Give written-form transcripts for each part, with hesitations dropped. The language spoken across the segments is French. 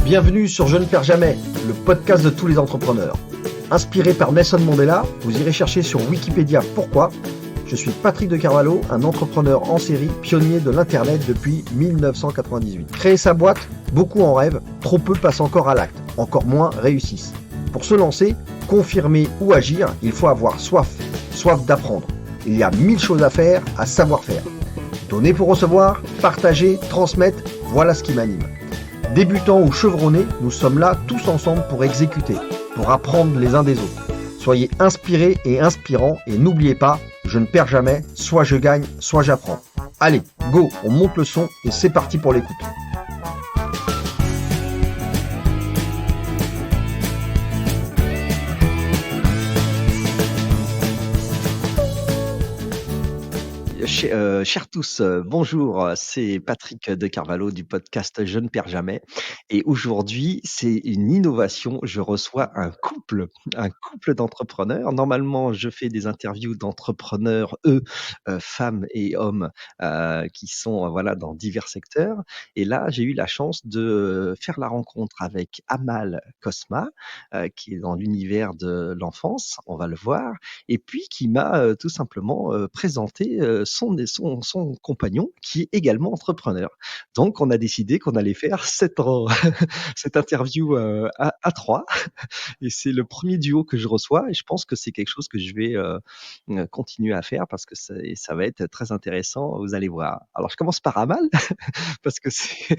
Bienvenue sur Je ne perds jamais, le podcast de tous les entrepreneurs. Inspiré par Nelson Mandela, vous irez chercher sur Wikipédia pourquoi. Je suis Patrick de Carvalho, un entrepreneur en série, pionnier de l'Internet depuis 1998. Créer sa boîte, beaucoup en rêvent, trop peu passent encore à l'acte, encore moins réussissent. Pour se lancer, confirmer ou agir, il faut avoir soif d'apprendre. Il y a 1000 choses à faire, à savoir faire. Donner pour recevoir, partager, transmettre, voilà ce qui m'anime. Débutants ou chevronnés, nous sommes là tous ensemble pour exécuter, pour apprendre les uns des autres. Soyez inspirés et inspirants et n'oubliez pas, je ne perds jamais, soit je gagne, soit j'apprends. Allez, go, on monte le son et c'est parti pour l'écoute. Chers tous, bonjour, c'est Patrick de Carvalho du podcast Je ne perds jamais. Et aujourd'hui, c'est une innovation. Je reçois un couple d'entrepreneurs. Normalement, je fais des interviews d'entrepreneurs, femmes et hommes, qui sont voilà dans divers secteurs. Et là, j'ai eu la chance de faire la rencontre avec Amal Cosma, qui est dans l'univers de l'enfance. On va le voir et puis qui m'a tout simplement présenté son compagnon qui est également entrepreneur. Donc, on a décidé qu'on allait faire cette interview à trois. Et c'est le premier duo que je reçois et je pense que c'est quelque chose que je vais continuer à faire parce que ça va être très intéressant. Vous allez voir. Alors, je commence par Amal parce que c'était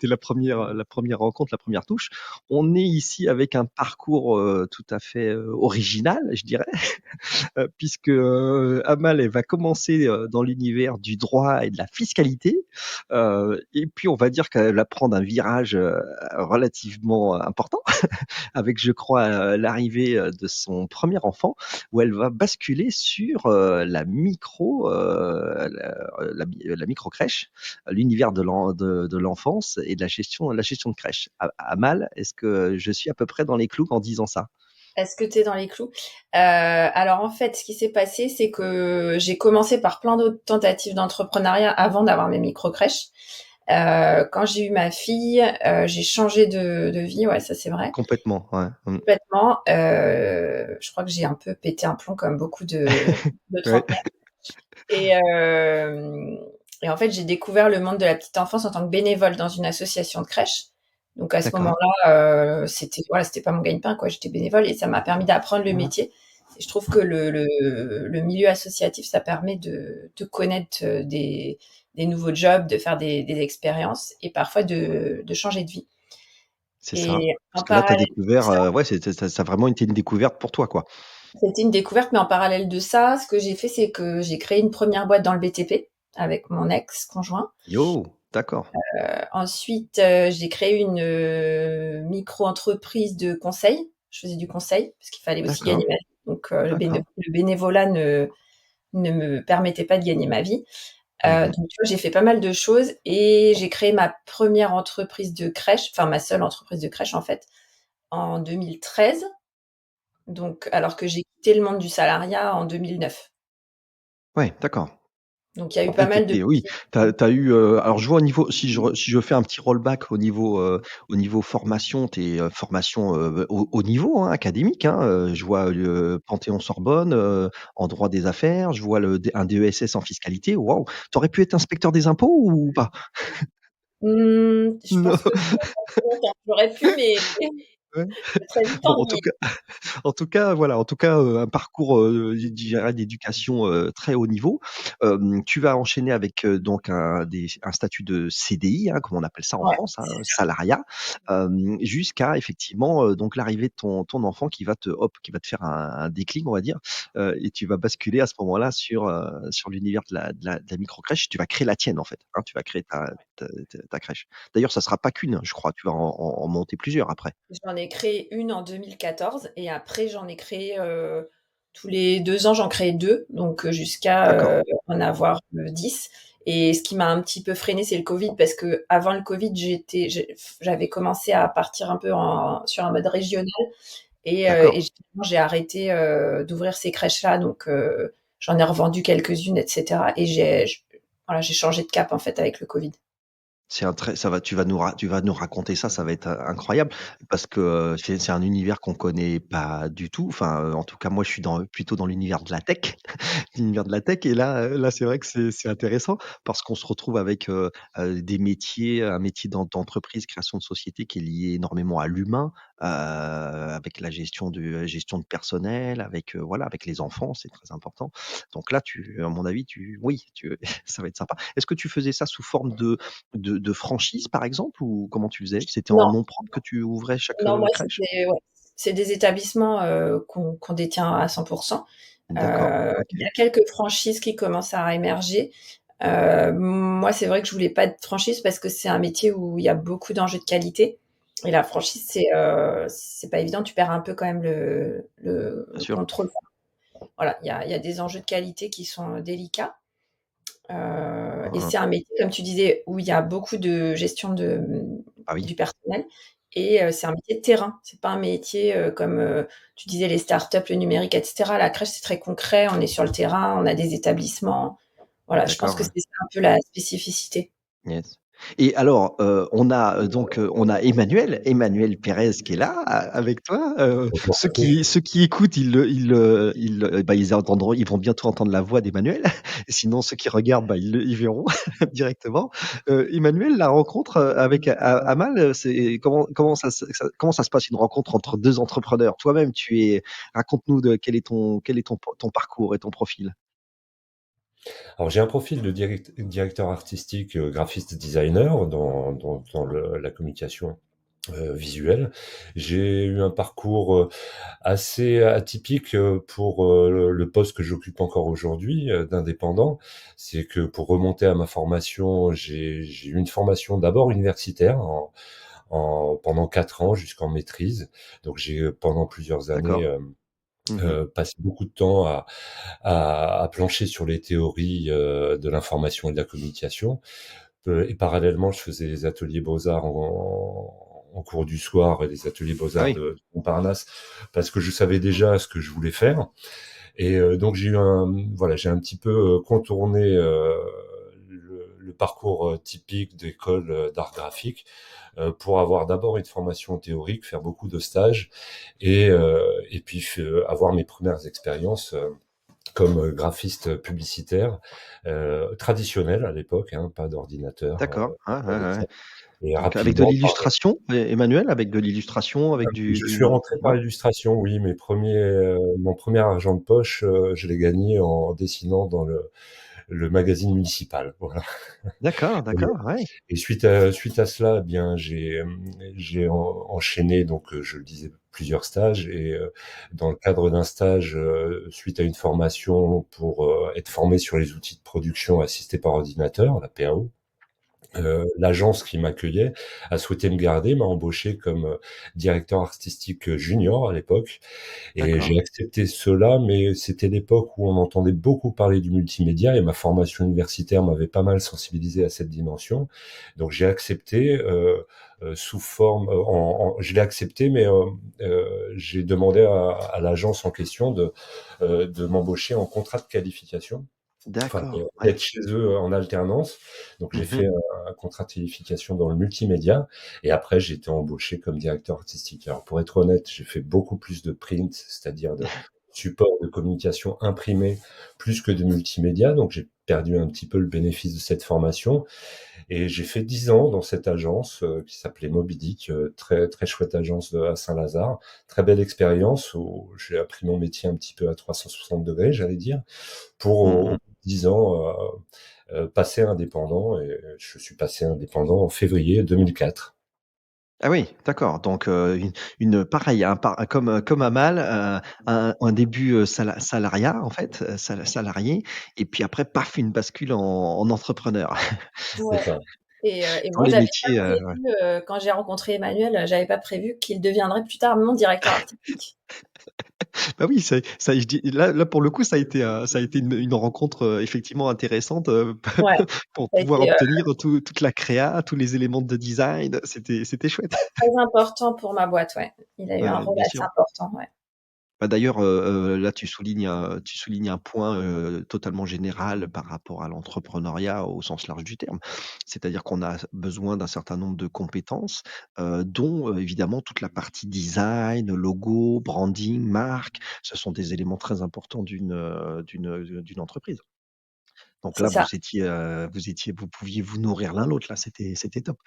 la première rencontre, la première touche. On est ici avec un parcours tout à fait original, je dirais, puisque Amal, elle va commencer dans l'univers du droit et de la fiscalité, et puis on va dire qu'elle va prendre un virage relativement important, avec, je crois, l'arrivée de son premier enfant, où elle va basculer sur la micro crèche, l'univers de l'enfance et de la gestion de crèche. Amal, est-ce que je suis à peu près dans les clous en disant ça? Est-ce que tu es dans les clous? Alors en fait, ce qui s'est passé, c'est que j'ai commencé par plein d'autres tentatives d'entrepreneuriat avant d'avoir mes micro-crèches. Quand j'ai eu ma fille, j'ai changé de vie, ouais, ça c'est vrai, Complètement, ouais. complètement. Je crois que j'ai un peu pété un plomb comme beaucoup de Ouais. trentenaires. Et, euh, et en fait, j'ai découvert le monde de la petite enfance en tant que bénévole dans une association de crèche. Donc à ce D'accord. moment-là, c'était pas mon gagne-pain, quoi. J'étais bénévole et ça m'a permis d'apprendre le métier. Et je trouve que le milieu associatif, ça permet de connaître des nouveaux jobs, de faire des expériences et parfois de changer de vie. C'est ça. Et Parce en que là, tu as parallèle de découvert, ça, ouais, ça a vraiment été une découverte pour toi, quoi. c'était une découverte, mais en parallèle de ça, ce que j'ai fait, c'est que j'ai créé une première boîte dans le BTP avec mon ex-conjoint. Yo, d'accord. Ensuite, j'ai créé une micro-entreprise de conseil. Je faisais du conseil parce qu'il fallait aussi gagner D'accord, ma vie. Donc, d'accord. le bénévolat ne me permettait pas de gagner ma vie. Mmh. Donc, tu vois, j'ai fait pas mal de choses et j'ai créé ma première entreprise de crèche, enfin ma seule entreprise de crèche en fait, en 2013. Donc, alors que j'ai quitté le monde du salariat en 2009. Ouais, d'accord. Donc, il y a eu pas Et mal de oui, petits. tu as eu, alors je vois au niveau si je fais un petit rollback au niveau formation, tu es, formation, haut niveau, hein, académique, hein, je vois Panthéon-Sorbonne, en droit des affaires, je vois un DESS en fiscalité. Waouh! Tu aurais pu être inspecteur des impôts ou pas? Je Non? pense que longtemps. J'aurais pu, mais Ouais. très vite Bon, ennuyée. en tout cas, voilà, un parcours, je dirais d'éducation, très haut niveau. Tu vas enchaîner avec, donc un statut de CDI, hein, comme on appelle ça en Ouais. France, hein, salariat, jusqu'à effectivement, donc l'arrivée de ton enfant qui va te faire un déclic, on va dire, et tu vas basculer à ce moment-là sur l'univers de la micro crèche. Tu vas créer la tienne, en fait, hein, tu vas créer ta crèche. D'ailleurs, ça sera pas qu'une, je crois, tu vas en monter plusieurs après. J'en ai créé une en 2014 et après j'en ai créé, tous les 2 ans, j'en créais 2, donc D'accord. jusqu'à, en avoir, 10. Et ce qui m'a un petit peu freinée, c'est le Covid, parce qu'avant le Covid, j'avais commencé à partir un peu sur un mode régional, et D'accord. finalement, j'ai arrêté d'ouvrir ces crèches-là, donc j'en ai revendu quelques-unes, etc. Et voilà, j'ai changé de cap en fait avec le Covid. C'est un très ça va tu vas nous raconter ça, ça va être, incroyable parce que, c'est un univers qu'on connaît pas du tout. Enfin, en tout cas, moi, je suis plutôt dans l'univers de la tech. L'univers de la tech et là, c'est vrai que c'est intéressant parce qu'on se retrouve avec, des métiers, un métier d'entreprise, création de société qui est lié énormément à l'humain, avec la gestion de personnel, avec, voilà, avec les enfants, c'est très important. Donc là, à mon avis, oui, ça va être sympa. Est-ce que tu faisais ça sous forme de franchise, par exemple, ou comment tu faisais? C'était en Non, nom propre que tu ouvrais chaque, non, moi crèche? ouais, c'est des établissements qu'on détient à 100%. D'accord, OK, Il y a quelques franchises qui commencent à émerger. Moi, c'est vrai que je voulais pas de franchise parce que c'est un métier où il y a beaucoup d'enjeux de qualité. Et la franchise, c'est pas évident. Tu perds un peu quand même bien le sûr. contrôle. Voilà, il y a des enjeux de qualité qui sont délicats. Hein, Et hein. c'est un métier, comme tu disais, où il y a beaucoup de gestion Ah oui, du personnel. Et c'est un métier de terrain. C'est pas un métier comme tu disais, les startups, le numérique, etc. La crèche, c'est très concret. On est sur le terrain, on a des établissements. Voilà, je pense d'accord, que ouais. c'est ça un peu la spécificité. Yes. Et alors, on a Emmanuel Pérez qui est là, avec toi. Bonjour à Ceux tous. qui écoutent, ils vont bientôt entendre la voix d'Emmanuel. Sinon, ceux qui regardent, ils verront directement. Emmanuel, la rencontre, avec Amal, c'est comment ça se passe une rencontre entre 2 entrepreneurs? Toi-même, raconte-nous quel est ton parcours et ton profil? Alors j'ai un profil de directeur artistique, graphiste designer dans la communication visuelle. J'ai eu un parcours assez atypique pour le poste que j'occupe encore aujourd'hui d'indépendant. C'est que pour remonter à ma formation, j'ai eu une formation d'abord universitaire pendant 4 ans jusqu'en maîtrise. Donc j'ai pendant plusieurs années D'accord. Mmh. passé beaucoup de temps à plancher sur les théories de l'information et de la communication. Et parallèlement, je faisais des ateliers beaux-arts en cours du soir et des ateliers Ah beaux-arts oui. de Montparnasse parce que je savais déjà ce que je voulais faire. Et donc j'ai un petit peu contourné le parcours typique d'école d'art graphique pour avoir d'abord une formation théorique, faire beaucoup de stages et puis avoir mes premières expériences comme graphiste publicitaire traditionnel à l'époque, hein, pas d'ordinateur D'accord. Ouais, ouais, avec ouais. ça. Et Donc avec de rapidement, l'illustration, Emmanuel, avec de l'illustration, avec je suis du rentré par ouais? l'illustration, oui. Mon premier argent de poche, je l'ai gagné en dessinant dans le magazine municipal. Voilà. D'accord, d'accord, ouais. Et suite à cela, eh bien, j'ai enchaîné, donc, je le disais, plusieurs stages. Et dans le cadre d'un stage, suite à une formation pour être formé sur les outils de production assistés par ordinateur, la PAO, l'agence qui m'accueillait a souhaité me garder, m'a embauché comme directeur artistique junior à l'époque. Et D'accord. j'ai accepté cela, mais c'était l'époque où on entendait beaucoup parler du multimédia et ma formation universitaire m'avait pas mal sensibilisé à cette dimension. Donc j'ai accepté sous forme, je l'ai accepté, mais j'ai demandé à l'agence en question de m'embaucher en contrat de qualification. Enfin, D'accord, ouais. d'être chez eux en alternance. Donc j'ai Mmh. fait un contrat de qualification dans le multimédia et après j'ai été embauché comme directeur artistique. Alors pour être honnête, j'ai fait beaucoup plus de print, c'est-à-dire de support de communication imprimé, plus que de multimédia. Donc j'ai perdu un petit peu le bénéfice de cette formation et j'ai fait 10 ans dans cette agence qui s'appelait Moby Dick, très très chouette agence à Saint-Lazare. Très belle expérience où j'ai appris mon métier un petit peu à 360 degrés, j'allais dire, pour Mmh mh. 10 ans passer indépendant. Et je suis passé indépendant en février 2004. Ah oui, d'accord, donc une pareil, comme Amal, un début, salariat en fait, salarié et puis après paf, une bascule en entrepreneur. C'est Ouais. ça. Et Dans moi, les j'avais pas métiers, ouais. prévu, quand j'ai rencontré Emmanuel, j'avais pas prévu qu'il deviendrait plus tard mon directeur artistique. Bah oui, ça je dis là pour le coup, ça a été une rencontre, effectivement intéressante, Ouais, pour ça a pouvoir été, obtenir toute la créa, tous les éléments de design, c'était chouette. très important pour ma boîte, ouais. Il a eu un Ouais, rôle bien assez sûr. important, ouais. Bah, d'ailleurs, là, tu soulignes un point, totalement général par rapport à l'entrepreneuriat au sens large du terme. C'est-à-dire qu'on a besoin d'un certain nombre de compétences, dont, évidemment toute la partie design, logo, branding, marque. Ce sont des éléments très importants d'une entreprise. Donc C'est là, ça. vous pouviez vous nourrir l'un l'autre là, c'était top.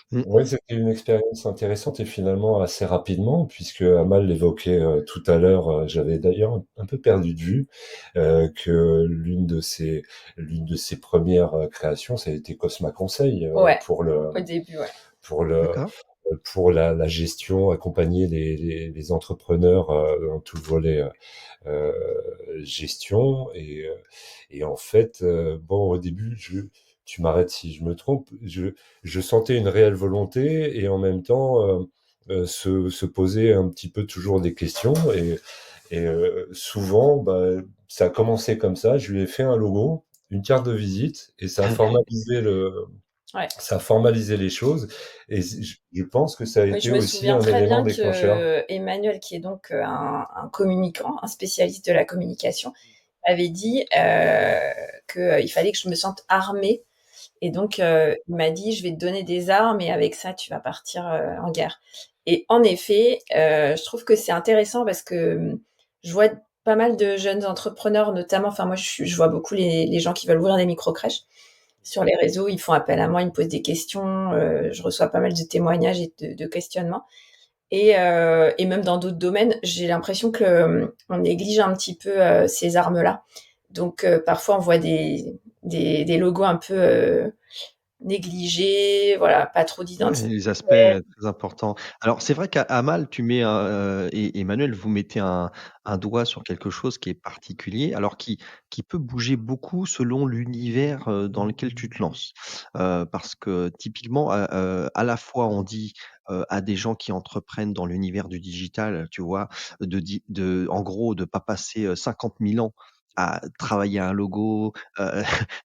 Mmh. Oui, c'était une expérience intéressante et finalement assez rapidement, puisque Amal l'évoquait tout à l'heure, j'avais d'ailleurs un peu perdu de vue que l'une de ses premières créations, ça a été Cosma Conseil Ouais, au début, ouais. pour le D'accord. pour la gestion, accompagner les entrepreneurs dans tout le volet gestion et en fait bon au début tu m'arrêtes si je me trompe je sentais une réelle volonté et en même temps se poser un petit peu toujours des questions et souvent bah, ça a commencé comme ça, je lui ai fait un logo, une carte de visite et Ouais. ça a formalisé les choses et je pense que ça a Oui, été je me aussi souviens un très élément bien déclencheur. que Emmanuel, qui est donc un communicant, un spécialiste de la communication, avait dit qu'il fallait que je me sente armée. Et donc, il m'a dit, je vais te donner des armes et avec ça, tu vas partir en guerre. Et en effet, je trouve que c'est intéressant parce que je vois pas mal de jeunes entrepreneurs, notamment, enfin moi, je vois beaucoup les gens qui veulent ouvrir des micro-crèches sur les réseaux, ils font appel à moi, ils me posent des questions, je reçois pas mal de témoignages et de questionnements. Et même dans d'autres domaines, j'ai l'impression que on néglige un petit peu ces armes-là. Donc parfois on voit des logos un peu négligés, voilà, pas trop Ouais, d'identité. les aspects, très importants. Alors c'est vrai qu'à Amal, tu mets un, et Emmanuel, vous mettez un doigt sur quelque chose qui est particulier, alors qui peut bouger beaucoup selon l'univers, dans lequel tu te lances. Parce que typiquement, à la fois on dit, à des gens qui entreprennent dans l'univers du digital, tu vois, de en gros de pas passer, 50 000 ans à travailler un logo,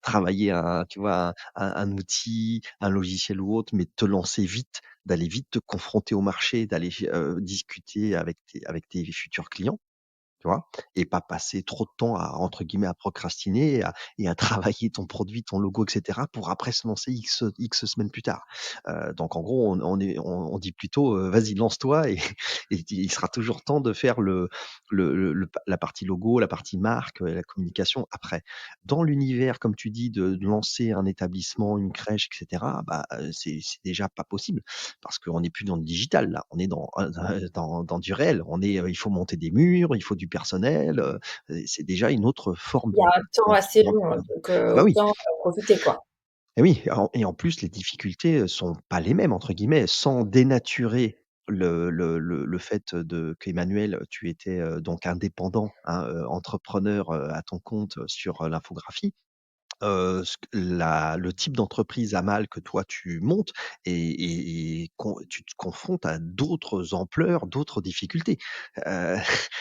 travailler un tu vois, un outil, un logiciel ou autre, mais de te lancer vite, d'aller vite te confronter au marché, d'aller, discuter avec tes futurs clients. Tu vois? Et pas passer trop de temps à entre guillemets «à procrastiner» et à travailler ton produit, ton logo et cetera pour après se lancer X semaines plus tard. Donc en gros, on dit plutôt, «Vas-y lance-toi» et il sera toujours temps de faire la partie logo, la partie marque, la communication après. Dans l'univers, comme tu dis, de lancer un établissement, une crèche et cetera, bah, c'est déjà pas possible parce qu'on n'est plus dans le digital là, on est dans du réel. Il faut monter des murs, il faut du personnel, c'est déjà une autre forme Il y a un temps assez long, donc ah bah oui, autant profiter, quoi. et oui, en plus les difficultés, sont pas «les mêmes» entre guillemets, sans dénaturer le fait de qu'Emmanuel, tu étais, donc indépendant, hein, entrepreneur, à ton compte, sur, l'infographie. Ce q la Le type d'entreprise Amal que toi tu montes et tu te confrontes à d'autres ampleurs, d'autres difficultés. Heu,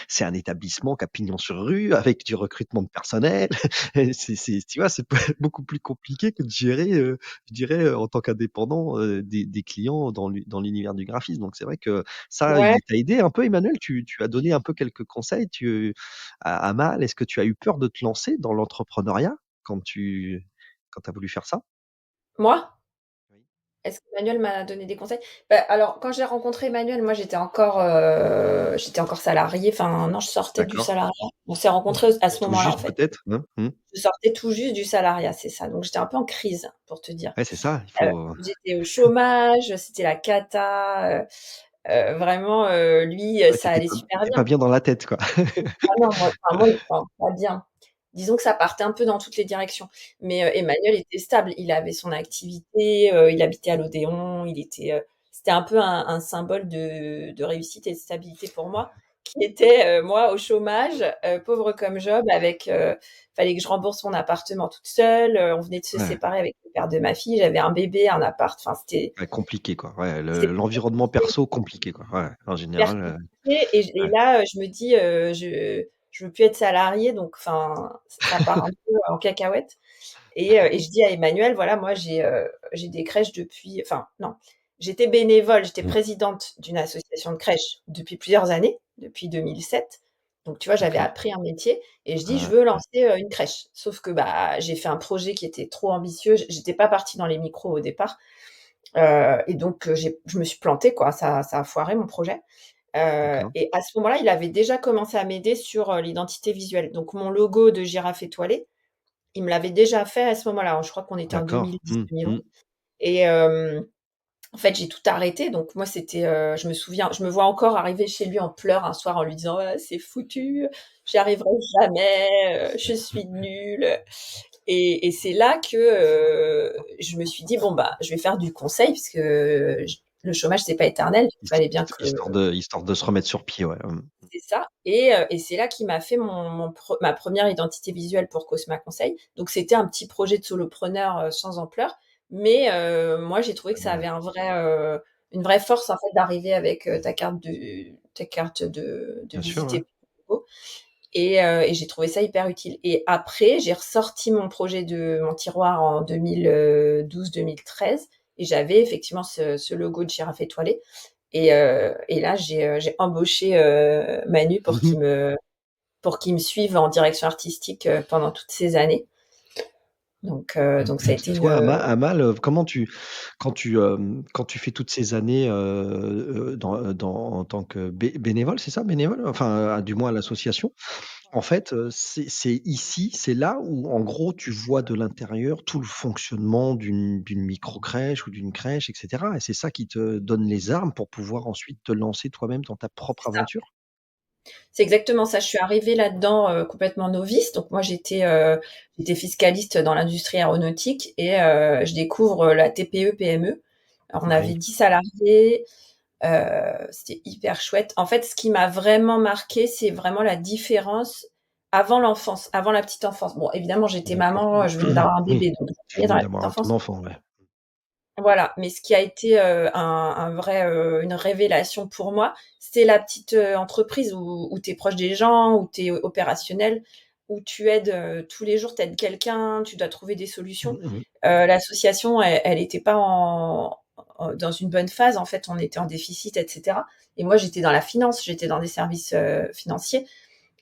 c'est un établissement qui a pignon sur rue, avec du recrutement de personnel. C'est tu vois, c'est beaucoup plus compliqué que de gérer, je dirais, en tant qu'indépendant, des clients dans l'univers du graphisme. Donc c'est vrai que ça, Ouais, il t'a aidé un peu Emmanuel? Tu as donné un peu quelques conseils, à Amal? Est-ce que tu as eu peur de te lancer dans l'entrepreneuriat? Quand tu as voulu faire ça? moi? Oui. Est-ce qu'Emmanuel m'a donné des conseils? Bah, alors quand j'ai rencontré Emmanuel, moi j'étais encore salariée, enfin non, je sortais du D'accord. salariat. On s'est rencontrés à ce Tout moment-là, en juste fait. peut-être? Hein? Mmh. Je sortais tout juste du salariat, c'est ça, donc j'étais un peu en crise, pour te dire. Ouais, c'est ça, il Heu, faut J'étais au chômage, c'était la cata, vraiment, lui, ouais, ça allait tu super étais bien. pas bien dans la tête, quoi. Ah non, moi, enfin, pas bien. Disons que ça partait un peu dans toutes les directions. Mais, Emmanuel était stable. Il avait son activité, il habitait à l'Odéon, c'était un peu un symbole de réussite et de stabilité pour moi qui était, moi au chômage, pauvre comme Job avec, fallait que je rembourse mon appartement toute seule, on venait de se Ouais, séparer avec le père de ma fille, j'avais un bébé, un appart, enfin ouais, compliqué, quoi. Ouais, c'était l'environnement perso compliqué, quoi. Ouais, en hyper général, compliqué et ouais. là, je me dis, je veux plus être salariée donc enfin, ça part un peu en cacahuète et je dis à Emmanuel: «Voilà, moi j'ai des crèches depuis» enfin non, j'étais bénévole, j'étais Mmh. présidente d'une association de crèches depuis plusieurs années, depuis 2007. Donc tu vois, j'avais OK. appris un métier et je dis: «Je Ouais, veux ouais. lancer, une crèche». Sauf que, bah, j'ai fait un projet qui était trop ambitieux, j'étais pas partie dans les micros au départ, et donc je me suis plantée quoi, ça a foiré mon projet. D'accord. Et à ce moment-là, il avait déjà commencé à m'aider sur, l'identité visuelle. Donc mon logo de girafe étoilée, il me l'avait déjà fait à ce moment-là. Je crois qu'on était en D'accord. Mmh, 2010-2011 mmh. et en fait, j'ai tout arrêté. Donc moi, c'était, je me souviens, je me vois encore arriver chez lui en pleurs un soir en lui disant: «Ouais, c'est foutu, j'y arriverai jamais, je suis nulle». Et c'est là que, je me suis dit: «Bon, bah, je vais faire du conseil» parce que le chômage, c'est pas éternel. Il fallait bien que Histoire de se remettre sur pied, ouais. Mmh. c'est ça et c'est là qu'il m'a fait ma première identité visuelle pour Cosma Conseil. Donc c'était un petit projet de solopreneur, sans ampleur, mais moi j'ai trouvé que ça avait une vraie force en fait d'arriver avec, ta carte de Bien sûr, visite ouais. et j'ai trouvé ça hyper utile et après j'ai ressorti mon projet de mon tiroir en 2012-2013 et j'avais effectivement ce logo de girafe étoilée et là, j'ai embauché Manu pour qu'il me suive en direction artistique pendant toutes ces années. Donc ça a été Toi, une Amal, quand tu fais toutes ces années, en tant que bénévole, c'est ça? Bénévole? Enfin, du moins à l'association. En fait, c'est ici, c'est là où, en gros, tu vois de l'intérieur tout le fonctionnement d'une micro crèche ou d'une crèche et cetera et c'est ça qui te donne les armes pour pouvoir ensuite te lancer toi-même dans ta propre c'est ça. aventure? C'est exactement ça. Je suis arrivée là-dedans complètement novice. Donc moi, j'étais fiscaliste dans l'industrie aéronautique et je découvre la TPE-PME. Alors on avait Oui. 10 salariés. C'était hyper chouette. En fait, ce qui m'a vraiment marqué, c'est vraiment la différence avant l'enfance, avant la petite enfance. Bon, évidemment, j'étais D'accord. maman, je venais d'avoir un Oui, bébé, donc je tu venais dans venais la petite d'avoir ton enfance. enfant, ouais. Voilà, mais ce qui a été, une révélation pour moi, c'est la petite, entreprise où tu es proche des gens, où tu es opérationnel, où tu aides, tous les jours, tu aides quelqu'un, tu dois trouver des solutions. Mmh mh. L'association, elle était pas dans une bonne phase, en fait, on était en déficit et cetera et moi, j'étais dans la finance, j'étais dans des services, financiers.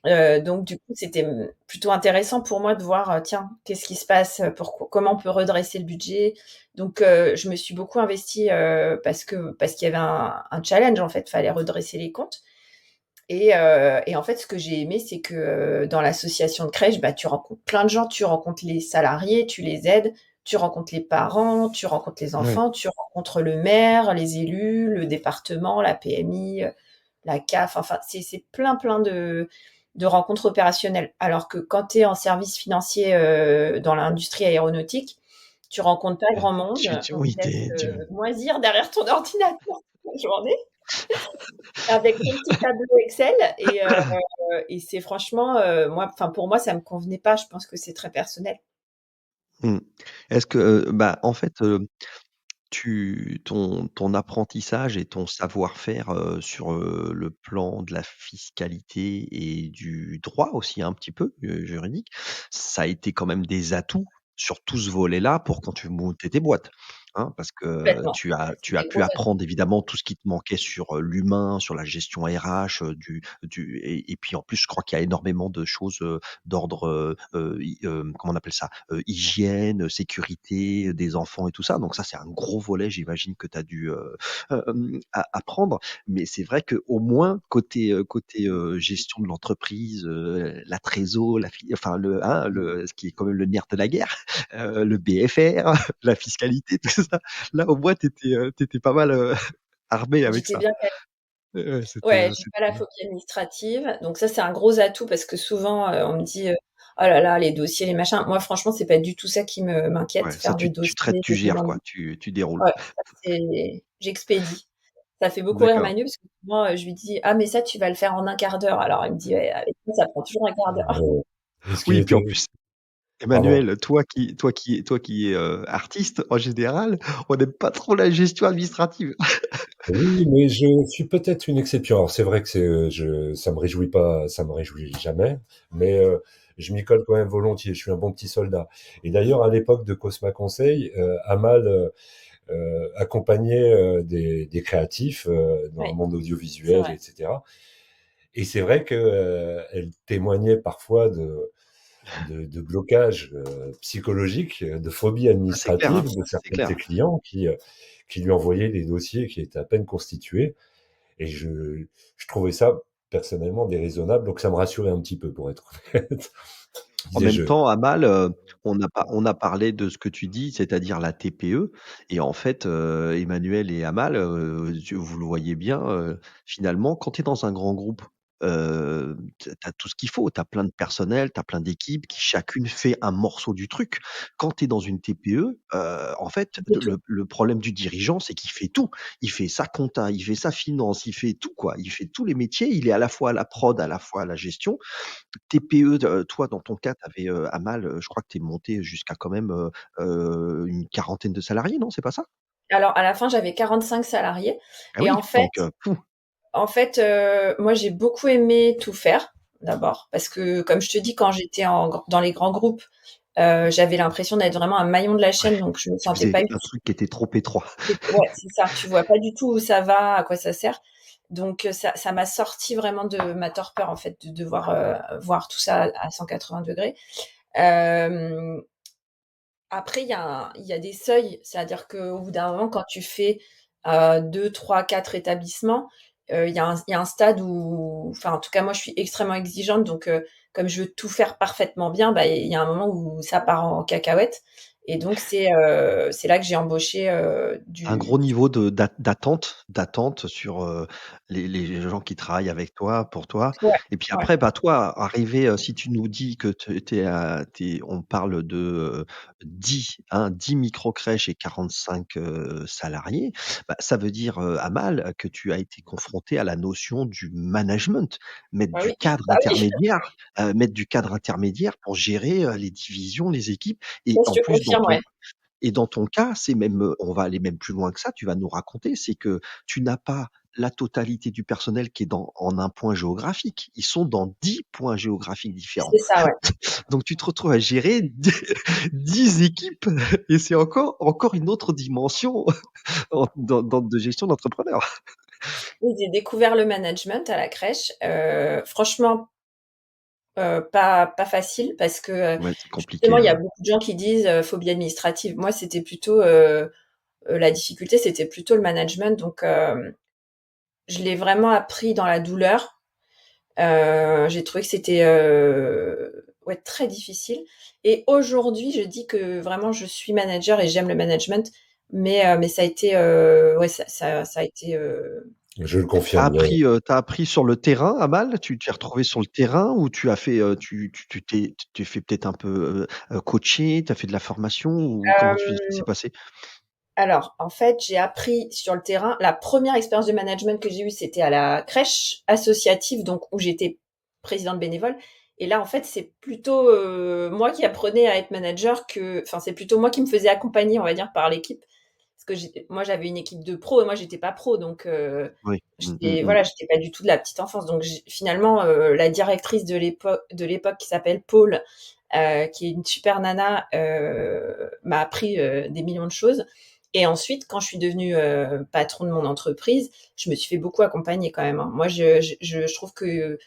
Donc du coup, c'était, plutôt intéressant pour moi de voir, tiens, qu'est-ce qui se passe? Comment on peut redresser le budget? Donc je me suis beaucoup investie, parce qu'il y avait un challenge en fait, fallait redresser les comptes et en fait, ce que j'ai aimé, c'est que, dans l'association de crèche, bah, tu rencontres plein de gens, tu rencontres les salariés, tu les aides, tu rencontres les parents, tu rencontres les Ouais. enfants, tu rencontres le maire, les élus, le département, la PMI, la CAF, enfin, c'est plein de rencontres opérationnelles. Alors que quand tu es en service financier, dans l'industrie aéronautique, tu rencontres pas grand monde, on te Oui, laisse, tu moisir derrière ton ordinateur toute la journée avec ton petit tableau Excel et c'est franchement, moi enfin, pour moi, ça me convenait pas. Je pense que c'est très personnel. mmh. Est-ce que, bah, en fait, ton apprentissage et ton savoir-faire, sur, le plan de la fiscalité et du droit aussi un petit peu, juridique, ça a été quand même des atouts sur tout ce volet-là pour quand tu montais tes boîtes, hein? Parce que Complètement. tu C'est as des pu gros atouts. apprendre évidemment tout ce qui te manquait sur, l'humain, sur la gestion RH, du et puis en plus je crois qu'il y a énormément de choses, d'ordre, comment on appelle ça? Hygiène, sécurité, des enfants et tout ça. Donc ça, c'est un gros volet, j'imagine que tu as dû, apprendre. Mais c'est vrai qu'au moins côté, gestion de l'entreprise, la trésor, la fi enfin ce qui est quand même le nerf de la guerre, le BFR, la fiscalité, tout ça. Là, au moins, tu étais pas mal, armé avec J'étais ça. bien Ouais, ouais, j'ai c'était pas la bien. phobie administrative, donc ça, c'est un gros atout parce que souvent, on me dit, «Oh là là, les dossiers, les machins». Moi, franchement, c'est pas du tout ça qui m'inquiète, Ouais, ça faire des tu dossiers, traites, tu des gères demandes quoi, tu déroules. ouais, ça c'est j'expédie. Ça fait beaucoup rire D'accord. Manu parce que souvent, je lui dis: «Ah mais ça tu vas le faire en un quart d'heure». Alors il me dit: «Ouais, avec moi ça prend toujours un quart d'heure». Et ce qui Oui, puis en était plus, pardon. Emmanuel, toi qui es, artiste, en général, on n'aime pas trop la gestion administrative. Oui, mais je suis peut-être une exception. Alors c'est vrai que ça me réjouit pas, ça me réjouit jamais, mais je m'y colle quand même volontiers. Je suis un bon petit soldat. Et d'ailleurs, à l'époque de Cosma Conseil, Amal accompagnait des créatifs dans le Ouais, monde c'est audiovisuel, vrai. etc. Et c'est vrai que elle témoignait parfois de blocage psychologique, de phobie Ah, c'est clair, administrative hein, de c'est certains de clair. ses clients qui lui envoyaient des dossiers qui étaient à peine constitués. Et je trouvais ça personnellement déraisonnable, donc ça me rassurait un petit peu, pour être honnête. Je En disais, même temps, Amal, on a parlé de ce que tu dis, c'est-à-dire la TPE et en fait, Emmanuel et Amal, vous le voyez bien, finalement, quand tu es dans un grand groupe, tu as tout ce qu'il faut. Tu as plein de personnel, tu as plein d'équipes qui chacune fait un morceau du truc. Quand tu es dans une TPE, en fait, C'est tout. le problème du dirigeant, c'est qu'il fait tout. Il fait sa compta, il fait sa finance, il fait tout, quoi. Il fait tous les métiers. Il est à la fois à la prod, à la fois à la gestion. TPE, toi, dans ton cas, tu avais, Amal, je crois que tu es monté jusqu'à quand même, une quarantaine de salariés, non, c'est pas ça? Alors à la fin, j'avais 45 salariés Ah et oui, en fait donc fou. en fait, moi j'ai beaucoup aimé tout faire, d'abord, parce que comme je te dis, quand j'étais dans les grands groupes, j'avais l'impression d'être vraiment un maillon de la Ouais, chaîne, donc je me tu sentais pas faisais un utile. truc qui était trop étroit. Ouais, c'est ça, tu vois pas du tout où ça va, à quoi ça sert. Donc ça m'a sorti vraiment de ma torpeur en fait, de devoir voir tout ça à 180°. Euh, Après, il y a des seuils, c'est-à-dire qu'au bout d'un moment, quand tu fais 2, 3, 4 établissements, il y a un stade où, enfin, en tout cas, moi, je suis extrêmement exigeante, donc comme je veux tout faire parfaitement bien, bah, il y a un moment où ça part en cacahuète. Et donc, c'est là que j'ai embauché Un gros niveau de d'attente sur, les gens qui travaillent avec toi, pour toi Ouais, et puis ouais. après, bah, toi, arrivé, si tu nous dis que tu es à on parle de, 10, hein, 10 microcrèches et 45, salariés, bah, ça veut dire, Amal, que tu as été confronté à la notion du management. Bah oui, bah oui, Mettre du cadre intermédiaire pour gérer, les divisions, les équipes ça, et en je te plus confirme, ouais. dans ton cas, c'est même, on va aller même plus loin que ça, tu vas nous raconter, c'est que tu n'as pas la totalité du personnel qui est en un point géographique. Ils sont dans 10 points géographiques différents. C'est ça, ouais. Donc tu te retrouves à gérer 10 équipes et c'est encore une autre dimension de gestion d'entrepreneur. Oui, j'ai découvert le management à la crèche. Franchement, pas facile parce que, Ouais, c'est compliqué, justement, il y a hein. beaucoup de gens qui disent, phobie administrative. Moi, c'était plutôt, la difficulté, c'était plutôt le management, donc je l'ai vraiment appris dans la douleur. J'ai trouvé que c'était, ouais, très difficile et aujourd'hui, je dis que vraiment je suis manager et j'aime le management, mais ça a été, ouais, ça a été, Je le confirme, ouais. Tu appris sur le terrain, Amal? Tu t'es retrouvé sur le terrain ou tu as fait, tu t'es fait peut-être un peu, coacher? Tu as fait de la formation ou comment ça s'est hem passé? Alors, en fait, j'ai appris sur le terrain. La première expérience de management que j'ai eue, c'était à la crèche associative, donc où j'étais présidente bénévole. Et là, en fait, c'est plutôt moi qui apprenais à être manager que, enfin, c'est plutôt moi qui me faisais accompagner, on va dire, par l'équipe. Parce que moi, j'avais une équipe de pros et moi, j'étais pas pro, donc Oui. Mmh, mmh, j'étais, mmh. voilà, j'étais pas du tout de la petite enfance. Donc finalement, la directrice de l'époque qui s'appelle Paul, qui est une super nana, m'a appris des millions de choses. Et ensuite, quand je suis devenue patron de mon entreprise, je me suis fait beaucoup accompagner quand même, hein. Moi, je trouve que,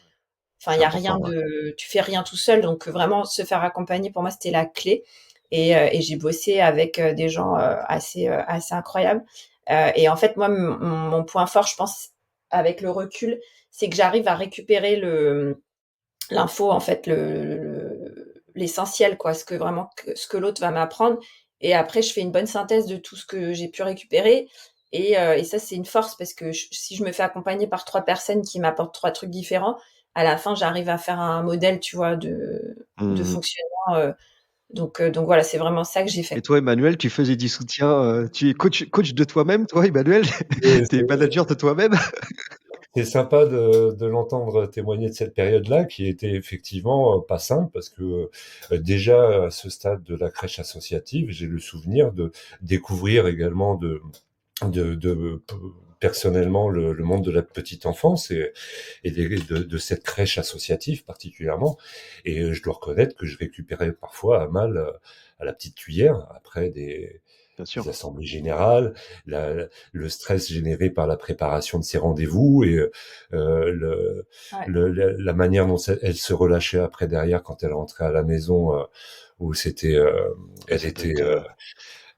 enfin, il C'est y a rien important, ouais. de, tu fais rien tout seul, donc vraiment se faire accompagner pour moi c'était la clé. Et j'ai bossé avec des gens assez incroyables. Et en fait, moi, mon point fort, je pense, avec le recul, c'est que j'arrive à récupérer l'info, en fait, l'essentiel, quoi, ce que l'autre va m'apprendre. Et après, je fais une bonne synthèse de tout ce que j'ai pu récupérer. Et ça, c'est une force parce que si je me fais accompagner par 3 personnes qui m'apportent 3 trucs différents, à la fin, j'arrive à faire un modèle, tu vois, de Mmh mh. fonctionnement Donc voilà, c'est vraiment ça que j'ai Et fait. toi, Emmanuel, tu faisais du soutien, tu es coach de toi-même, toi, Emmanuel? Et Tu es manager de toi-même? c'est sympa de l'entendre témoigner de cette période-là, qui était effectivement pas simple, parce que déjà à ce stade de la crèche associative, j'ai le souvenir de découvrir également de personnellement le monde de la petite enfance et de cette crèche associative particulièrement. Et je dois reconnaître que je récupérais parfois à mal à la petite cuillère après Bien des sûr, assemblées générales, le stress généré par la préparation de ces rendez-vous et le, Ouais. la manière dont elle se relâchait après derrière quand elle rentrait à la maison, où c'était, ouais, elle ça doit était, être,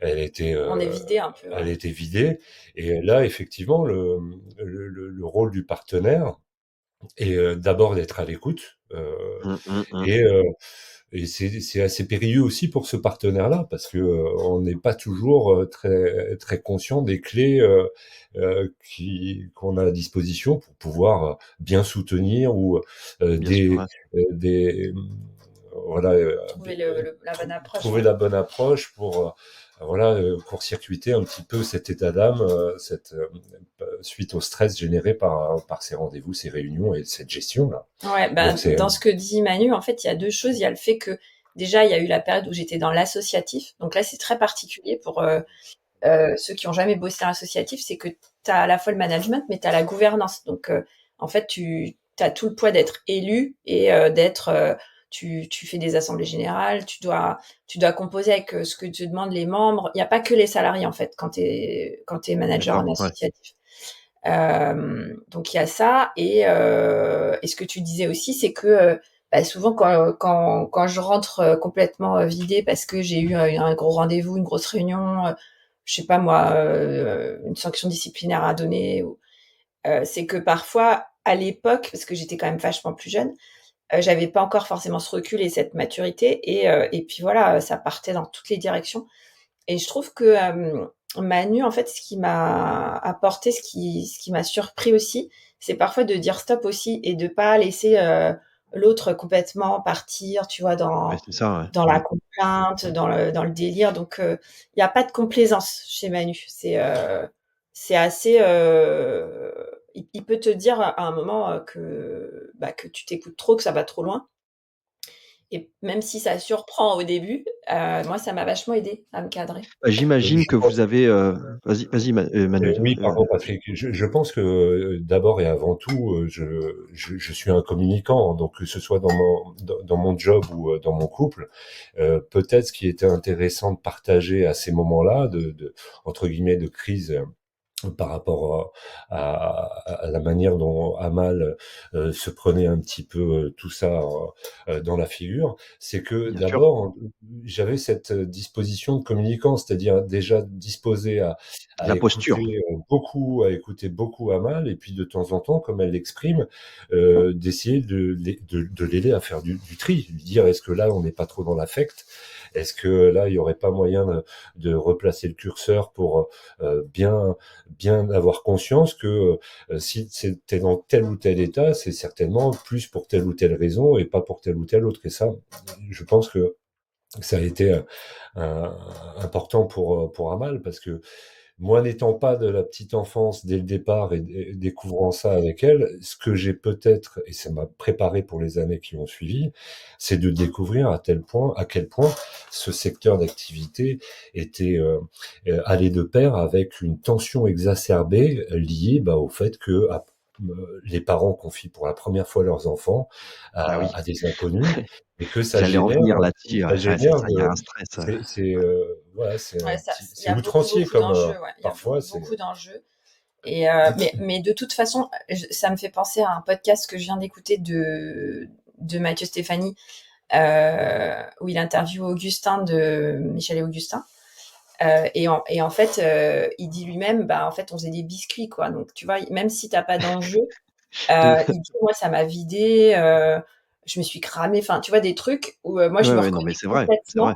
elle était, On est vidé un peu, elle ouais. était vidée. Et là, effectivement, le rôle du partenaire est d'abord d'être à l'écoute. mmh, mmh, mmh. Et, et c'est assez périlleux aussi pour ce partenaire-là, parce que on n'est pas toujours très conscient des clés qu'on a à disposition pour pouvoir bien soutenir ou Bien sûr, ouais. des voilà Trouver la bonne approche, trouver ouais. la bonne approche pour voilà court-circuiter un petit peu cet état d'âme suite au stress généré par ces rendez-vous, ces réunions et cette gestion là. Ouais, Donc c'est dans ce que dit Manu, en fait, il y a deux choses. Il y a le fait que déjà, il y a eu la période où j'étais dans l'associatif. Donc là, c'est très particulier pour ceux qui ont jamais bossé dans l'associatif, c'est que tu as à la fois le management, mais tu as la gouvernance. Donc en fait, tu as tout le poids d'être élu et tu fais des assemblées générales, tu dois composer avec ce que te demandent les membres. Il n'y a pas que les salariés en fait quand t'es manager en D'accord, ouais. associatif. Donc il y a ça et ce que tu disais aussi, c'est que souvent quand je rentre complètement vidée parce que j'ai eu un gros rendez-vous, une grosse réunion, je sais pas moi, une sanction disciplinaire à donner, c'est que parfois à l'époque, parce que j'étais quand même vachement plus jeune, j'avais pas encore forcément ce recul et cette maturité et puis voilà, ça partait dans toutes les directions. Et je trouve que Manu, en fait, ce qui m'a apporté, ce qui m'a surpris aussi, c'est parfois de dire stop aussi et de pas laisser l'autre complètement partir, tu vois, Ouais, dans c'est ça, ouais. dans la Mmh. complainte, dans le délire. Donc, il y a pas de complaisance chez Manu. C'est assez. Il peut te dire à un moment que tu t'écoutes trop, que ça va trop loin. Et même si ça surprend au début, moi, ça m'a vachement aidé à me cadrer. Bah, j'imagine je que vous avez, vas-y Manu, Oui, pardon Patrick. Je pense que d'abord et avant tout, je suis un communicant, donc que ce soit dans mon job ou dans mon couple, peut-être ce qui était intéressant de partager à ces moments-là, entre guillemets de crise par rapport à la manière dont Amal se prenait un petit peu tout ça dans la figure, c'est que bien sûr. d'abord j'avais cette disposition de communicant, c'est-à-dire déjà disposé La posture. à écouter beaucoup Amal, et puis de temps en temps, comme elle l'exprime, d'essayer de l'aider à faire du tri, lui dire est-ce que là on n'est pas trop dans l'affect, est-ce que là il y aurait pas moyen de replacer le curseur pour bien avoir conscience que si c'était dans tel ou tel état, c'est certainement plus pour telle ou telle raison et pas pour telle ou telle autre. Et ça, je pense que ça a été important pour Amal, parce que moi, n'étant pas de la petite enfance dès le départ et découvrant ça avec elle, ce que j'ai peut-être, et ça m'a préparé pour les années qui ont suivi, c'est de découvrir à quel point ce secteur d'activité était allé de pair avec une tension exacerbée liée au fait que les parents confient pour la première fois leurs enfants Bah oui, à des inconnus, et que j'allais en venir là-dessus, ça ouais. Ouais, c'est génère ça, il y a un stress, voilà, c'est Ouais, un petit, il y c'est a beaucoup, outrancier beaucoup comme d'enjeux, ouais. Il y a parfois c'est. beaucoup d'enjeux. Mais de toute façon, ça me fait penser à un podcast que je viens d'écouter de Mathieu Stéphanie, où il interviewe Augustin de Michel et Augustin. Et en fait, il dit lui-même, en fait, on faisait des biscuits, quoi. Donc, tu vois, même si t'as pas d'enjeu, il dit, moi, ça m'a vidé, je me suis cramée. Enfin, tu vois, des trucs où moi, je Ouais, me ouais, non, mais reconnais c'est vrai, c'est vrai. complètement.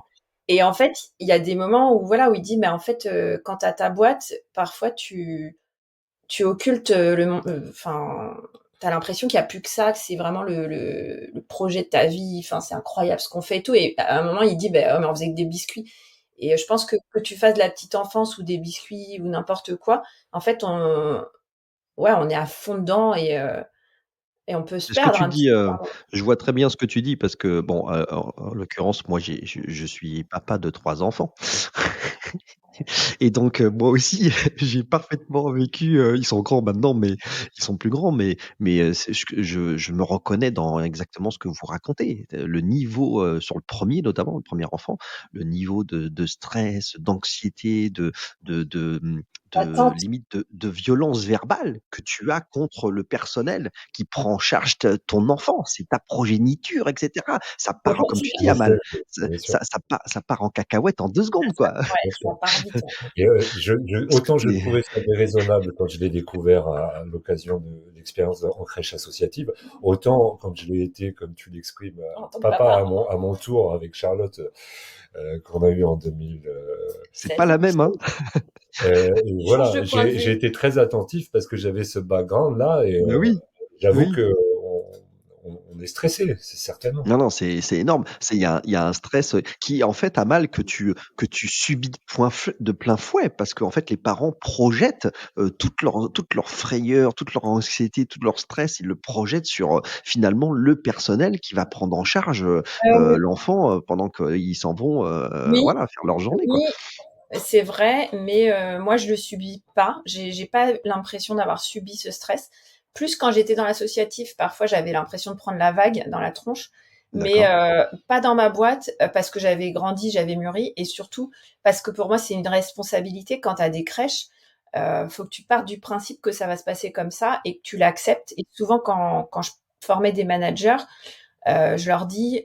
Et en fait, il y a des moments où, voilà, où il dit, mais en fait, quand t'as ta boîte, parfois, tu occultes enfin, t'as l'impression qu'il y a plus que ça, que c'est vraiment le projet de ta vie. Enfin, c'est incroyable ce qu'on fait et tout. Et à un moment, il dit, ben, oh, mais on faisait que des biscuits. Et je pense que tu fasses de la petite enfance ou des biscuits ou n'importe quoi, en fait, on est à fond dedans et on peut se C'est ce que perdre tu un petit dis, peu par moment. je vois très bien ce que tu dis parce que bon, en l'occurrence, moi, je suis papa de 3 enfants. Et donc, moi aussi, j'ai parfaitement vécu, ils sont grands maintenant, mais ils sont plus grands, mais c'est je me reconnais dans exactement ce que vous racontez. Le niveau, sur le premier notamment, le premier enfant, le niveau de stress, d'anxiété, de Attente, limite de violence verbale que tu as contre le personnel qui prend en charge ton enfant. C'est ta progéniture et cetera. Ça part, comme c'est tu ça, dis, Bien sûr, Amal, bien sûr, ça part en cacahuète en 2 secondes, quoi. bien ça sûr. part vite, ouais. Et Parce que autant je c'est trouvais ça déraisonnable quand je l'ai découvert à l'occasion de l'expérience en crèche associative, autant quand je l'ai été, comme tu l'exprimes, En tant que papa papa, à mon tour avec Charlotte, qu'on a eu en 2000. c'est pas 16. la même, hein. Et Tu changes voilà, de point de j'ai vue. été très attentif parce que j'avais ce background-là et Bah oui, j'avoue oui. que on est stressé, c'est certainement. Non, non, c'est énorme. Il y a un stress, qui en fait a mal que tu subis de plein fouet parce qu'en fait les parents projettent, toute leur frayeur, toute leur anxiété, tout leur stress, ils le projettent sur, finalement le personnel qui va prendre en charge, Euh, l'enfant, pendant qu'ils s'en vont, oui, voilà, faire leur journée, quoi. oui, c'est vrai, mais moi je le subis pas. J'ai pas l'impression d'avoir subi ce stress. Plus quand j'étais dans l'associatif, parfois j'avais l'impression de prendre la vague dans la tronche, mais D'accord. pas dans ma boîte parce que j'avais grandi, j'avais mûri, et surtout parce que pour moi c'est une responsabilité quand tu as des crèches. Faut que tu partes du principe que ça va se passer comme ça et que tu l'acceptes. Et souvent quand je formais des managers, je leur dis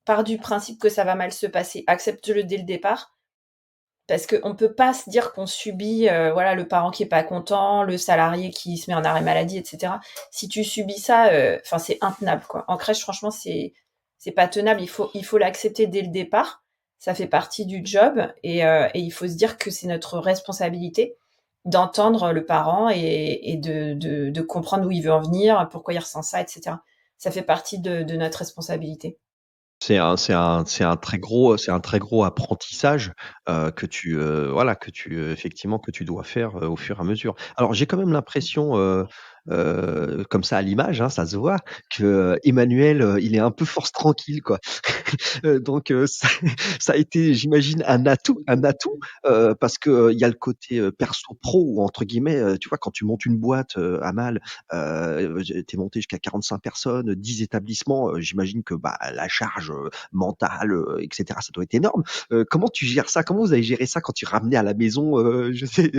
pars du principe que ça va mal se passer, accepte-le dès le départ parce qu'on ne peut pas se dire qu'on subit voilà, le parent qui est pas content, le salarié qui se met en arrêt maladie, etc. Si tu subis ça, c'est intenable, quoi. En crèche, franchement, c'est pas tenable. Il faut l'accepter dès le départ. Ça fait partie du job et il faut se dire que c'est notre responsabilité d'entendre le parent et de comprendre où il veut en venir, pourquoi il ressent ça, etc. Ça fait partie de notre responsabilité. C'est un très gros apprentissage, voilà, effectivement, que tu dois faire, au fur et à mesure. Alors j'ai quand même l'impression, comme ça à l'image, hein, ça se voit, que, Emmanuel, il est un peu force tranquille, quoi. Donc ça a été, j'imagine, un atout, parce que, il y a le côté, perso pro ou entre guillemets, tu vois, quand tu montes une boîte, à mal, tu monté jusqu'à 45 personnes, 10 établissements, j'imagine que, bah, la charge, mentale, et cetera, ça doit être énorme. Comment tu gères ça? Comment vous avez géré ça quand tu ramenais à la maison, je sais,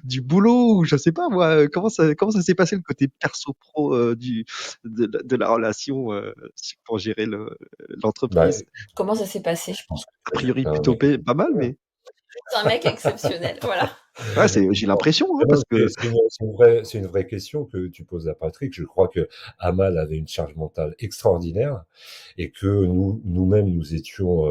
du boulot ou je sais pas moi, comment ça s'est passé le côté perso pro, de la relation, pour gérer Bah, l'entreprise? Comment ça s'est passé? Je pense A je priori suis un plutôt mec pas mal, mais que un mec exceptionnel, voilà. ouais, j'ai l'impression, hein, Non, non, parce que c'est une vraie question que tu poses à Patrick. Je crois que Amal avait une charge mentale extraordinaire et que nous-mêmes, nous étions.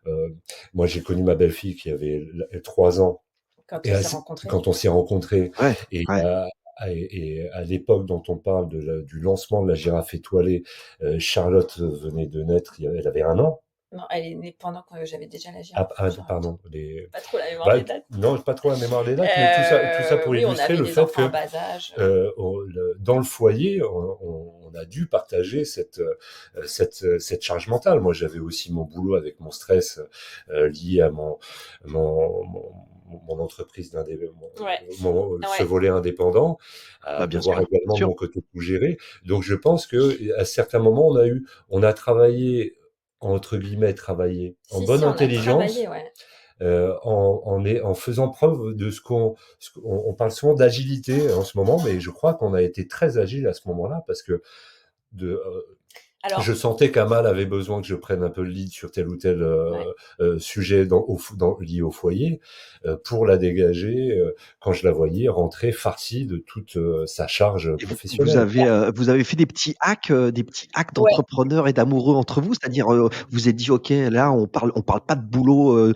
Euh, Moi, j'ai connu ma belle-fille qui avait 3 ans Quand et on s'est rencontrés. quand on s'est rencontrés ouais, et ouais. à l'époque dont on parle du lancement de la girafe étoilée, Charlotte venait de naître, elle avait 1 an. Non, elle est née pendant que j'avais déjà la Ah, girafe, Charlotte. pardon. Pas trop la mémoire Bah, des dates. non, j'ai pas trop la mémoire des dates, mais tout ça pour Oui, on illustrer avait le des fait enfants à que bas âge. dans le foyer, on a dû partager cette charge mentale. Moi, j'avais aussi mon boulot avec mon stress lié à mon, mon, mon entreprise Ouais, ce ouais. volet indépendant, à Bah, devoir bien également de sûr. mon côté tout gérer. Donc, je pense que à certains moments, on a travaillé entre guillemets travaillé en Si, bonne si, on a travaillé, intelligence ouais. en faisant preuve de on parle souvent d'agilité en ce moment, mais je crois qu'on a été très agile à ce moment-là parce que de, Je Alors, sentais qu'Amal avait besoin que je prenne un peu le lead sur tel ou tel ouais. sujet lié au foyer, pour la dégager quand je la voyais rentrer farcie de toute sa charge Et professionnelle. vous avez fait des petits hacks Ouais, d'entrepreneurs et d'amoureux entre vous? C'est-à-dire, vous vous êtes dit: «OK, là, on parle pas de boulot,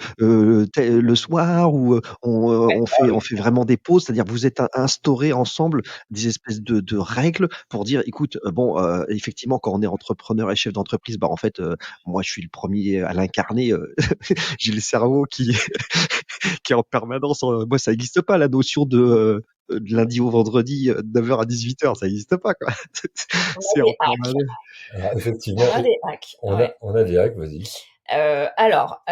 tel le soir ou, on fait vraiment des pauses». C'est-à-dire, vous êtes instaurés ensemble des espèces de règles pour dire: «Écoute, bon, effectivement, quand on est entrepreneur et chef d'entreprise, bah, en fait, moi, je suis le premier à l'incarner, j'ai le cerveau qui qui est en permanence moi, ça existe pas la notion de lundi au vendredi, de 9 heures à 18 heures, ça existe pas, quoi. on a C'est en des hacks. permanence. Alors, On effectivement, a des hacks, ouais. on a des hacks, vas-y. Alors,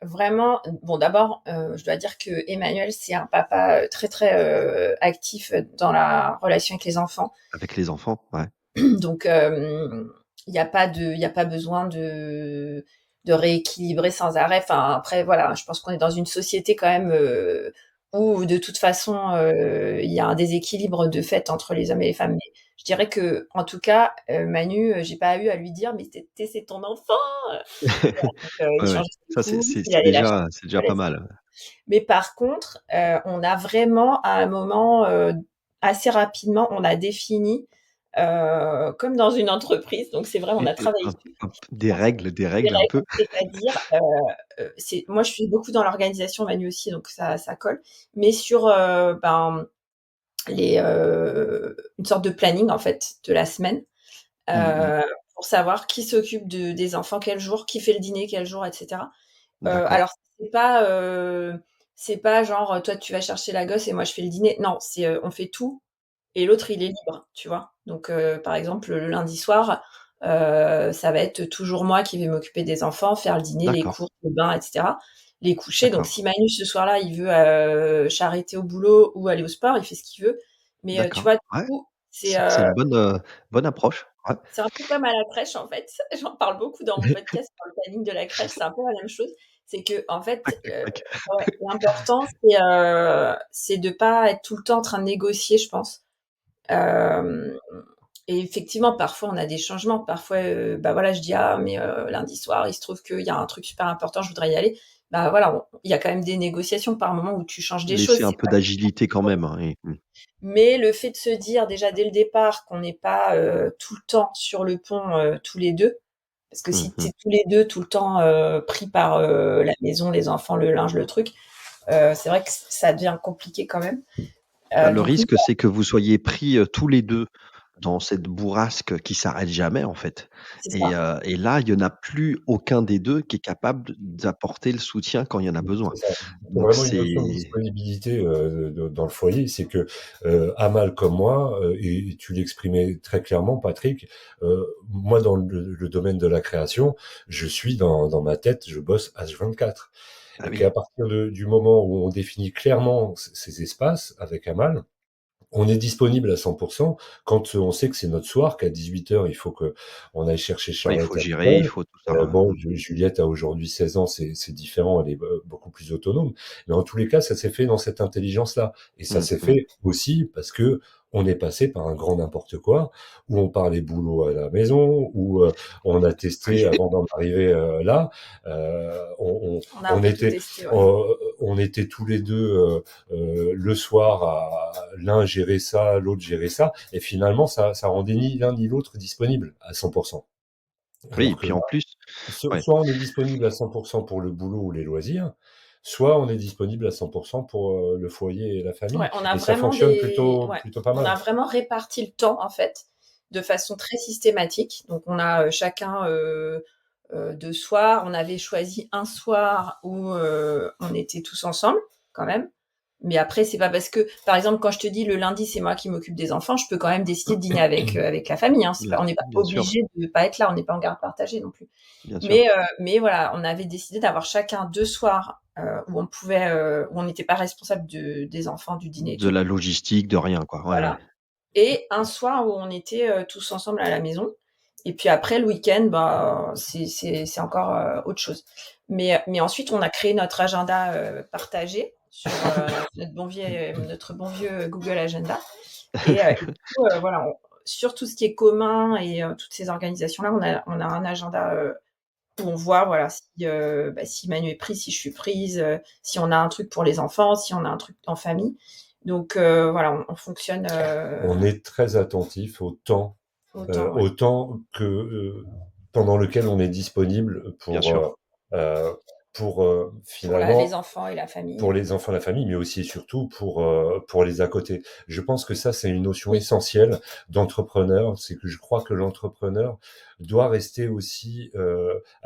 vraiment, bon, d'abord, je dois dire que Emmanuel, c'est un papa très, très actif dans la relation avec les enfants. Avec les enfants, ouais. Donc, il y a pas besoin de rééquilibrer sans arrêt. Enfin, après, voilà, je pense qu'on est dans une société quand même où de toute façon, il y a un déséquilibre de fait entre les hommes et les femmes. Mais je dirais que, en tout cas, Manu, j'ai pas eu à lui dire, mais c'est ton enfant. Donc, il Ouais, ouais. changeait ses Ça, couches, il allait la chercher c'est à déjà l'école, pas etc. mal. Mais par contre, on a vraiment à un moment, assez rapidement, on a défini, comme dans une entreprise, donc c'est vrai, on a Et travaillé dessus, je pense. des Des règles un règles, peu. c'est-à-dire, c'est moi je suis beaucoup dans l'organisation, Manu aussi, donc ça colle. Mais sur, ben, une sorte de planning en fait de la semaine, Mmh mh. heu, pour savoir qui s'occupe des enfants quel jour, qui fait le dîner quel jour, et cetera. D'accord, Alors c'est pas genre, toi tu vas chercher la gosse et moi je fais le dîner. Non, c'est, on fait tout et l'autre il est libre, tu vois? Donc, par exemple, le lundi soir, ça va être toujours moi qui vais m'occuper des enfants, faire le dîner, les d'accord, courses, le bain, et cetera. Les coucher, donc d'accord, si Manu ce soir-là, il veut, charreter au boulot ou aller au sport, il fait ce qu'il veut. Mais, tu d'accord. vois, du Ouais, coup, c'est une bonne approche. Ouais. c'est un peu comme à la crèche, en fait. J'en parle beaucoup dans mon podcast sur le planning de la crèche, c'est un peu la même chose. C'est qu'en Tac, fait, tac, tac. ouais, l'important, c'est de pas être tout le temps en train de négocier, je pense. Hem Et effectivement, parfois, on a des changements. Parfois, bah, voilà, je dis: «Ah mais lundi soir, il se trouve qu'il y a un truc super important, je voudrais y aller». Bah, voilà, il y a quand même des négociations par moment où tu changes des choses, Laisser un c'est peu pas d'agilité quand même, hein, et mais le fait de se dire déjà dès le départ qu'on n'est pas, tout le temps sur le pont, tous les 2, parce que mmh si tu mh. es tous les 2 tout le temps, pris par, la maison, les enfants, le linge, le truc, c'est vrai que ça devient compliqué quand même. Bah, le Donc nous, risque, c'est que vous soyez pris, tous les 2 dans cette bourrasque qui s'arrête jamais, en fait, c'est ça. et là, il y en a plus aucun des 2 qui est capable d'apporter le soutien quand il y en a besoin. C'est ça. C'est Donc vraiment une notion de c'est disponibilité dans le foyer. C'est que Amal comme moi, et tu l'exprimais très clairement, Patrick, moi dans le domaine de la création, je suis dans ma tête, je bosse H24. ah Et qu'à oui, partir du moment où on définit clairement ces espaces avec Amal, on est disponible à 100% quand on sait que c'est notre soir, qu'à 18 heures il faut que on aille chercher ouais, il Charlotte faut à gérer, il l'école. faut tout ça, Bon, Juliette a aujourd'hui 16 ans, c'est différent, elle est beaucoup plus autonome. Mais en tous les cas, ça s'est fait dans cette intelligence-là. Et ça mmh s'est mh. fait aussi parce que on est passé par un grand n'importe quoi, où on parlait boulot à la maison, où on a testé Oui, avant d'en arriver là. On a un On peu tout était, testé, ouais. on était tous les deux le soir à l'un gérer ça, l'autre gérer ça, et finalement ça rendait ni l'un ni l'autre disponible à 100%. oui, et Alors que puis là, en plus ouais, soit on est disponible à 100% pour le boulot ou les loisirs, soit on est disponible à 100% pour le foyer et la famille, Ouais, on a et ça vraiment fonctionne des ouais, plutôt pas on a mal. vraiment réparti le temps, en fait, de façon très systématique. Donc on a, chacun, 2 soirs. On avait choisi un soir où, on était tous ensemble, quand même. Mais après, c'est pas parce que par exemple, quand je te dis le lundi, c'est moi qui m'occupe des enfants, je peux quand même décider de dîner avec la famille, hein. C'est pas On n'est pas bien sûr, obligé de pas être là, on n'est pas en garde partagée non plus. bien sûr. Mais voilà, on avait décidé d'avoir chacun 2 soirs, où on n'était pas responsable des enfants, du dîner et De tout. la logistique, de rien, quoi. Ouais, ouais. Voilà. Et un soir où on était, tous ensemble à la maison. Et puis après le week-end, bah, c'est encore, autre chose. Mais ensuite on a créé notre agenda, partagé sur, notre bon vieux Google Agenda. Et du coup, voilà, sur tout ce qui est commun et toutes ces organisations-là, on a un agenda où on voit, voilà, si Manu est prise, si je suis prise, si on a un truc pour les enfants, si on a un truc en famille. Donc voilà, on fonctionne On est très attentif autant, ouais. au temps pendant lequel on est disponible Bien sûr. pour Pour les finalement enfants et la famille. pour les enfants, la famille, mais aussi et surtout pour les à côté. Je pense que ça, c'est une notion Oui. essentielle d'entrepreneur. C'est que je crois que l'entrepreneur doit rester aussi,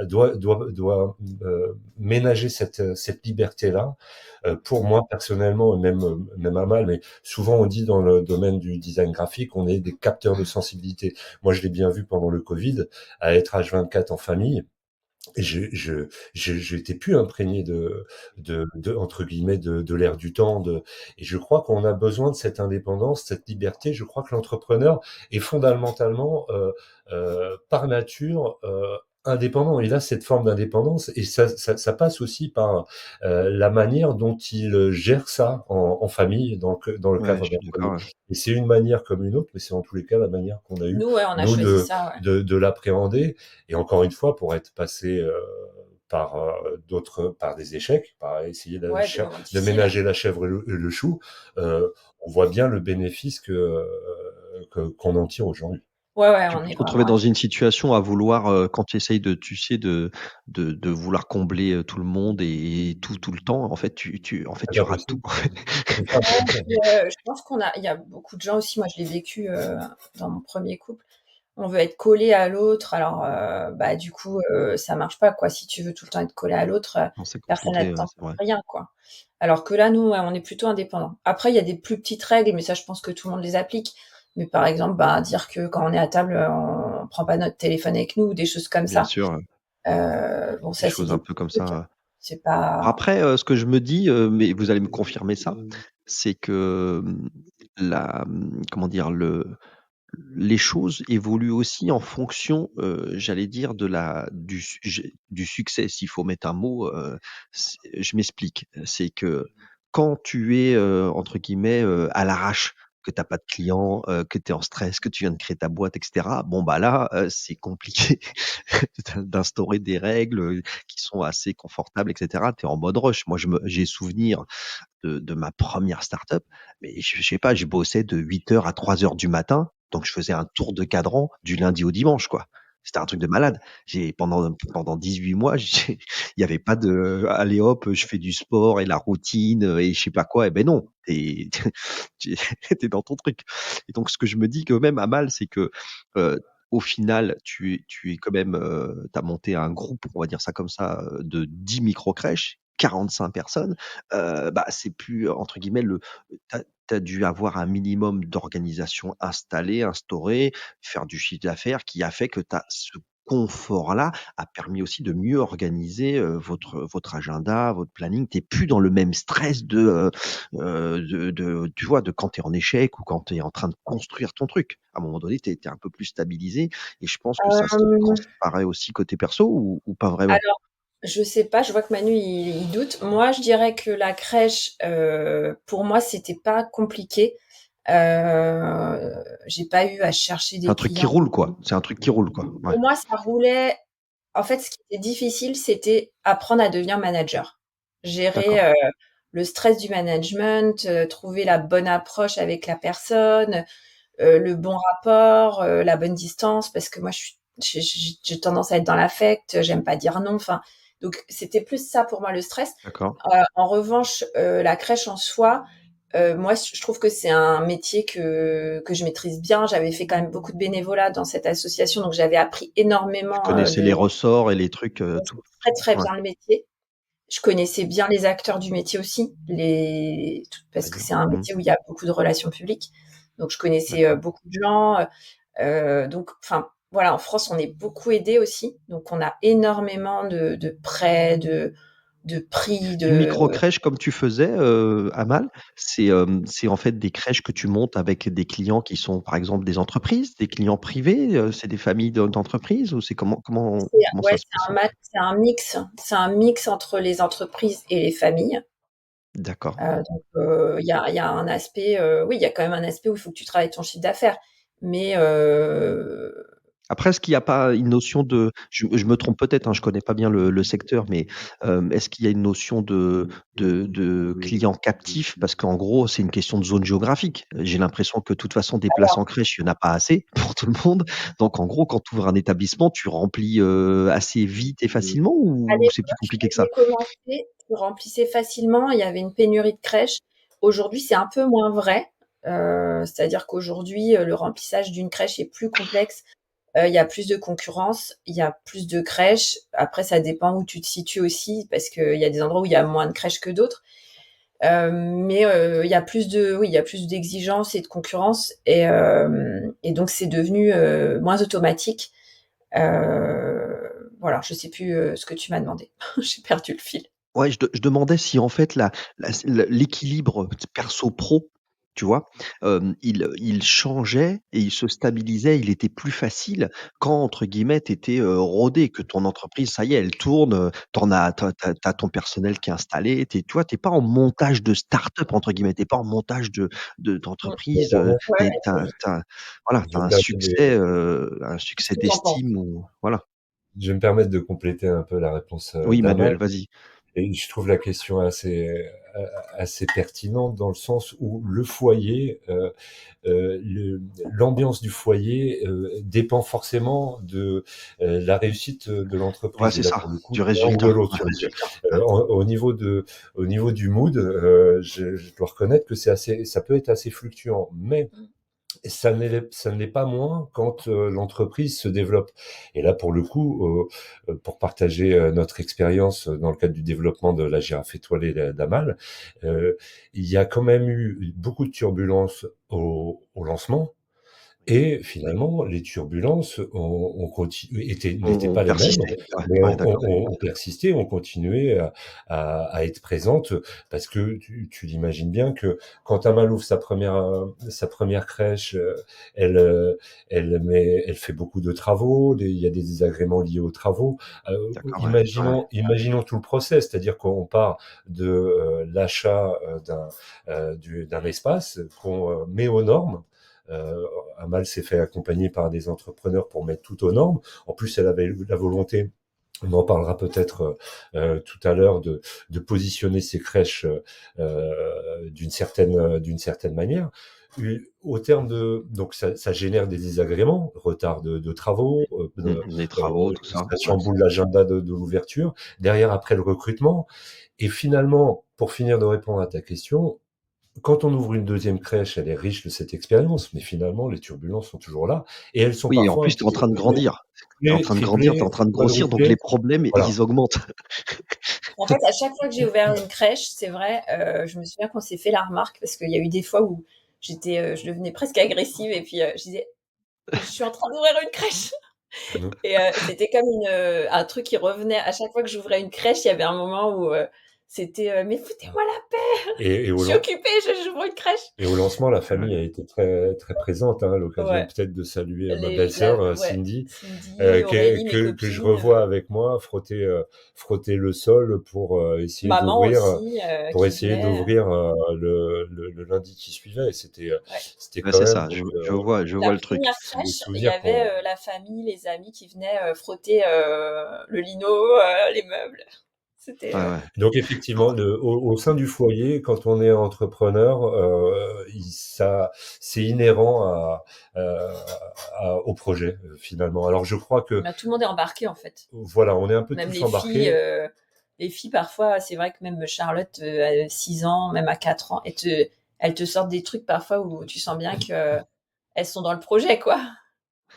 doit ménager cette liberté-là. Pour moi, personnellement, même à mal, mais souvent on dit dans le domaine du design graphique, on est des capteurs de sensibilité. Moi, je l'ai bien vu pendant le Covid, à être H24 en famille. Et j'étais plus imprégné entre guillemets de l'air du temps. Et je crois qu'on a besoin de cette indépendance, cette liberté. Je crois que l'entrepreneur est fondamentalement, par nature, indépendant. Il a cette forme d'indépendance et ça passe aussi par la manière dont il gère ça en famille, dans le Ouais, cadre je d'un suis d'accord, foyer. ouais. Et c'est une manière comme une autre, mais c'est en tous les cas la manière qu'on a eu Nous, ouais, on a nous choisi ça, ouais. de l'appréhender. Et encore une fois, pour être passé par des échecs, par essayer Ouais, des moments de difficiles. ménager la chèvre et le chou, on voit bien le bénéfice qu'on en tire aujourd'hui. Ouais, ouais, Tu on peux est te retrouver vraiment dans une situation à vouloir, quand tu essayes de tu sais, de vouloir combler, tout le monde et tout le temps. En fait, C'est tu pas rates tout. possible. C'est pas possible. je pense il y a beaucoup de gens aussi, moi je l'ai vécu dans mon premier couple. On veut être collé à l'autre, alors bah du coup ça marche pas quoi. Si tu veux tout le temps être collé à l'autre, On s'est personne n'a confronté, de temps c'est pour vrai. rien quoi. Alors que là, nous, ouais, on est plutôt indépendants. Après, il y a des plus petites règles, mais ça, je pense que tout le monde les applique. Mais par exemple, bah, dire que quand on est à table, on prend pas notre téléphone avec nous, ou des choses comme Bien ça. sûr, Bon, des ça, c'est choses un des peu petits comme trucs. ça. C'est pas. Après, ce que je me dis, mais vous allez me confirmer ça, c'est que, comment dire? Les choses évoluent aussi en fonction, j'allais dire de la du succès, s'il faut mettre un mot, je m'explique. C'est que quand tu es, entre guillemets, «à l'arrache», que tu as pas de clients, que tu es en stress, que tu viens de créer ta boîte et cetera, bon, bah, là, c'est compliqué d'instaurer des règles, qui sont assez confortables et cetera. Tu es en mode rush. Moi, j'ai souvenir de ma première start-up, mais je sais pas, je bossais de 8 heures à 3 heures du matin, donc je faisais un tour de cadran du lundi au dimanche, quoi. C'était un truc de malade. J'ai pendant 18 mois, il y avait pas de: «Allez hop, je fais du sport et la routine, et je sais pas quoi». Et ben non, tu es dans ton truc. Et donc ce que je me dis quand même à mal, c'est que, au final, tu es quand même, tu as monté un groupe, on va dire ça comme ça, de 10 microcrèches, 45 personnes. Bah, c'est plus, entre guillemets, tu as dû avoir un minimum d'organisation installée, instaurée, faire du chiffre d'affaires qui a fait que tu as ce confort-là a permis aussi de mieux organiser, votre agenda, votre planning. Tu es plus dans le même stress de tu vois, de quand tu es en échec ou quand tu es en train de construire ton truc. À un moment donné, tu es un peu plus stabilisé et je pense que ça se Euh, transparaît aussi côté perso ou pas vraiment? alors, je sais pas, je vois que Manu, il doute. Moi, je dirais que la crèche, pour moi, c'était pas compliqué. J'ai pas eu à chercher C'est un des truc qui clients. roule, quoi. C'est un truc qui roule, quoi. Ouais, Pour moi, ça roulait. En fait, ce qui était difficile, c'était apprendre à devenir manager. Gérer, d'accord. le stress du management, trouver la bonne approche avec la personne, le bon rapport, la bonne distance, parce que moi, j'ai tendance à être dans l'affect, j'aime pas dire non. Enfin, donc c'était plus ça pour moi le stress. D'accord. En revanche, la crèche en soi, moi, je trouve que c'est un métier que je maîtrise bien. J'avais fait quand même beaucoup de bénévolat dans cette association, donc j'avais appris Tu énormément connaissais les ressorts et les trucs, tout. très très Ouais, bien le métier. Je connaissais bien les acteurs du métier aussi, très parce que bien. c'est un Mmh. métier où il y a beaucoup de relations publiques. Donc je connaissais D'accord. beaucoup de gens. Donc, enfin, voilà, en France, on est beaucoup aidé aussi. Donc on a énormément de prêts, de prix, Les de micro-crèches comme tu faisais, Amal, c'est en fait des crèches que tu montes avec des clients qui sont, par exemple, des entreprises, des clients privés, c'est des familles d'entreprises ou c'est comment ouais, ça se passe? c'est un mix. C'est un mix entre les entreprises et les familles. D'accord. Donc il y a un aspect, oui, il y a quand même un aspect où il faut que tu travailles ton chiffre d'affaires. Mais Après, est-ce qu'il y a pas une notion de je me trompe peut-être, hein, je connais pas bien le secteur, mais, est-ce qu'il y a une notion de client captif? Parce qu'en gros, c'est une question de zone géographique. J'ai l'impression que de toute façon des places en crèche, il y en a pas assez pour tout le monde. Donc en gros, quand tu ouvres un établissement, tu remplis, assez vite et facilement à ou c'est plus l'époque, compliqué quand que ça? j'ai commencé, tu remplissais facilement, il y avait une pénurie de crèches. Aujourd'hui, c'est un peu moins vrai. C'est-à-dire qu'aujourd'hui, le remplissage d'une crèche est plus complexe. Il y a plus de concurrence, il y a plus de crèches. Après, ça dépend où tu te situes aussi, parce qu'il y a des endroits où il y a moins de crèches que d'autres. Mais il y a plus de, oui, il y a plus d'exigences et de concurrence, et donc c'est devenu moins automatique. Voilà, je sais plus ce que tu m'as demandé. J'ai perdu le fil. Ouais, je demandais si en fait l'équilibre perso pro, tu vois? Il changeait et il se stabilisait, il était plus facile quand entre guillemets tu étais, rodé, que ton entreprise ça y est, elle tourne, tu as ton personnel qui est installé, tu vois? Tu es pas en montage de start-up entre guillemets, tu es pas en montage d'entreprise, Légèrement, tu Ouais, es voilà, tu je as vais me permettre de un qu'est-ce succès que tu en penses? d'estime ou voilà. je vais me permettre de compléter un peu la réponse, Oui d'Amal. Manuel, vas-y. Et je trouve la question assez pertinente dans le sens où le foyer, l'ambiance du foyer dépend forcément de la réussite de Ouais, l'entreprise. Et c'est là, ça, pour le coup, du c'est l'un ou de résultat, l'autre. un C'est-à-dire, résultat. au niveau du mood, je dois reconnaître que ça peut être assez fluctuant. Mais ça ne l'est pas moins quand l'entreprise se développe. Et là, pour le coup, pour partager notre expérience dans le cadre du développement de la girafe étoilée d'Amal, euh, il y a quand même eu beaucoup de turbulences au lancement. Et finalement, les turbulences n'étaient On pas les mêmes, persistait, ouais, mais ouais, d'accord. on persistait, on continuait à être présente parce que tu l'imagines bien que quand Amal ouvre sa première crèche, elle fait beaucoup de travaux, il y a des désagréments liés aux travaux. D'accord, ouais, ouais. Imaginons tout le process, c'est-à-dire qu'on part de l'achat d'un espace qu'on met aux normes. Euh, Amal s'est fait accompagner par des entrepreneurs pour mettre tout aux normes. En plus, elle avait eu la volonté, on en parlera peut-être tout à l'heure, de positionner ces crèches d'une certaine manière. Au terme de donc ça génère des désagréments, retard de travaux, Les travaux, tout ça, ça ouais. chamboule l'agenda de l'ouverture. Derrière, après le recrutement, et finalement, pour finir de répondre à ta question, quand on ouvre une deuxième crèche, elle est riche de cette expérience, mais finalement, les turbulences sont toujours là et elles sont Oui et en parfois un plus, tu es petit en peu train de grandir. Tu es en train de grandir, tu es triplées, en train de grossir, donc quadruplées. les problèmes, Voilà. ils augmentent. En fait, à chaque fois que j'ai ouvert une crèche, c'est vrai, je me souviens qu'on s'est fait la remarque parce qu'il y a eu des fois où je devenais presque agressive et puis je disais, je suis en train d'ouvrir une crèche. Mmh. Et c'était comme un truc qui revenait à chaque fois que j'ouvrais une crèche. Il y avait un moment où c'était mais foutez-moi la paix, Et, et, je au, suis lan- occupée, j'ouvre une crèche. et au lancement, la Ouais. famille a été très, très présente, hein, à l'occasion Ouais, peut-être de saluer ma belle-sœur, ouais, Cindy, Cindy, Aurélie, mes que je copines, revois avec moi frotter le sol maman aussi pour qui essayer venait. d'ouvrir le lundi qui suivait. Et Ouais. c'était Ouais, quand c'est même ça, je La vois le truc. première c'est des crèche, il y souvenirs avait qu'on. la famille, les amis qui venaient frotter le lino, les meubles. C'était Ouais, ouais. Donc effectivement, au sein du foyer, quand on est entrepreneur, c'est inhérent euh, au projet finalement. Alors je crois que bah, tout le monde est embarqué en fait. voilà, on est un peu Même tous embarqués. les filles parfois, c'est vrai que même Charlotte, à 6 ans, même à 4 ans, elles te sortent des trucs parfois où tu sens bien que elles sont dans le projet, quoi.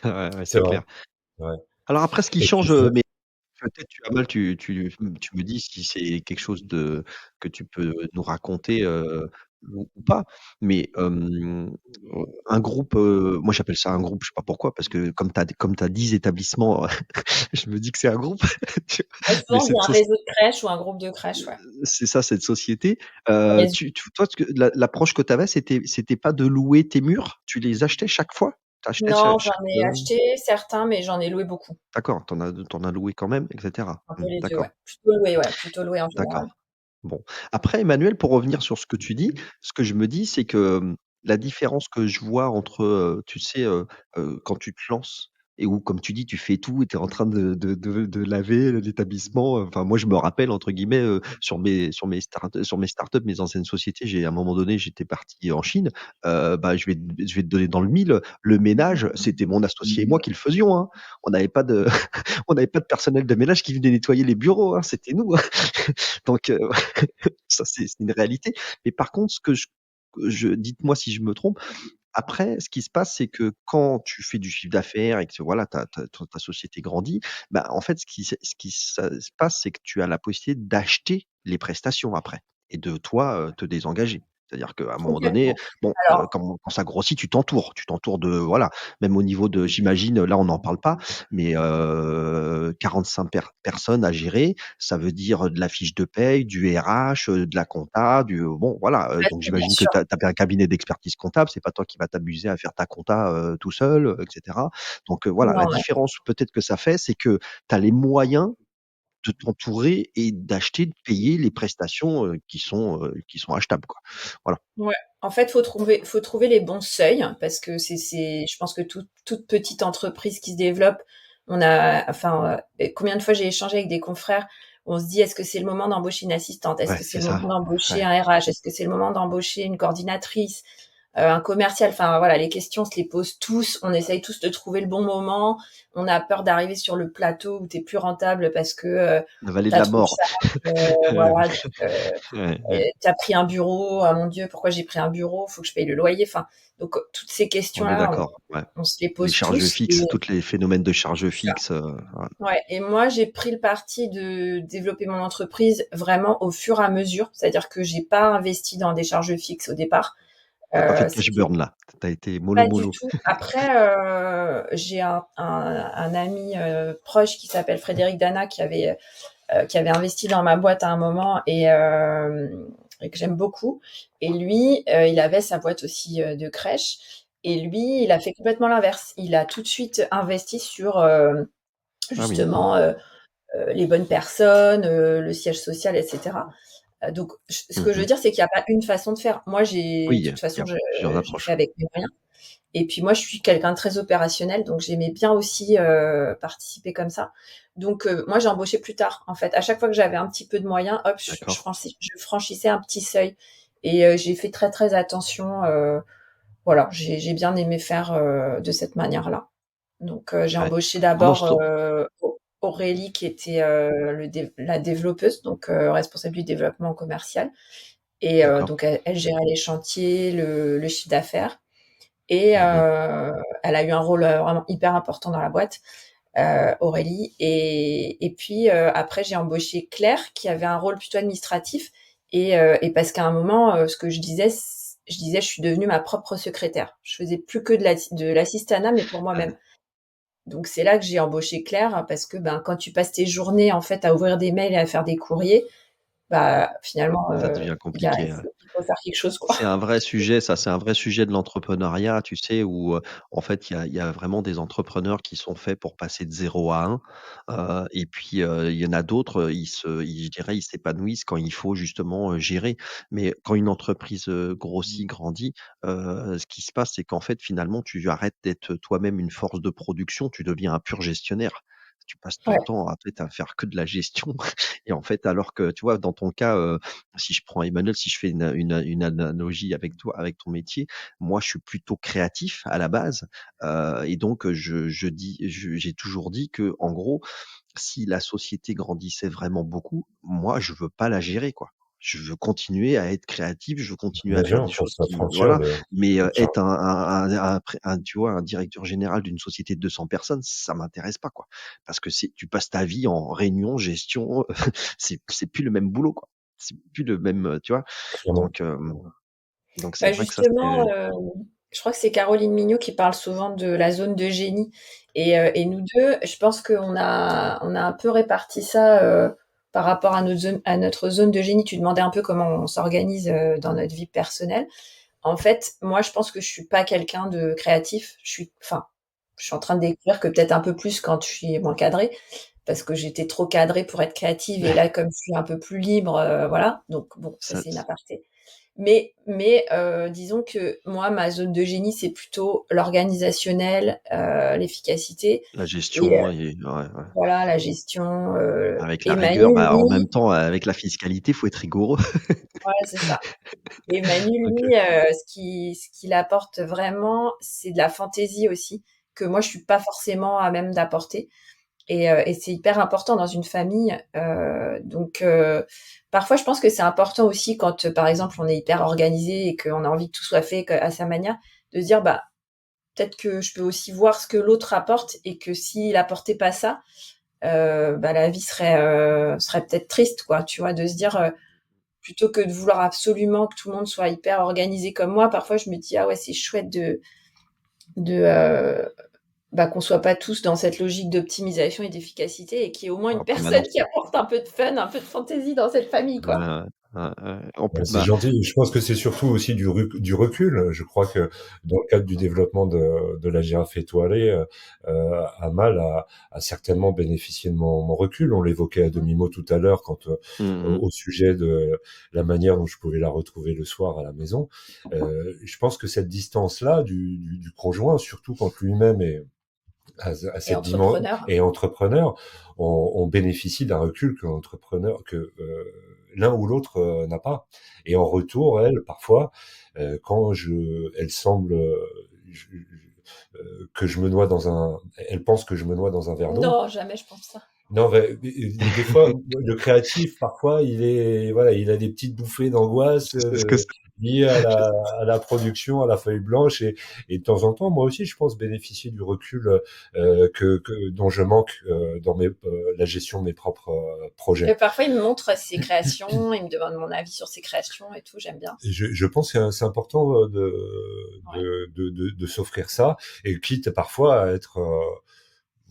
Ouais, ouais, C'est c'est vrai. clair. Ouais. Alors après ce qui Et puis change, ça, mais peut-être tu me dis si c'est quelque chose que tu peux nous raconter, ou pas. Mais, un groupe, moi j'appelle ça un groupe, je sais pas pourquoi, parce que comme tu as 10 établissements, je me dis que c'est un groupe. Tu Ouais, mais souvent, on dit un réseau de crèches ou un groupe de crèches, ouais. c'est ça, cette société. Un réseau. Toi, ce que l'approche que tu avais, c'était pas de louer tes murs? Tu les achetais chaque fois? Tu achetais Non, chaque, j'en ai acheté certains, mais j'en ai loué beaucoup. d'accord, tu en as loué quand même et cetera? Un peu les 2, ouais. D'accord, Plutôt loué en général. d'accord. Bon. Après Emmanuel, pour revenir sur ce que tu dis, ce que je me dis, c'est que, La différence que je vois entre, tu sais, quand tu te lances et où, comme tu dis, tu fais tout et tu es en train de laver l'établissement, enfin, moi, je me rappelle, entre guillemets, sur mes startups, mes anciennes sociétés, à un moment donné, j'étais parti en Chine, bah, je vais te donner dans le mille, le ménage, c'était mon associé et moi qui le faisions, hein. On n'avait pas de on n'avait pas de personnel de ménage qui venait nettoyer les bureaux, hein, c'était nous, hein. Donc ça, c'est une réalité. Mais par contre, ce que je dites-moi si je me trompe, après, ce qui se passe, c'est que quand tu fais du chiffre d'affaires et que voilà, ta société grandit, bah, en fait, ce qui se passe, c'est que tu as la possibilité d'acheter les prestations après et de toi, te désengager. C'est-à-dire qu'à un moment donné, Complètement. bon, Alors quand ça grossit, tu t'entoures de voilà, même au niveau de j'imagine, là, on n'en parle pas, mais 45 personnes à gérer, ça veut dire de la fiche de paye, du RH, de la compta, bon voilà, ouais, donc bien j'imagine que sûr. tu as un cabinet d'expertise comptable, c'est pas toi qui vas t'amuser à faire ta compta, tout seul, et cetera. Donc voilà, la Non, ouais. différence peut-être que ça fait, c'est que tu as les moyens de t'entourer et d'acheter, de payer les prestations, qui sont achetables, quoi. Voilà. Ouais. En fait, faut trouver les bons seuils parce que je pense que toute petite entreprise qui se développe, combien de fois j'ai échangé avec des confrères où on se dit, est-ce que c'est le moment d'embaucher une assistante? Est-ce Ouais, que c'est c'est le moment ça. d'embaucher Ouais. un RH? Est-ce que c'est le moment d'embaucher une coordinatrice? Un commercial? Enfin, voilà, les questions, on se les pose tous. On essaye tous de trouver le bon moment. On a peur d'arriver sur le plateau où t'es plus rentable parce que, La vallée tu de la trop de mort. charges, voilà, donc Ouais, ouais. tu pris un bureau, ah mon Dieu, pourquoi j'ai pris un bureau? Faut que je paye le loyer. Enfin, donc toutes ces On est questions-là, d'accord, ouais. on se les Les pose charges tous. fixes, tous les phénomènes de charges C'est ça. fixes, ouais. Ouais, et moi, j'ai pris le parti de développer mon entreprise vraiment au fur et à mesure. C'est-à-dire que j'ai pas investi dans des charges fixes au départ. Tu pas fait de cash C'était burn là. Tu as été mollo pas du mollo. tout. Après, j'ai un ami proche qui s'appelle Frédéric Dana qui avait investi dans ma boîte à un moment et que j'aime beaucoup. Et lui, il avait sa boîte aussi de crèche. Et lui, il a fait complètement l'inverse. Il a tout de suite investi sur Ah oui. justement les bonnes personnes, le siège social, etc. Donc, ce que je veux Mmh. dire, c'est qu'il n'y a pas une façon de faire. Moi, Oui, de il toute façon, y a plusieurs j'ai fait approches. avec mes moyens. Et puis moi, je suis quelqu'un de très opérationnel, donc j'aimais bien aussi participer comme ça. Donc moi, j'ai embauché plus tard, en fait. À chaque fois que j'avais un petit peu de moyens, hop, D'accord. je franchissais un petit seuil. Et j'ai fait très très attention. Voilà, j'ai bien aimé faire de cette manière-là. Donc j'ai Ouais. embauché Non, non, d'abord Aurélie, qui était la développeuse, donc responsable du développement commercial. Et d'accord. donc elle gérait les chantiers, le chiffre d'affaires. Et Mmh. elle a eu un rôle vraiment hyper important dans la boîte, Aurélie. Et puis après, j'ai embauché Claire, qui avait un rôle plutôt administratif. Et parce qu'à un moment, ce que je disais, je suis devenue ma propre secrétaire. Je faisais plus que de l'assistanat, mais pour moi-même. Ouais, Donc c'est là que j'ai embauché Claire, parce que ben quand tu passes tes journées en fait à ouvrir des mails et à faire des courriers, bah finalement ça devient il compliqué, ouais. faut faire quelque chose, quoi. C'est un vrai sujet ça, c'est un vrai sujet de l'entrepreneuriat, tu sais, où, en fait, il y a vraiment des entrepreneurs qui sont faits pour passer de 0 à 1, et puis, il y en a d'autres, je dirais, ils s'épanouissent quand il faut justement, gérer. Mais quand une entreprise, grossit, grandit, ce qui se passe, c'est qu'en fait, finalement, tu arrêtes d'être toi-même une force de production, tu deviens un pur gestionnaire. Tu passes ton Ouais, temps, en fait, à faire que de la gestion et en fait, alors que, tu vois, dans ton cas, si je prends Emmanuel, si je fais une analogie avec toi, avec ton métier, moi, je suis plutôt créatif à la base, et donc j'ai toujours dit que, en gros, si la société grandissait vraiment beaucoup, moi, je veux pas la gérer, quoi. Je veux continuer à être créatif, je veux continuer à Bien faire des sûr, faut que choses ça qui voilà, fonctionne, mais bien sûr. être un directeur général d'une société de 200 personnes, ça m'intéresse pas, quoi. Parce que tu passes ta vie en réunion, gestion, c'est plus le même boulot, quoi. C'est plus le même, tu vois? Clairement. Donc c'est bah, vrai que ça, justement, c'est je crois que c'est Caroline Mignot qui parle souvent de la zone de génie. Et nous 2, je pense qu'on a un peu réparti ça, par rapport à notre zone de génie. Tu demandais un peu comment on s'organise, dans notre vie personnelle. En fait, moi, je pense que je suis pas quelqu'un de créatif. Je suis en train de découvrir que peut-être un peu plus quand je suis moins cadrée, parce que j'étais trop cadrée pour être créative. Et là, comme je suis un peu plus libre, voilà. Donc bon, ça ça c'est une aparté. disons que moi, ma zone de génie, c'est plutôt l'organisationnel, l'efficacité La et gestion et ouais, ouais. voilà, la gestion. Avec la Et rigueur, Manu, bah, en même lui, temps, avec la fiscalité, faut être rigoureux. ouais, c'est ça. Et Manu, OK. lui, ce qu'il apporte vraiment, c'est de la fantaisie aussi, que moi, je suis pas forcément à même d'apporter. Et c'est hyper important dans une famille. Donc, parfois, je pense que c'est important aussi quand, par exemple, on est hyper organisé et qu'on a envie que tout soit fait à sa manière, de se dire, bah, peut-être que je peux aussi voir ce que l'autre apporte et que s'il apportait pas ça, bah, la vie serait peut-être triste, quoi. Tu vois, de se dire, plutôt que de vouloir absolument que tout le monde soit hyper organisé comme moi, parfois je me dis, ah ouais, c'est chouette de bah, qu'on soit pas tous dans cette logique d'optimisation et d'efficacité et qu'il y ait au moins une Ah bah, maintenant personne qui apporte un peu de fun, un peu de fantaisie dans cette famille, ouais, quoi. ouais, ouais, ouais. En Ouais, plus, c'est bah, gentil. Je pense que c'est surtout aussi du recul. Je crois que dans le cadre du développement de la girafe étoilée, Amal a certainement bénéficié de mon recul. On l'évoquait à demi-mot tout à l'heure quand mmh mh. au sujet de la manière dont je pouvais la retrouver le soir à la maison. Je pense que cette distance-là du conjoint, surtout quand lui-même est à Et cette dimension entrepreneur. et entrepreneur, on bénéficie d'un recul que l'entrepreneur que l'un ou l'autre n'a pas. Et en retour, elle, parfois, quand elle semble que je me noie elle pense que je me noie dans un verre d'eau. Non, jamais je pense ça. Non, des fois, le créatif, parfois, voilà, il a des petites bouffées d'angoisse C'est ce que c'est. liées à la production, à la feuille blanche, et de temps en temps, moi aussi, je pense bénéficier du recul dont je manque dans la gestion de mes propres Et projets. parfois, il me montre ses créations, il me demande mon avis sur ses créations et tout, j'aime bien. Je pense que c'est important Ouais. de s'offrir ça, et quitte parfois à être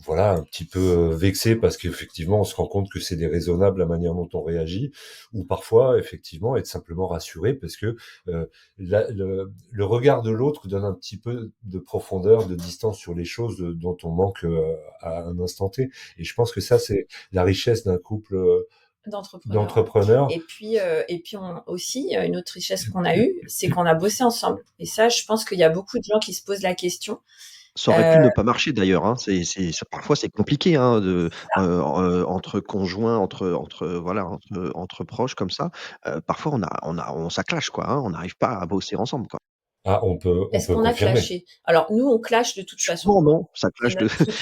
voilà, un petit peu vexé parce qu'effectivement, on se rend compte que c'est déraisonnable la manière dont on réagit, ou parfois, effectivement, être simplement rassuré parce que le regard de l'autre donne un petit peu de profondeur, de distance sur les choses dont on manque à un instant T. Et je pense que ça, c'est la richesse d'un couple D'entrepreneur, ouais. d'entrepreneurs. Et puis aussi, une autre richesse qu'on a eue, c'est qu'on a bossé ensemble. Et ça, je pense qu'il y a beaucoup de gens qui se posent la question. Ça aurait pu Euh, ne pas marcher d'ailleurs, hein. Parfois c'est compliqué, hein, entre conjoints, voilà, entre proches comme ça. Parfois ça clash quoi, hein. On n'arrive pas à bosser ensemble, quoi. Ah, on Est-ce peut qu'on a confirmer. clashé? Alors nous, on clash de toute façon. Sûrement non, ça C'est clash de notre truc.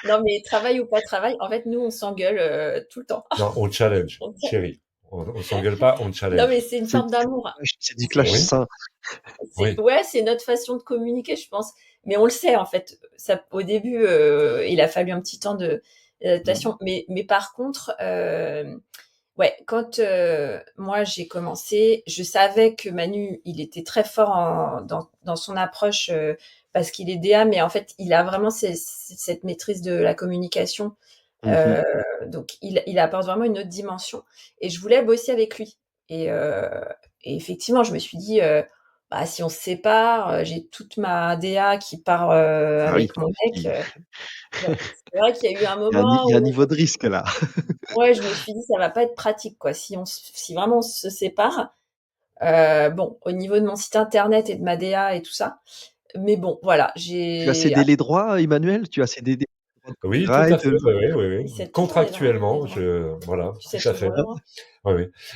Non, mais travail ou pas travail, en fait, nous, on s'engueule tout le temps. Non, on challenge, chérie. On s'engueule pas, on Non, mais challenge. c'est une forme d'amour. c'est du clash C'est, Oui, sain. oui. ouais, c'est notre façon de communiquer, je pense. Mais on le sait, en fait. Ça, au début, il a fallu un petit temps Mmh. d'adaptation. Mais par contre, ouais, quand moi j'ai commencé, je savais que Manu, il était très fort dans son approche parce qu'il est DA, mais en fait, il a vraiment cette maîtrise de la communication. Mmh Euh, mh. donc, il apporte vraiment une autre dimension. Et je voulais bosser avec lui. Et effectivement, je me suis dit, bah, si on se sépare, j'ai toute ma DA qui part Ah oui, avec mon mec. il Ouais. C'est vrai qu'il y a eu un il moment y a un où niveau de risque là. ouais, je me suis dit ça va pas être pratique quoi. Si vraiment on se sépare, bon, au niveau de mon site internet et de ma DA et tout ça, mais bon, voilà, Tu as j'ai cédé les droits, Emmanuel? Tu as cédé des droits de Oui, tout à copyright, fait, oui, oui, oui, ils oui. cèdent toujours les Contractuellement, droits. voilà, Tu tout sais à toujours fait. les droits. Oui,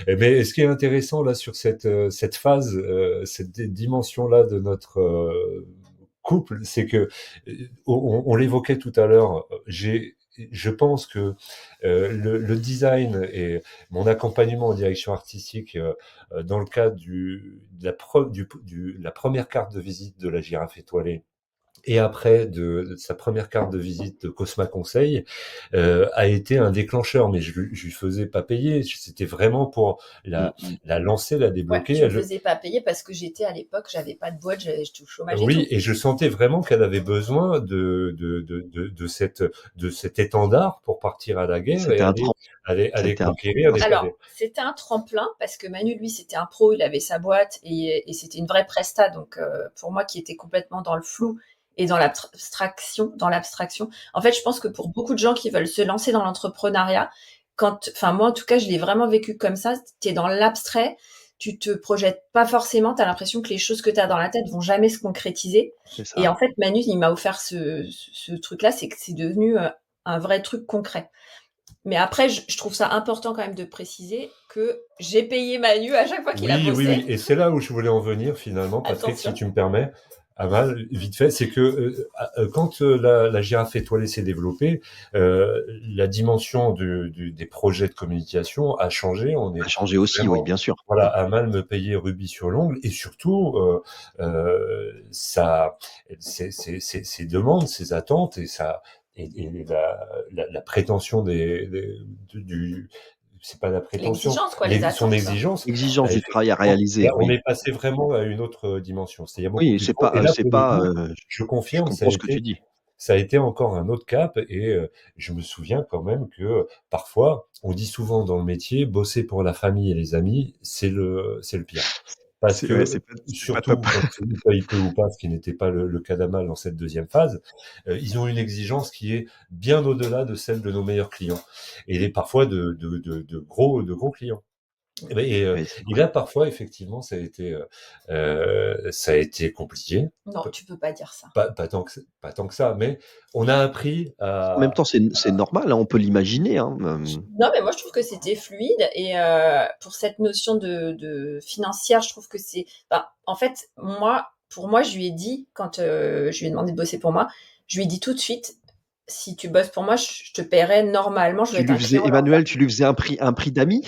oui. Mais ce qui est intéressant là sur cette phase, cette dimension-là de notre couple, c'est que on l'évoquait tout à l'heure. Je pense que le design et mon accompagnement en direction artistique dans le cadre de la première carte de visite de la girafe étoilée, et après de sa première carte de visite de Cosma Conseil, a été un déclencheur. Mais je lui faisais pas payer. C'était vraiment pour Mmh la, mh. la lancer, la Ouais, débloquer. tu me faisais pas payer parce que j'étais à l'époque, j'avais pas de boîte, j'étais au chômage et Oui, tout. et je sentais vraiment qu'elle avait besoin de cet étendard pour partir à la guerre et C'était un tremplin, ça a aller été un conquérir tremplin. Alors, c'était un tremplin parce que Manu, lui, c'était un pro, il avait sa boîte et c'était une vraie presta. Donc, pour moi qui étais complètement dans le flou et dans l'abstraction, en fait, je pense que pour beaucoup de gens qui veulent se lancer dans l'entrepreneuriat, enfin, moi, en tout cas, je l'ai vraiment vécu comme ça. T'es dans l'abstrait, tu te projettes pas forcément, tu as l'impression que les choses que tu as dans la tête vont jamais se concrétiser. C'est Et ça. en fait, Manu, il m'a offert ce truc-là, c'est que c'est devenu un vrai truc concret. Mais après, je trouve ça important quand même de préciser que j'ai payé Manu à chaque fois qu'il a Oui, oui, oui. bossé. Et c'est là où je voulais en venir finalement, Patrick, si Attention. tu me permets. Amal, vite fait, c'est que quand la girafe étoilée s'est développée, la dimension des projets de communication a changé. On Ça est a changé aussi, oui, vraiment, bien sûr. voilà, Amal me payait rubis sur l'ongle, et surtout ça, ses demandes, ses attentes, et ça, et la prétention du, c'est pas la prétention, L'exigence, quoi, les son attentes, quoi. exigence, Exigence du travail à effectivement, réaliser, là, on oui. est passé vraiment à une autre dimension. C'est il y a beaucoup Oui, plus pro. Et là, c'est pour le pas, coup, je je confirme, comprends ce que tu dis. ça a été encore un autre cap. Et je me souviens quand même que parfois, on dit souvent dans le métier, bosser pour la famille et les amis, c'est le pire. Parce C'est ouais, que, c'est pas top. surtout quand ils payent peu ou pas, ce qui n'était pas le cas d'Amal dans cette deuxième phase, ils ont une exigence qui est bien au-delà de celle de nos meilleurs clients, et parfois de gros clients. Ouais, c'est Et vrai. là, parfois, effectivement, ça a été compliqué. Non, tu peux pas dire ça. Pas tant que ça, mais on a appris En même à... temps, c'est normal, hein, on peut l'imaginer, hein, Non, mais moi, je trouve que c'était fluide. Et pour cette notion de financière, je trouve que c'est... Bah, en fait, pour moi, je lui ai dit, quand je lui ai demandé de bosser pour moi, je lui ai dit tout de suite, si tu bosses pour moi, je te paierai normalement, je vais tu être lui un faisais client lambda. Emmanuel, tu lui faisais un prix d'ami?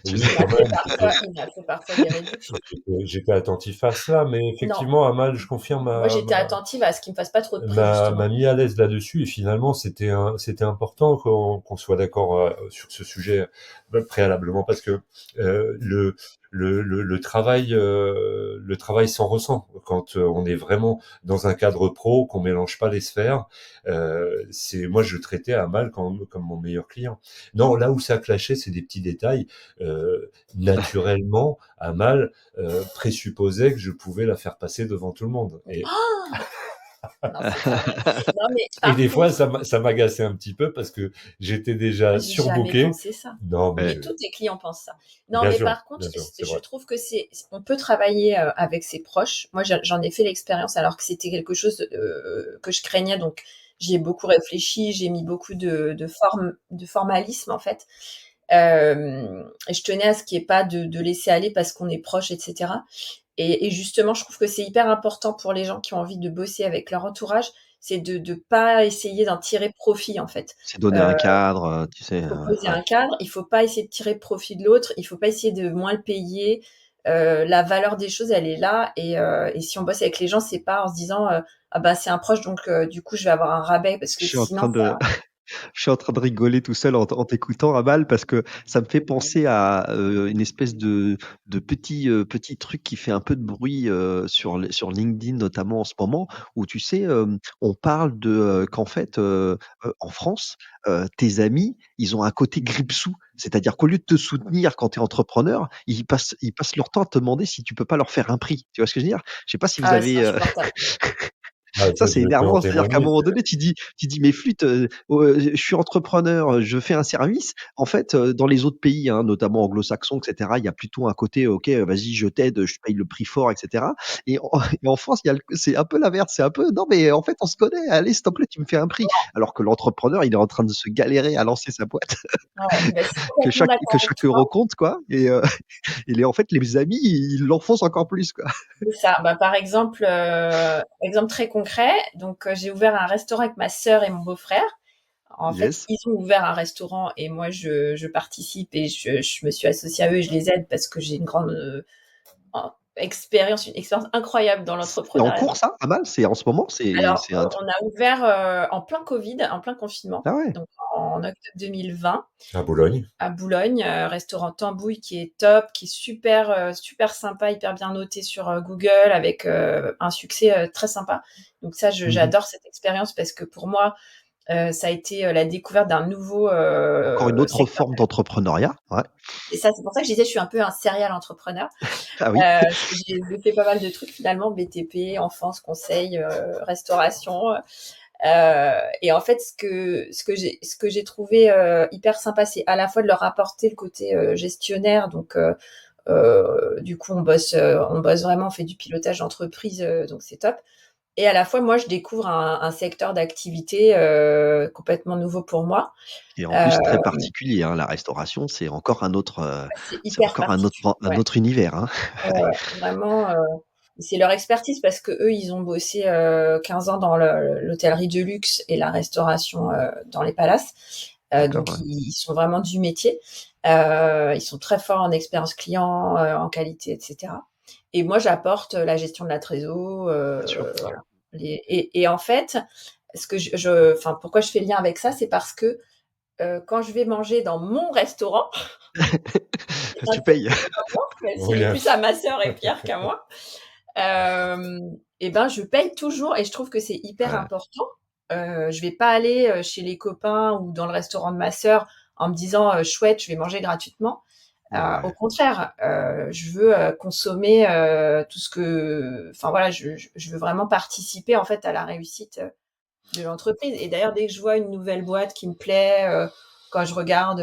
Tu Oui, sais? quand même, Il m'a fait parfois des réductions. j'étais attentif à cela, mais Non, effectivement, Amal, je confirme, moi, j'étais attentive à ce qu'il me fasse pas trop de prix, m'a justement. mis à l'aise là-dessus. Et finalement, c'était important qu'on soit d'accord sur ce sujet préalablement, parce que le travail s'en ressent quand on est vraiment dans un cadre pro, qu'on mélange pas les sphères. Moi, je traitais Amal comme mon meilleur client. Non, là où ça clashait, c'est des petits détails. Naturellement, Amal présupposait que je pouvais la faire passer devant tout le monde. Non, c'est pas vrai. Non, mais Et par des fois, contre, ça m'agaçait un petit peu parce que j'étais déjà j'ai jamais surbooké. pensé ça. Non, mais Mais tous tes clients pensent ça. Non, mais par contre, bien sûr, c'est je vrai. trouve que on peut travailler avec ses proches. Moi, j'en ai fait l'expérience alors que c'était quelque chose que je craignais, donc j'y ai beaucoup réfléchi, j'ai mis beaucoup de formalisme en fait. Et je tenais à ce qu'il n'y ait pas de laisser aller parce qu'on est proche, etc. Et justement, je trouve que c'est hyper important pour les gens qui ont envie de bosser avec leur entourage, c'est de ne pas essayer d'en tirer profit en fait. C'est donner Euh, un cadre, tu sais, il faut poser ouais. un cadre, il faut pas essayer de tirer profit de l'autre, il faut pas essayer de moins le payer. La valeur des choses, elle est là. Et si on bosse avec les gens, c'est pas en se disant ah bah c'est un proche, donc du coup je vais avoir un rabais parce que Je suis en sinon train de Je suis en train de rigoler tout seul en t'écoutant, Amal, parce que ça me fait penser à une espèce de petit truc qui fait un peu de bruit sur LinkedIn, notamment en ce moment, où tu sais, on parle qu'en fait, en France, tes amis, ils ont un côté grippe-sous. C'est-à-dire qu'au lieu de te soutenir quand tu es entrepreneur, ils passent leur temps à te demander si tu peux pas leur faire un prix. Tu vois ce que je veux dire? Je sais pas si vous ah ouais, c'est avez. insupportable. Ah, Ça, ça, c'est je peux en énervant. C'est-à-dire qu'à un témoigner. moment donné, tu dis: «Mais flûte, je suis entrepreneur, je fais un service». En fait, dans les autres pays, hein, notamment anglo-saxons et cetera, il y a plutôt un côté: «OK, vas-y, je t'aide, je paye le prix fort» et cetera. Et en France, il y a c'est un peu l'inverse. C'est un peu: «Non, mais en fait, on se connaît. Allez, s'il te plaît, tu me fais un prix». Alors que l'entrepreneur, il est en train de se galérer à lancer sa boîte, Ouais, bah, je suis complètement que d'accord avec chaque toi. euro compte, quoi. Et en fait, les amis, ils l'enfoncent encore plus, quoi. C'est ça. Bah, par exemple, exemple très concret, donc j'ai ouvert un restaurant avec ma sœur et mon beau-frère. En fait, Yes. ils ont ouvert un restaurant et moi je participe et je me suis associée à eux et je les aide parce que j'ai une grande expérience, une expérience incroyable dans C'est en l'entrepreneuriat. cours ça, pas mal? C'est en ce moment? Alors, C'est un truc on a ouvert en plein Covid, en plein confinement, ah ouais? donc en octobre 2020 À Boulogne. à Boulogne, restaurant Tambouille qui est top, qui est super, super sympa, hyper bien noté sur Google avec un succès très sympa. Donc ça, Mmh. j'adore cette expérience parce que pour moi, ça a été la découverte d'un nouveau Encore une autre secteur. forme d'entrepreneuriat, ouais. Et ça, c'est pour ça que je disais, je suis un peu un serial entrepreneur. Ah oui. J'ai fait pas mal de trucs finalement, BTP, enfance, conseil, restauration. Et en fait, ce que j'ai trouvé hyper sympa, c'est à la fois de leur apporter le côté gestionnaire, donc Du coup, on bosse vraiment, on fait du pilotage d'entreprise, donc c'est top. Et à la fois, moi, je découvre un secteur d'activité complètement nouveau pour moi. Et en plus Euh, très particulier, hein, la restauration, c'est c'est hyper encore particulier. un Ouais, autre univers, hein. ouais, ouais, vraiment. C'est leur expertise parce que eux, ils ont bossé 15 ans dans l'hôtellerie de luxe et la restauration dans les palaces. D'accord, Donc, ouais, ils sont vraiment du métier. Ils sont très forts en expérience client, en qualité, etc. Et moi, j'apporte la gestion de la trésor, bien sûr. voilà. Et en fait, enfin, pourquoi je fais le lien avec ça, c'est parce que quand je vais manger dans mon restaurant, Tu payes? même s'il Oui, est hein. plus à ma sœur et Pierre qu'à moi, et ben je paye toujours et je trouve que c'est hyper Ouais, important. Je vais pas aller chez les copains ou dans le restaurant de ma sœur en me disant chouette, je vais manger gratuitement. Au ouais, contraire, je veux consommer tout ce que, enfin voilà, je veux vraiment participer en fait à la réussite de l'entreprise. Et d'ailleurs, dès que je vois une nouvelle boîte qui me plaît, quand je regarde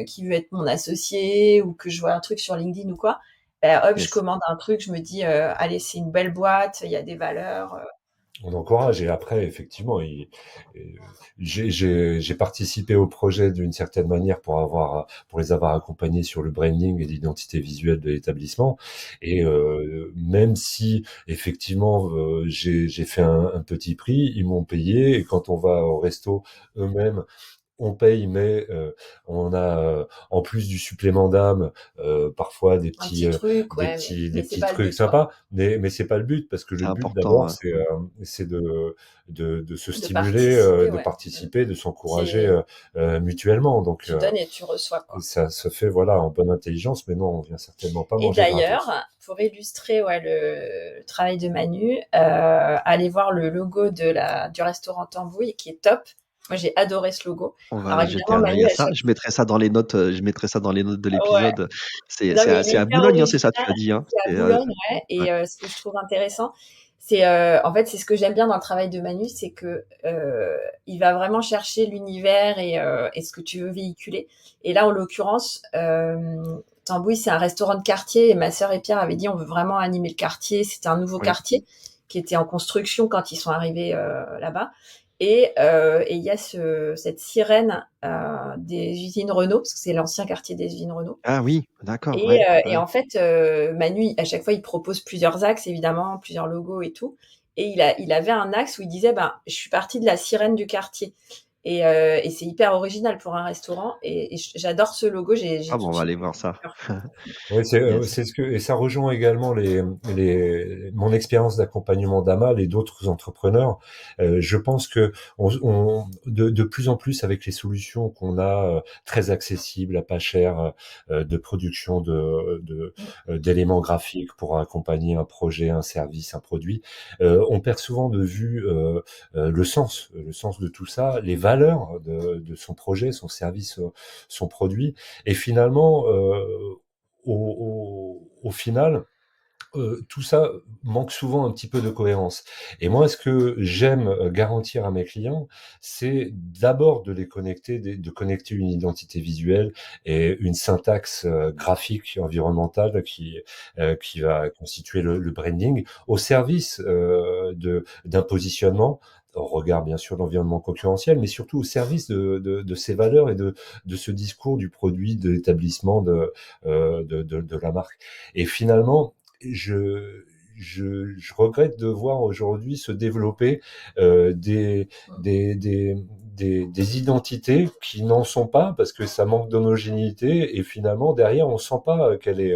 qui veut être mon associé ou que je vois un truc sur LinkedIn ou quoi, ben, hop, je yes. commande un truc, je me dis, allez, c'est une belle boîte, il y a des valeurs. On encourage et après effectivement j'ai participé au projet d'une certaine manière pour les avoir accompagnés sur le branding et l'identité visuelle de l'établissement et même si effectivement j'ai fait un petit prix, ils m'ont payé et quand on va au resto eux-mêmes on paye, mais on a, en plus du supplément d'âme, parfois Un petit truc, ouais, mais des c'est petits pas le trucs but, quoi. sympas, mais c'est pas le but parce que C'est le but important, d'abord ouais. c'est de se De stimuler, participer, de ouais. participer, de s'encourager, C'est, mutuellement donc tu donnes et tu reçois, quoi. ça se fait, voilà, en bonne intelligence, mais non, on vient certainement pas Et manger gratos. d'ailleurs, pour illustrer ouais, le travail de Manu, allez voir le logo du restaurant Tambouille qui est top. Moi, j'ai adoré ce logo. On Alors va jeter évidemment, un œil Manu, à à ça. chaque Je mettrai ça dans les notes de ouais, l'épisode. non, mais il C'est est à hyper Boulogne, hein, c'est ça, tu original. as dit, hein? C'est à Boulogne, ouais. Ouais, Et ce que je trouve intéressant, c'est en fait, c'est ce que j'aime bien dans le travail de Manu, c'est que il va vraiment chercher l'univers et ce que tu veux véhiculer. Et là, en l'occurrence, Tambouille, c'est un restaurant de quartier. Et ma sœur et Pierre avaient dit, on veut vraiment animer le quartier. C'était un nouveau oui. quartier qui était en construction quand ils sont arrivés là-bas. Et il y a cette sirène des usines Renault, parce que c'est l'ancien quartier des usines Renault. Ah oui, d'accord, Et, ouais, euh, ouais. et en fait, Manu, à chaque fois, il propose plusieurs axes, évidemment, plusieurs logos et tout. Et il avait un axe où il disait, ben, je suis partie de la sirène du quartier. Et c'est hyper original pour un restaurant. Et j'adore ce logo. J'ai Ah tout bon, de on va suite aller voir ça. cœur. Oui, Yes. c'est ce que et ça rejoint également mon expérience d'accompagnement d'Amal et d'autres entrepreneurs. Je pense que de plus en plus avec les solutions qu'on a très accessibles à pas cher de production d'éléments graphiques pour accompagner un projet, un service, un produit, on perd souvent de vue le sens de tout ça, les valeurs de son projet, son service, son produit et finalement au final, tout ça manque souvent un petit peu de cohérence. Et moi, ce que j'aime garantir à mes clients, c'est d'abord de les connecter, de connecter une identité visuelle et une syntaxe graphique environnementale qui va constituer le branding au service d'un positionnement au regard bien sûr de l'environnement concurrentiel, mais surtout au service de ces valeurs et de ce discours du produit, de l'établissement, de la marque. Et finalement, je, je regrette de voir aujourd'hui se développer euh, des, des, des, des identités qui n'en sont pas parce que ça manque d'homogénéité et finalement derrière on sent pas quel est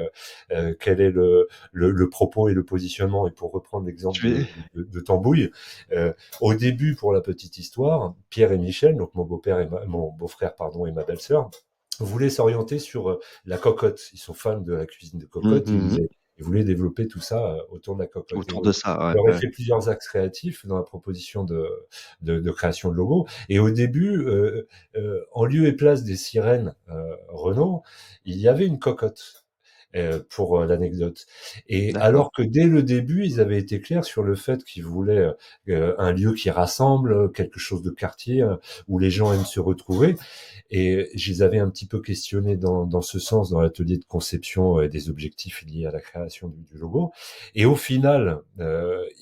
le propos et le positionnement. Et pour reprendre l'exemple Je vais de Tambouille, au début pour la petite histoire, Pierre et Michel, donc mon beau-père et mon beau-frère pardon et ma belle-sœur, voulaient s'orienter sur la cocotte. Ils sont fans de la cuisine de mmh, cocotte. mmh mh. Ils voulaient développer tout ça autour de la cocotte. Et Autour de ça, je ouais, leur ai ouais. fait plusieurs axes créatifs dans la proposition de création de logo. Et au début, en lieu et place des sirènes Renault, il y avait une cocotte. pour l'anecdote. Et D'accord. alors que dès le début, ils avaient été clairs sur le fait qu'ils voulaient un lieu qui rassemble, quelque chose de quartier où les gens aiment se retrouver. Et je les avais un petit peu questionnés dans ce sens dans l'atelier de conception des objectifs liés à la création du logo. Et au final,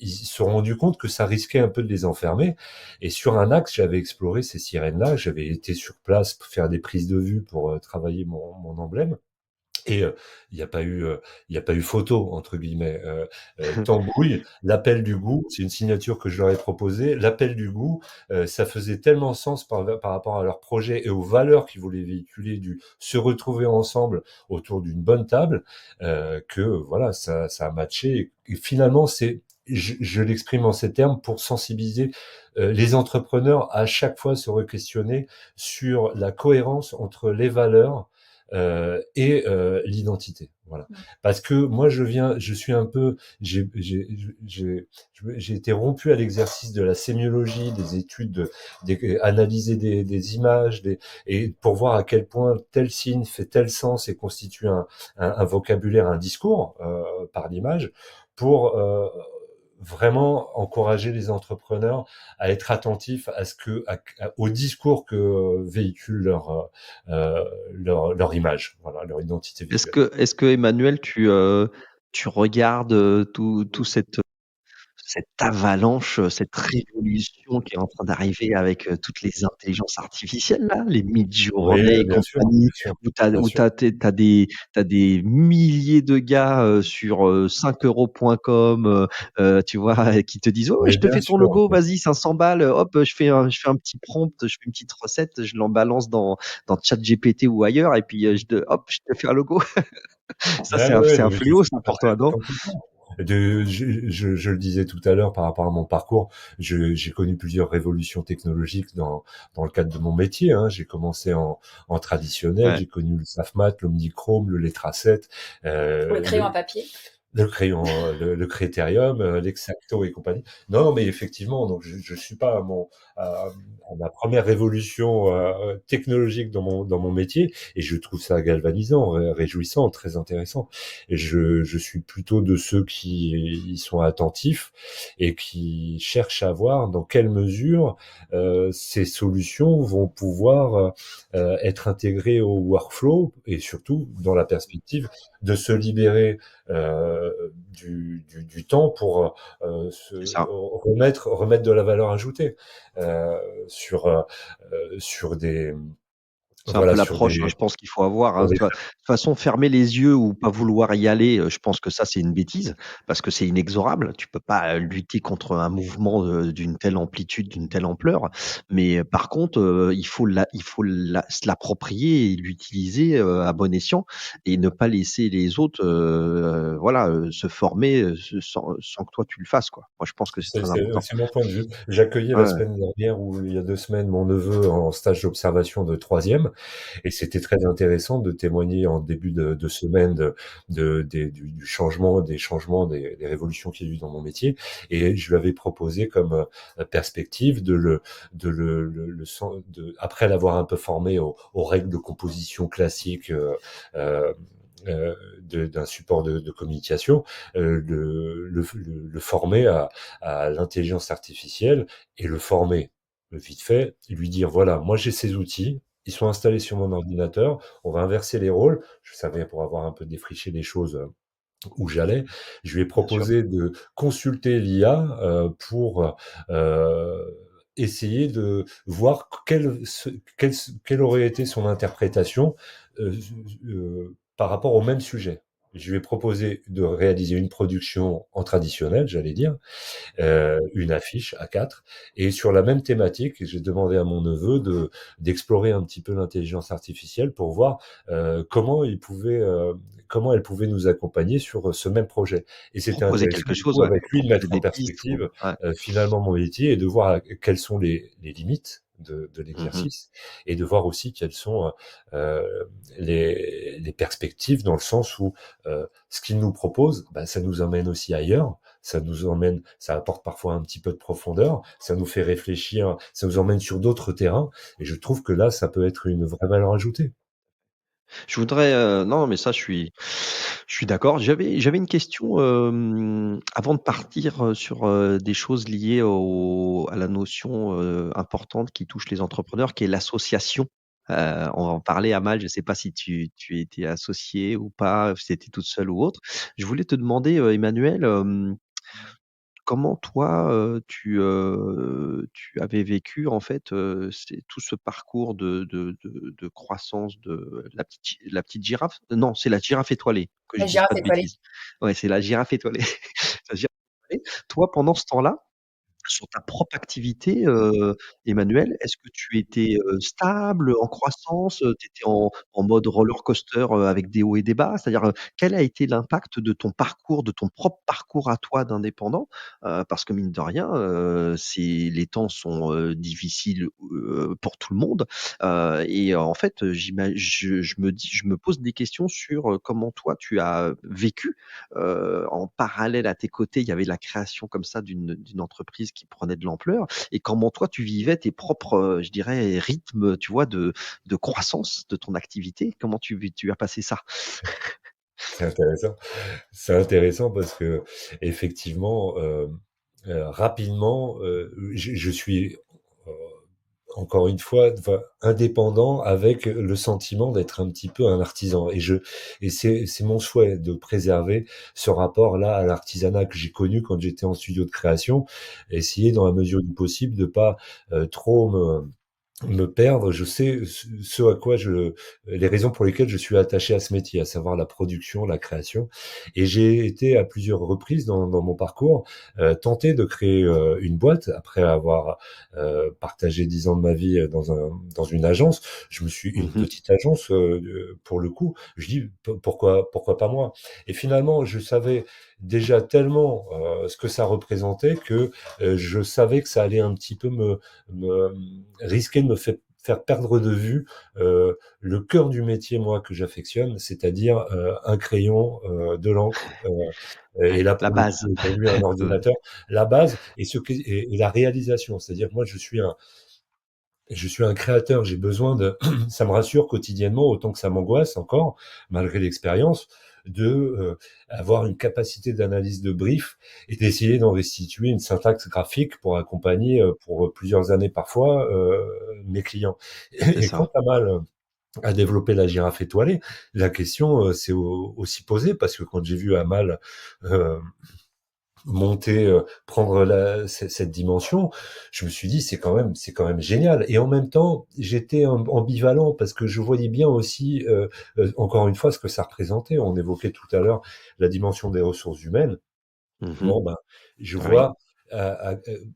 ils se sont rendus compte que ça risquait un peu de les enfermer. Et sur un axe, j'avais exploré ces sirènes-là. J'avais été sur place pour faire des prises de vue pour travailler mon emblème. Et il n'y a pas eu, il y a pas eu photo entre guillemets. Tambouille, l'appel du goût, c'est une signature que je leur ai proposée. L'appel du goût, ça faisait tellement sens par rapport à leur projet et aux valeurs qu'ils voulaient véhiculer, du se retrouver ensemble autour d'une bonne table, que voilà, ça a matché. Et finalement, je l'exprime en ces termes pour sensibiliser les entrepreneurs à chaque fois se re-questionner sur la cohérence entre les valeurs et l'identité. Voilà. Parce que moi, je suis un peu, j'ai été rompu à l'exercice de la sémiologie, des études, analyser des images, et pour voir à quel point tel signe fait tel sens et constitue un vocabulaire, un discours par l'image, pour vraiment encourager les entrepreneurs à être attentifs à au discours que véhicule leur image, voilà, leur identité visuelle. Est-ce que Emmanuel, tu regardes tout cette avalanche, cette révolution qui est en train d'arriver avec toutes les intelligences artificielles là, les Oui, Midjourney et bien sûr, compagnie, bien sûr, où t'as bien où sûr. t'as des milliers de gars sur 5 euros.com, tu vois, qui te disent, ouais, Mais je te bien fais ton sûr, logo, vas-y, 500 balles, hop, je fais un petit prompt, je fais une petite recette, je l'en balance dans ChatGPT ou ailleurs, et puis hop, je te fais un logo. Ça, ouais, ouais, c'est non, un mais je fléau, suis ça, tout à pour toi, fait non? complètement. Je le disais tout à l'heure par rapport à mon parcours, j'ai connu plusieurs révolutions technologiques dans le cadre de mon métier. Hein. J'ai commencé en traditionnel, Ouais. j'ai connu le SAFMAT, l'Omnichrome, le Letraset, Le euh, crayon à le, papier. le crayon, le Critérium, l'Exacto et compagnie. Non, mais effectivement, donc je suis pas à ma première révolution technologique dans mon métier, et je trouve ça galvanisant, réjouissant, très intéressant. Et je suis plutôt de ceux qui y sont attentifs et qui cherchent à voir dans quelle mesure ces solutions vont pouvoir être intégrées au workflow, et surtout dans la perspective de se libérer du temps pour C'est ça. remettre de la valeur ajoutée euh, sur sur des C'est un peu voilà l'approche, je pense qu'il faut avoir, hein. sur des De toute façon, fermer les yeux ou pas vouloir y aller, je pense que ça, c'est une bêtise parce que c'est inexorable. Tu peux pas, lutter contre un mouvement, d'une telle amplitude, d'une telle ampleur. Mais, par contre, il faut se l'approprier et l'utiliser, à bon escient et ne pas laisser les autres, voilà, se former, sans que toi tu le fasses, quoi. Moi, je pense que c'est très important. C'est mon point de vue. J'accueillais la Ouais, semaine dernière ou il y a 2 semaines mon neveu en stage d'observation de troisième. Et c'était très intéressant de témoigner en début de semaine du changement, des changements, des révolutions qu'il y a eu dans mon métier. Et je lui avais proposé comme perspective après l'avoir un peu formé aux règles de composition classiques euh, d'un support de communication, le former à l'intelligence artificielle et le former vite fait, lui dire voilà, moi j'ai ces outils, ils sont installés sur mon ordinateur, on va inverser les rôles. Je savais pour avoir un peu défriché les choses où j'allais. Je lui ai bien sûr. proposé de consulter l'IA pour essayer de voir quelle aurait été son interprétation euh, par rapport au même sujet. Je lui ai proposé de réaliser une production en traditionnel, j'allais dire, une affiche à 4. Et sur la même thématique, j'ai demandé à mon neveu d'explorer un petit peu l'intelligence artificielle pour voir comment elle pouvait nous accompagner sur ce même projet. Et c'était Proposer intéressant quelque du chose, coup ouais, avec lui de proposer mettre en des pistes ou perspective ouais. finalement mon métier et de voir quelles sont les limites de Mmh mh. l'exercice, et de voir aussi quelles sont les perspectives, dans le sens où ce qu'il nous propose, bah, ça nous emmène aussi ailleurs, ça apporte parfois un petit peu de profondeur, ça nous fait réfléchir, ça nous emmène sur d'autres terrains, et je trouve que là, ça peut être une vraie valeur ajoutée. Je voudrais, non, mais ça, Je suis d'accord. J'avais une question, avant de partir, sur, des choses liées à la notion, importante qui touche les entrepreneurs, qui est l'association. On va en parler, Amal, je ne sais pas si tu étais associée ou pas, si tu étais toute seule ou autre. Je voulais te demander, Emmanuel, comment toi, tu avais vécu en fait, c'est tout ce parcours de croissance de la petite girafe? Non, c'est la girafe étoilée, que je La dise pas girafe de étoilée. bêtises. Ouais, c'est la girafe étoilée. La girafe étoilée. Toi, pendant ce temps-là, sur ta propre activité, Emmanuel, est-ce que tu étais, stable, en croissance, tu étais en mode roller coaster, avec des hauts et des bas? C'est-à-dire, quel a été l'impact de ton parcours, de ton propre parcours à toi d'indépendant? Parce que mine de rien, c'est les temps sont, difficiles, pour tout le monde, et en fait, je me pose des questions sur, comment toi tu as vécu. En parallèle à tes côtés, il y avait la création comme ça d'une entreprise qui prenait de l'ampleur et comment toi tu vivais tes propres, je dirais rythmes, tu vois, de croissance de ton activité? Comment tu as passé ça? C'est intéressant. C'est intéressant parce qu'effectivement, rapidement, je suis, heu, encore une fois, enfin, indépendant avec le sentiment d'être un petit peu un artisan et c'est mon souhait de préserver ce rapport-là à l'artisanat que j'ai connu quand j'étais en studio de création. Essayer dans la mesure du possible de pas, trop me perdre. Je sais ce à quoi les raisons pour lesquelles je suis attaché à ce métier, à savoir la production, la création. Et j'ai été à plusieurs reprises dans mon parcours tenté de créer une boîte après avoir partagé 10 ans de ma vie dans une agence. Je me suis une Mmh. petite agence pour le coup. Je dis pourquoi pas moi. Et finalement, je savais déjà tellement ce que ça représentait que je savais que ça allait un petit peu me risquer de faire perdre de vue le cœur du métier, moi, que j'affectionne, c'est-à-dire un crayon, de l'encre, et là, La pour le coup, base. aujourd'hui, un ordinateur, la base et la réalisation. C'est-à-dire, moi, je suis un créateur, j'ai besoin de, ça me rassure quotidiennement, autant que ça m'angoisse encore, malgré l'expérience, de avoir une capacité d'analyse de brief et d'essayer d'en restituer une syntaxe graphique pour accompagner, pour plusieurs années parfois, mes clients. C'est Et quand ça. tu as mal à développer la girafe étoilée, la question s'est aussi posée parce que quand j'ai vu Amal euh, monter, prendre cette dimension, je me suis dit c'est quand même génial. Et en même temps, j'étais ambivalent parce que je voyais bien aussi, encore une fois, ce que ça représentait. On évoquait tout à l'heure la dimension des ressources humaines. Mmh. Bon, ben, je Ah oui, vois,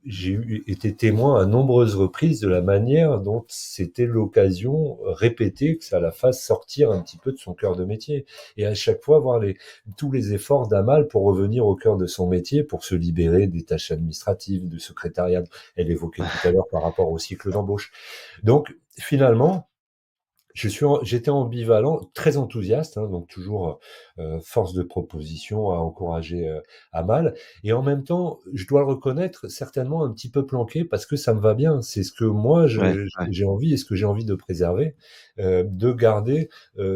j'ai été témoin à nombreuses reprises de la manière dont c'était l'occasion répétée que ça la fasse sortir un petit peu de son cœur de métier. Et à chaque fois, voir tous les efforts d'Amal pour revenir au cœur de son métier, pour se libérer des tâches administratives, du secrétariat. Elle évoquait tout à l'heure par rapport au cycle d'embauche. Donc, finalement, j'étais ambivalent, très enthousiaste, hein, donc toujours force de proposition à encourager Amal, et en même temps, je dois le reconnaître, certainement un petit peu planqué parce que ça me va bien. C'est ce que moi ouais, ouais. j'ai envie et ce que j'ai envie de préserver, de garder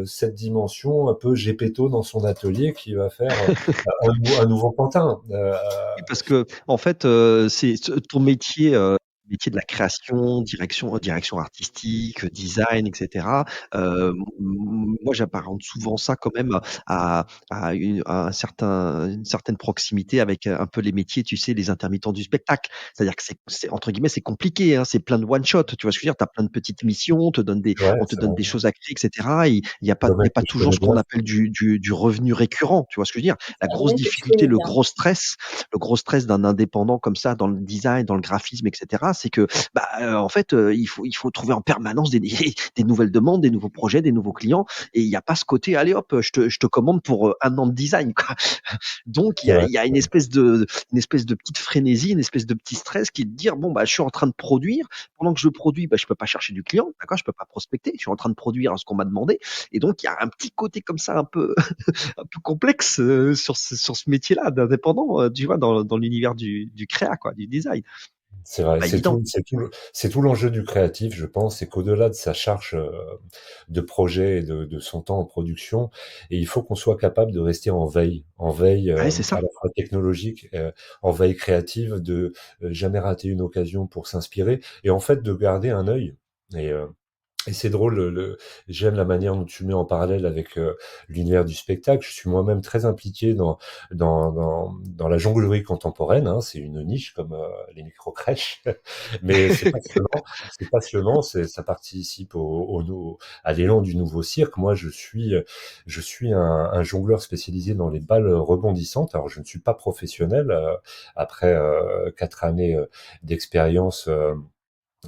cette dimension un peu gépetto dans son atelier qui va faire un nouveau pantin. Oui, parce que en fait, c'est ton métier, métier de la création, direction artistique, design et cetera. Moi, j'apparente souvent ça quand même à une certaine proximité avec, un peu les métiers, tu sais, les intermittents du spectacle. C'est-à-dire que c'est entre guillemets, «c'est compliqué», hein, c'est plein de one shot, tu vois ce que je veux dire? Tu as plein de petites missions, Ouais, on te c'est donne un des choses à créer et cetera. Et il y domaine a pas que je toujours connais ce bien. qu'on appelle du revenu récurrent, tu vois ce que je veux dire? La C'est un grosse domaine que tu difficulté, connais bien. le gros stress d'un indépendant comme ça dans le design, dans le graphisme, et cetera, c'est que, bah, en fait, il faut trouver en permanence des des nouvelles demandes, des nouveaux projets, des nouveaux clients et il y a pas ce côté: «Allez hop, je te commande pour, 1 an de design», quoi. Donc C'est vrai. il y a une espèce de petite frénésie, une espèce de petit stress qui est de dire: «Bon, bah, je suis en train de produire. Pendant que je produis, bah, je peux pas chercher du client, d'accord? Je peux pas prospecter. Je suis en train de produire ce qu'on m'a demandé» et donc il y a un petit côté comme ça un peu complexe sur ce métier-là d'indépendant, tu vois, dans l'univers du créa, quoi, du design. C'est vrai, Pas évident. c'est tout l'enjeu du créatif, je pense, c'est qu'au-delà de sa charge de projet et de son temps en production, et il faut qu'on soit capable de rester en veille Ouais, c'est à ça. la fois technologique, en veille créative, de jamais rater une occasion pour s'inspirer, et en fait de garder un œil. Et, euh, et c'est drôle, j'aime la manière dont tu mets en parallèle avec l'univers du spectacle. Je suis moi-même très impliqué dans la jonglerie contemporaine. Hein. C'est une niche comme les micro-crèches, mais c'est passionnant, ça participe à l'élan du nouveau cirque. Moi, je suis un jongleur spécialisé dans les balles rebondissantes. Alors, je ne suis pas professionnel après 4 années d'expérience.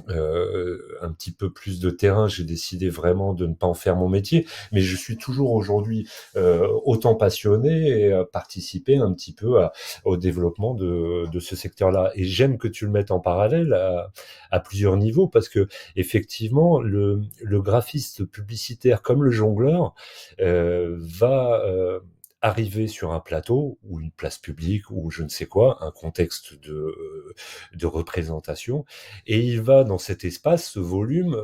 Un petit peu plus de terrain, j'ai décidé vraiment de ne pas en faire mon métier, mais je suis toujours aujourd'hui autant passionné et participer un petit peu au développement de ce secteur-là. Et j'aime que tu le mettes en parallèle à plusieurs niveaux, parce que effectivement, le graphiste publicitaire comme le jongleur va arriver sur un plateau ou une place publique ou je ne sais quoi, un contexte de représentation, et il va dans cet espace, ce volume,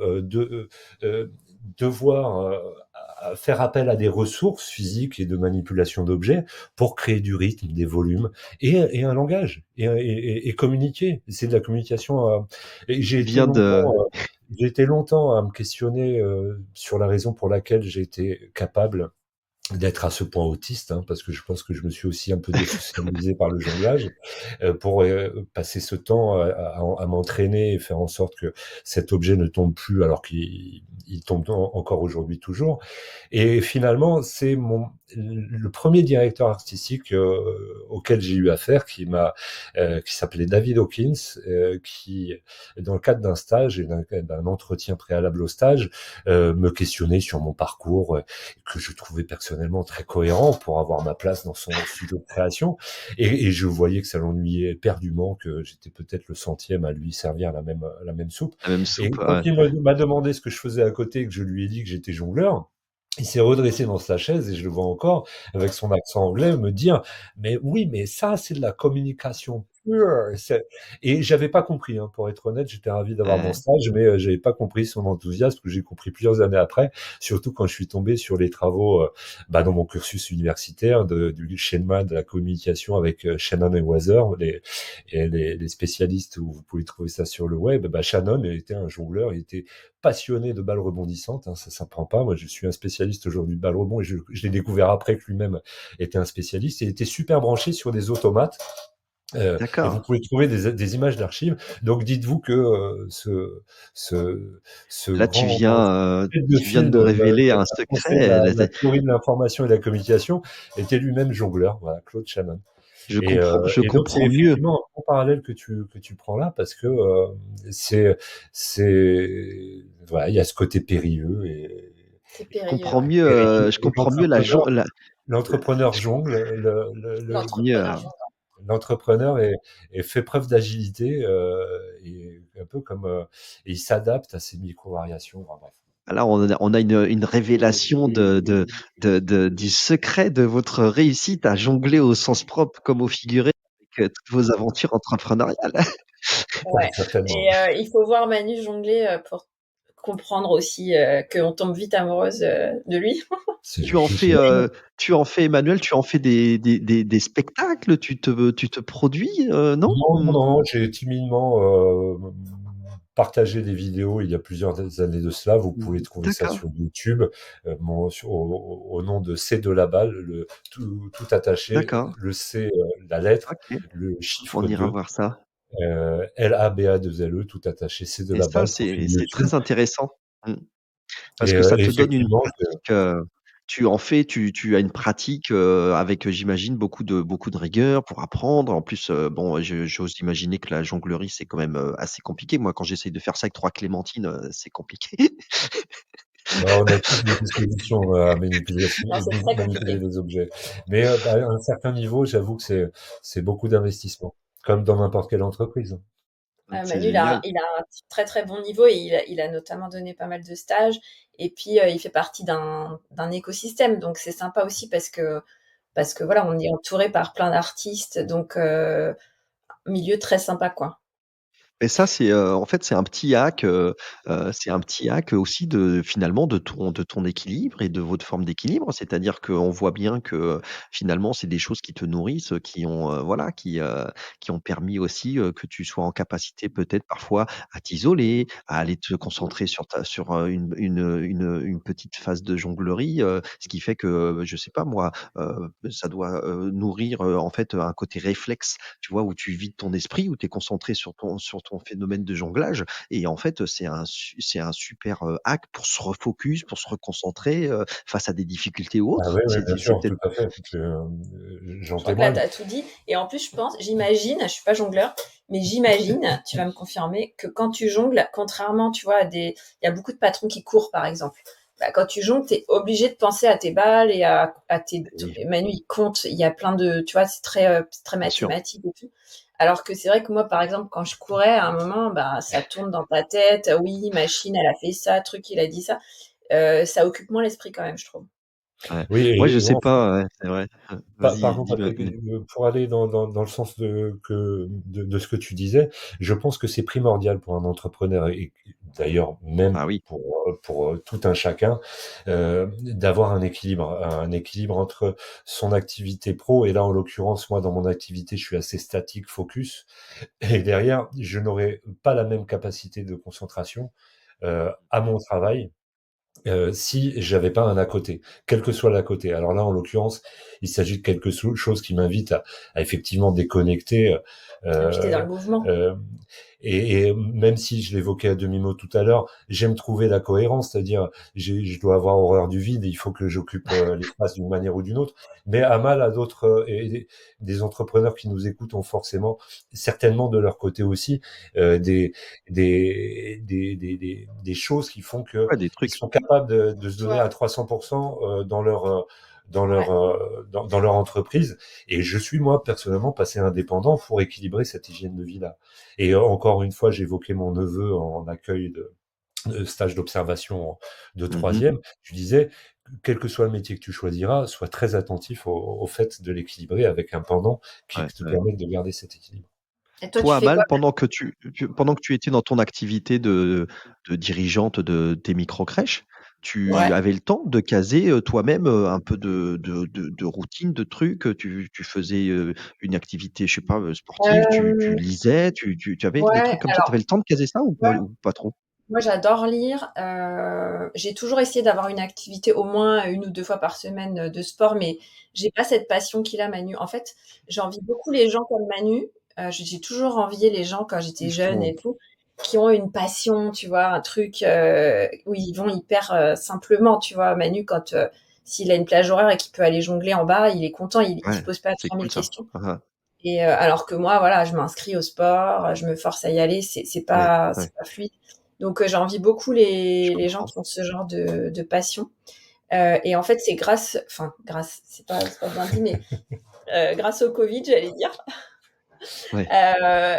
devoir faire appel à des ressources physiques et de manipulation d'objets pour créer du rythme, des volumes et un langage et communiquer. C'est de la communication. Et Tu viens de j'ai été longtemps à me questionner sur la raison pour laquelle j'ai été capable d'être à ce point autiste, hein, parce que je pense que je me suis aussi un peu désocialisé par le jonglage, pour passer ce temps à m'entraîner et faire en sorte que cet objet ne tombe plus alors qu'il tombe encore aujourd'hui toujours. Et finalement, c'est le premier directeur artistique auquel j'ai eu affaire, qui s'appelait David Hawkins, qui, dans le cadre d'un stage et d'un entretien préalable au stage, me questionnait sur mon parcours, que je trouvais personnellement très cohérent pour avoir ma place dans son studio de création. Et je voyais que ça l'ennuyait éperdument, que j'étais peut-être le centième à lui servir la même soupe. la même Et soupe, quand ouais. il m'a demandé ce que je faisais à côté, et que je lui ai dit que j'étais jongleur, il s'est redressé dans sa chaise, et je le vois encore, avec son accent anglais, me dire, mais oui, mais ça, c'est de la communication pure. Et j'avais pas compris, hein, pour être honnête, j'étais ravi d'avoir mon stage, mais j'avais pas compris son enthousiasme, que j'ai compris plusieurs années après, surtout quand je suis tombé sur les travaux, dans mon cursus universitaire, du schéma de la communication avec Shannon et Wazer, les spécialistes, où vous pouvez trouver ça sur le web. Shannon était un jongleur, il était passionné de balles rebondissantes, hein, ça s'apprend pas. Moi, je suis un spécialiste aujourd'hui de balles rebond, et je l'ai découvert après que lui-même était un spécialiste, et il était super branché sur des automates. Et vous D'accord. pouvez trouver des images d'archives. Donc, dites-vous que ce, ce Là, grand tête de tu viens de file nous de révéler un la pensée de secret. Là, la théorie de l'information et de la communication était lui-même jongleur. Voilà, Claude Shannon. je Et donc, c'est comprends mieux. effectivement un bon parallèle que tu prends là, parce que c'est, voilà, il y a ce côté périlleux C'est périlleux, ouais. Je et comprends mieux l'entrepreneur jongle, mieux, L'entrepreneur jongleur. l'entrepreneur est fait preuve d'agilité, et un peu comme et il s'adapte à ces micro-variations. Enfin, bref. là, on a une révélation du secret de votre réussite à jongler au sens propre comme au figuré avec toutes vos aventures entrepreneuriales. Ouais. Certainement. Et il faut voir Manu jongler pour comprendre aussi qu'on tombe vite amoureuse de lui. C'est Tu en fais, Emmanuel, tu en fais des spectacles, tu te produis, non? Non, non, non, j'ai timidement partagé des vidéos il y a plusieurs années de cela. Vous pouvez trouver ça D'accord, sur YouTube, au nom de C de la balle, tout attaché, d'accord, le C, la lettre, OK. le chiffre On ira 2, voir ça. LABA2LE, tout attaché, C de Et la ça, balle, profil c'est YouTube. très intéressant. Mmh. Parce que ça Et te donne une effectivement, pratique, tu as une pratique, avec, j'imagine beaucoup de rigueur pour apprendre. En plus, bon, j'ose imaginer que la jonglerie, c'est quand même, assez compliqué. Moi, quand j'essaye de faire ça avec 3 clémentines, c'est compliqué. on a tous des dispositions à Non, c'est très manipuler compliqué. les objets. Mais à un certain niveau, j'avoue que c'est beaucoup d'investissement, comme dans n'importe quelle entreprise. C'est Manu, génial. il a un très très bon niveau et il a notamment donné pas mal de stages. Et puis, il fait partie d'un écosystème. Donc, c'est sympa aussi parce que voilà, on est entouré par plein d'artistes. Donc, milieu très sympa, quoi. Mais ça, c'est, en fait, c'est un petit hack aussi de finalement de ton équilibre et de votre forme d'équilibre. C'est-à-dire qu'on voit bien que, finalement, c'est des choses qui te nourrissent, qui ont, voilà, qui ont permis aussi, que tu sois en capacité peut-être parfois à t'isoler, à aller te concentrer sur, une petite phase de jonglerie, ce qui fait que, je sais pas moi, ça doit, nourrir, en fait, un côté réflexe, tu vois? Où tu vides ton esprit, où tu es concentré sur ton phénomène de jonglage et en fait, c'est un super, hack pour se refocus, pour se reconcentrer, face à des difficultés ou Ah autres. oui, oui, bien C'est sûr, peut-être tout à fait. J'en Je crois que là, tu témoigne. as tout dit. Et en plus, je pense, j'imagine, je suis pas jongleur, mais j'imagine, tu vas me confirmer, que quand tu jongles, contrairement, tu vois, il y a beaucoup de patrons qui courent, par exemple. Bah, quand tu jongles, tu es obligé de penser à tes balles et à tes. oui, Manu, il compte, il y a plein de. Tu vois, c'est très bien sûr. mathématique et tout. Alors que c'est vrai que moi, par exemple, quand je courais, à un moment, bah, ça tourne dans ta tête. Oui, machine, elle a fait ça, truc, il a dit ça. Ça occupe moins l'esprit quand même, je trouve. Ouais. Oui Moi, je et sais bon, pas, ouais, c'est vrai. Vas-y, pardon dis-le, Patrick, pour aller dans le sens de ce que tu disais, je pense que c'est primordial pour un entrepreneur et d'ailleurs même ah oui, pour tout un chacun, d'avoir un équilibre entre son activité pro et là, en l'occurrence, moi, dans mon activité, je suis assez statique, focus et derrière, je n'aurai pas la même capacité de concentration, à mon travail si j'avais pas un à côté, quel que soit l'à côté. Alors là, en l'occurrence, il s'agit de chose qui m'invite à effectivement déconnecter. Et puis, t'es dans Euh, le mouvement. euh, et même si je l'évoquais à demi-mot tout à l'heure, j'aime trouver la cohérence, c'est-à-dire je dois avoir horreur du vide, et il faut que j'occupe l'espace d'une manière ou d'une autre. Mais à mal à d'autres et des entrepreneurs qui nous écoutent ont forcément, certainement de leur côté aussi, euh, des, des choses qui font que ouais, des ils trucs. sont capables de se donner Ouais, à 300% ouais. dans leur entreprise. Et je suis, moi, personnellement, passé indépendant pour équilibrer cette hygiène de vie-là. Et encore une fois, j'évoquais mon neveu en accueil de stage d'observation de Mmh. troisième. Je disais, quel que soit le métier que tu choisiras, sois très attentif au fait de l'équilibrer avec un pendant qui Ouais, te ouais. permette de garder cet équilibre. Et toi, tu Toi, fais quoi? Amal, pendant que tu étais dans ton activité de dirigeante de tes micro-crèches, tu Ouais. avais le temps de caser, toi-même, un peu de routine, de trucs, tu faisais, une activité, je sais pas, sportive, tu Euh, lisais, tu avais des ouais, trucs comme ça? Tu avais alors, le temps de caser ça ouais, ou pas trop? moi j'adore lire. J'ai toujours essayé d'avoir une activité au moins une ou deux fois par semaine de sport, mais j'ai pas cette passion qu'il a, Manu. En fait, j'envie beaucoup les gens comme Manu. J'ai toujours envié les gens quand j'étais Ils jeune font et tout, qui ont une passion, tu vois, un truc où ils vont hyper simplement, tu vois. Manu, quand s'il a une plage horaire et qu'il peut aller jongler en bas, il est content, il se ouais, pose pas c'est 3000 cool ça. questions. Hein, hein. Et alors que moi, voilà, je m'inscris au sport, je me force à y aller, Ouais, ouais, c'est pas fluide. Donc j'envie beaucoup je les gens comprends. qui ont ce genre de passion. Et en fait, c'est grâce, c'est pas bien dit, mais grâce au Covid, j'allais dire, Ouais,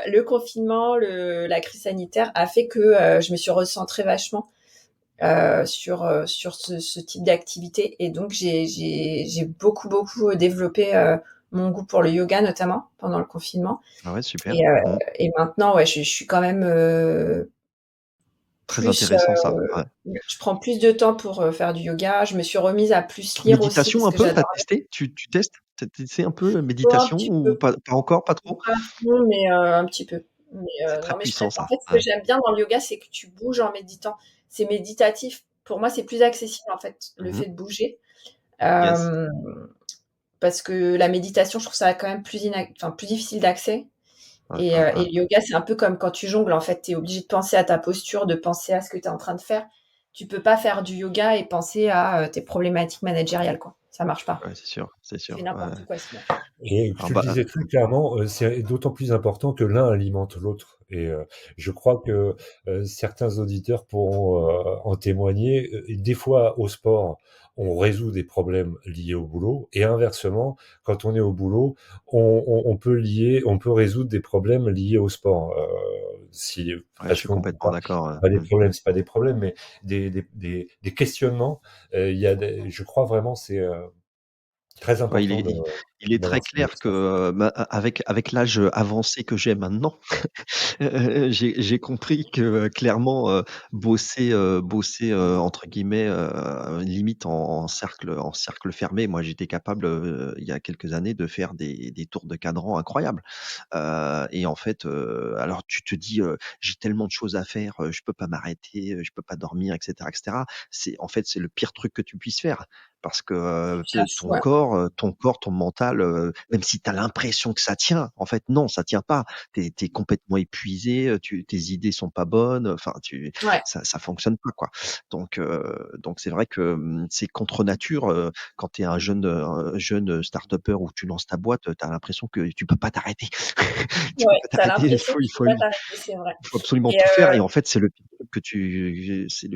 le confinement, la crise sanitaire a fait que je me suis recentrée vachement sur ce type d'activité. Et donc, j'ai beaucoup développé mon goût pour le yoga, notamment pendant le confinement. ah ouais, super. Et, Mmh. et maintenant, ouais, je suis quand même Très plus. intéressant ça, ouais. Je prends plus de temps pour faire du yoga. Je me suis remise à plus lire aussi Méditation parce un que peu, tu as j'adore lire. testé? Tu testes? Tu essaies un peu, Un méditation petit ou peu, pas encore, pas trop? pas à fond, mais un petit peu. Mais C'est très non, mais puissant en ça. fait, ce que Ouais. j'aime bien dans le yoga, c'est que tu bouges en méditant. C'est méditatif. Pour moi, c'est plus accessible en fait, le Mmh. fait de bouger. Yes. Euh, Parce que la méditation, je trouve ça quand même plus difficile d'accès. Ouais, ouais, Et ouais. le yoga, c'est un peu comme quand tu jongles, en fait, tu es obligé de penser à ta posture, de penser à ce que tu es en train de faire. Tu peux pas faire du yoga et penser à tes problématiques managériales, quoi. Ça marche pas. Ouais, c'est Tu fais sûr. Ouais, ouais. n'importe quoi sinon. Et Alors tu le bah, disais très clairement, c'est d'autant plus important que l'un alimente l'autre. Et je crois que certains auditeurs pourront en témoigner. Des fois, au sport, on résout des problèmes liés au boulot, et inversement, quand on est au boulot, on peut résoudre des problèmes liés au sport. Si ouais, je parce suis qu'on peut complètement d'accord, pas des mmh. problèmes, c'est pas des problèmes, mais des questionnements. Il y a je crois vraiment, Très Ouais, important il est très d'avoir ces clair que, espaces. avec l'âge avancé que j'ai maintenant, j'ai compris que, clairement, bosser, entre guillemets, limite en cercle fermé. Moi, j'étais capable, il y a quelques années, de faire des tours de cadran incroyables. Et en fait, alors tu te dis, «J'ai tellement de choses à faire, je peux pas m'arrêter, je peux pas dormir» et cetera et cetera. En fait, c'est le pire truc que tu puisses faire parce que, Ouais, ton corps, ton mental, même si tu as l'impression que ça tient, en fait non, ça tient pas. Tu es complètement épuisé, tes idées sont pas bonnes, enfin ouais, ça fonctionne pas, quoi. Donc c'est vrai que, c'est contre nature, quand tu es un jeune start-upper où tu lances ta boîte, tu as l'impression que tu peux pas t'arrêter. Tu peux ouais, pas tu as t'arrêter, l'impression que tu peux pas t'arrêter, c'est vrai. il faut absolument Et tout faire et en fait, c'est le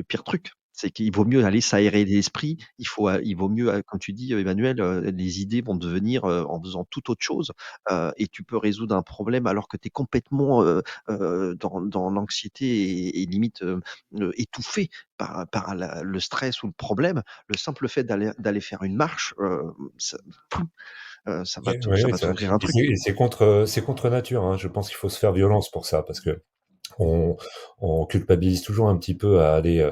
pire truc. C'est qu'il vaut mieux aller s'aérer l'esprit. Il vaut mieux, comme tu dis, Emmanuel, les idées vont devenir, en faisant toute autre chose, et tu peux résoudre un problème alors que tu es complètement, dans l'anxiété et limite, étouffé par le stress ou le problème. Le simple fait d'aller faire une marche, ça Oui, oui, ça oui, va c'est vrai t'ouvrir un et truc. c'est contre nature, hein. Je pense qu'il faut se faire violence pour ça parce que on on culpabilise toujours un petit peu à aller,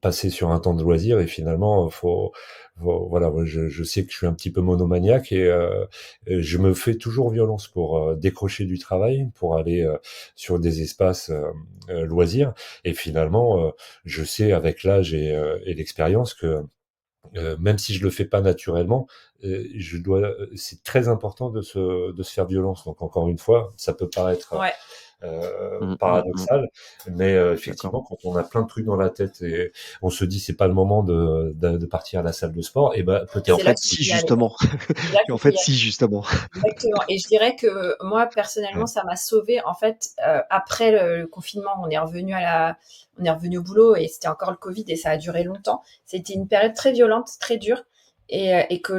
passer sur un temps de loisir et finalement, voilà, moi je sais que je suis un petit peu monomaniaque et je me fais toujours violence pour, décrocher du travail, pour aller, sur des espaces, loisirs et finalement, je sais avec l'âge et l'expérience que même si je le fais pas naturellement, c'est très important de se faire violence. Donc encore une fois, ça peut paraître, ouais, Mmh, mmh, mmh. paradoxal, mais D'accord. effectivement, quand on a plein de trucs dans la tête et on se dit: «C'est pas le moment de partir à la salle de sport» et ben Et en c'est là fait, qu'il faut si y aller. justement. C'est là Et en qu'il faut fait, y aller. si justement. Exactement et je dirais que moi personnellement Ouais. ça m'a sauvée en fait, après le confinement on est revenu au boulot et c'était encore le covid et ça a duré longtemps. C'était une période très violente, très dure et que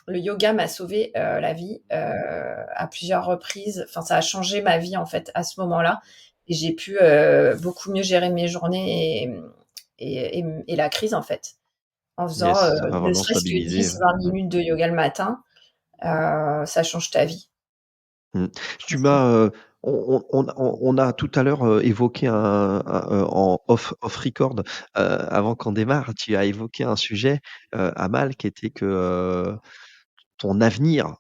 le yoga m'a sauvé la vie à plusieurs reprises. Enfin, ça a changé ma vie en fait à ce moment-là. Et j'ai pu beaucoup mieux gérer mes journées et la crise en fait. En faisant Yes, ça va ne vraiment serait-ce que stabiliser, 10-20 mmh. minutes de yoga le matin, ça change ta vie. Mmh. Tu m'as, on a tout à l'heure, évoqué en off record, avant qu'on démarre, tu as évoqué un sujet, Amal, qui était que, ton avenir,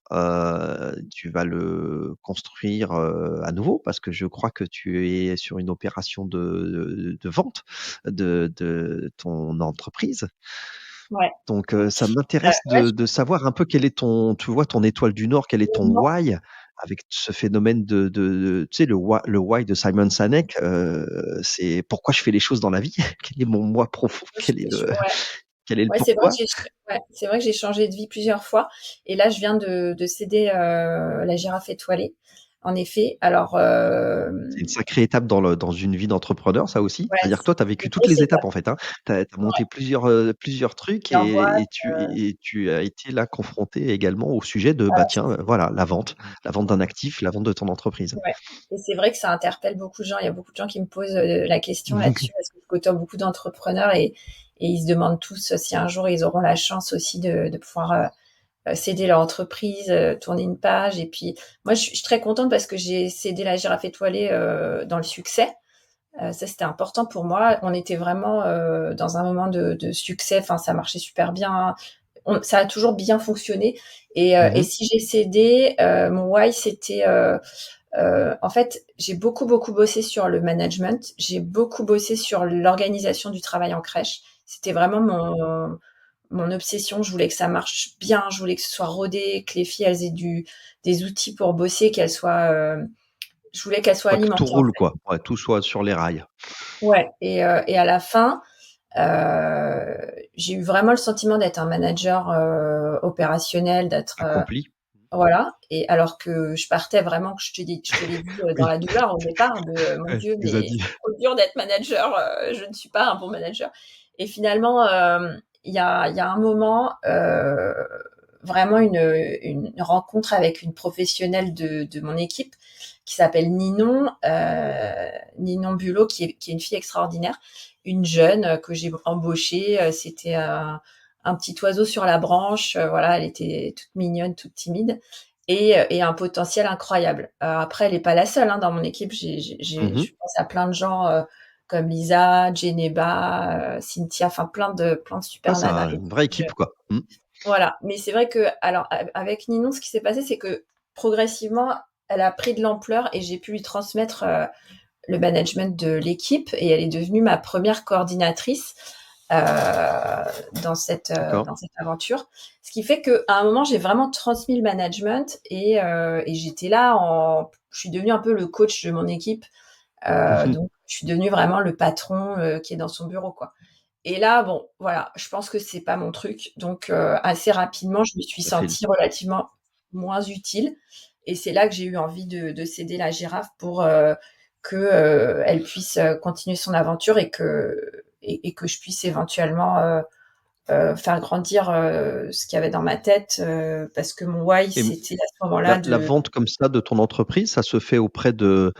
tu vas le construire, à nouveau parce que je crois que tu es sur une opération de vente de ton entreprise. Ouais, Donc, ça m'intéresse ouais, de savoir un peu quel est tu vois, ton étoile du Nord, quel est ton non, why avec ce phénomène tu sais, le why de Simon Sinek, c'est: «Pourquoi je fais les choses dans la vie?» Quel est mon moi profond? ouais, Quel est le ouais, pourquoi? c'est vrai que j'ai changé de vie plusieurs fois et là je viens de céder la girafe étoilée. En effet, alors C'est une sacrée étape dans une vie d'entrepreneur, ça aussi. ouais, C'est-à-dire que toi, tu as c'est une vécu toutes grosse les étapes, étape. en fait, hein. Tu as monté Ouais, plusieurs trucs et en boîte, et tu as été là confronté également au sujet de, bah, voilà, tiens, voilà, la vente d'un actif, la vente de ton entreprise. ouais et c'est vrai que ça interpelle beaucoup de gens. Il y a beaucoup de gens qui me posent, la question là-dessus parce que je côtoie beaucoup d'entrepreneurs et ils se demandent tous si un jour ils auront la chance aussi de pouvoir, céder leur entreprise, tourner une page et puis moi je suis très contente parce que j'ai cédé la girafe étoilée, dans le succès. Ça c'était important pour moi. On était vraiment, dans un moment de succès, enfin ça marchait super bien. Ça a toujours bien fonctionné et Mmh. si j'ai cédé, mon why c'était, en fait, j'ai beaucoup, beaucoup bossé sur le management. J'ai beaucoup bossé sur l'organisation du travail en crèche. C'était vraiment mon obsession. Je voulais que ça marche bien. Je voulais que ce soit rodé, que les filles, elles aient des outils pour bosser, je voulais qu'elles soient Ouais, que tout alimentées, en roule, fait. quoi. Ouais, tout soit sur les rails, Ouais. Et à la fin, j'ai eu vraiment le sentiment d'être un manager opérationnel, d'être accompli. voilà, et alors que je partais vraiment, que je te l'ai dit, dans Oui, la douleur au départ de, «Mon ouais, Dieu, tu nous as mais dit. c'est trop dur d'être manager, je ne suis pas un bon manager» et finalement, il y a un moment, vraiment une rencontre avec une professionnelle de mon équipe qui s'appelle Ninon Bulot, qui est une fille extraordinaire, une jeune, que j'ai embauchée, c'était un un petit oiseau sur la branche. Voilà, elle était toute mignonne, toute timide. Et un potentiel incroyable. Après, elle n'est pas la seule dans mon équipe. Je pense à plein de gens comme Lisa, Geneba, Cynthia, enfin plein de Ah, super c'est nanas. une vraie équipe, quoi. Voilà, mais c'est vrai que, alors, avec Ninon, ce qui s'est passé, c'est que progressivement, elle a pris de l'ampleur et j'ai pu lui transmettre le management de l'équipe et elle est devenue ma première coordinatrice D'accord. dans cette aventure. Ce qui fait qu'à un moment, j'ai vraiment transmis le management et j'étais là, je suis devenue un peu le coach de mon équipe. Donc, je suis devenue vraiment le patron qui est dans son bureau, quoi. Et là, bon, voilà, je pense que c'est pas mon truc. Donc, assez rapidement, je me suis Ça fait sentie relativement moins utile. Et c'est là que j'ai eu envie de céder la girafe pour que elle puisse continuer son aventure et que je puisse éventuellement faire grandir ce qu'il y avait dans ma tête. Parce que mon why, et c'était à ce moment-là la de... vente comme ça de ton entreprise, ça se fait auprès de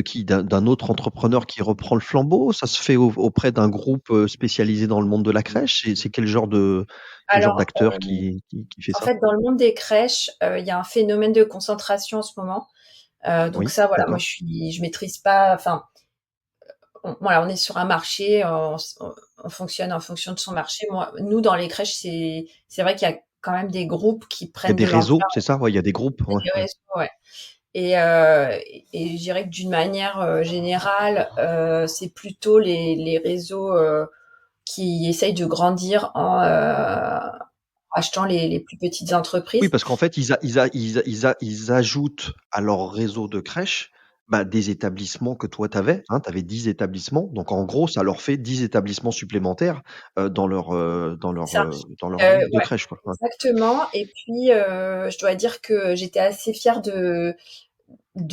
qui? D'un autre entrepreneur qui reprend le flambeau? Ça se fait auprès d'un groupe, spécialisé dans le monde de la crèche? C'est quel genre Alors, d'acteur qui fait en ça? fait, dans le monde des crèches, il y a un phénomène de concentration en ce moment. Donc Oui, ça, voilà, moi d'accord. je maîtrise pas. Enfin, voilà, on est sur un marché, on fonctionne en fonction de son marché. Moi, nous dans les crèches, c'est vrai qu'il y a quand même des groupes qui Il y a prennent des de réseaux, l'ampleur. c'est ça? Ouais, il y a des groupes, ouais, Des ouais. réseaux, ouais. Et je dirais que d'une manière générale, c'est plutôt les réseaux qui essayent de grandir en achetant les plus petites Oui, entreprises. parce qu'en fait, ils ajoutent à leur réseau de crèches, bah, des établissements que toi tu avais, tu avais 10 établissements, donc en gros, ça leur fait 10 établissements supplémentaires, C'est ça. dans leur groupe de Ouais, crèches, quoi. Ouais. exactement. Et puis, je dois dire que j'étais assez fière de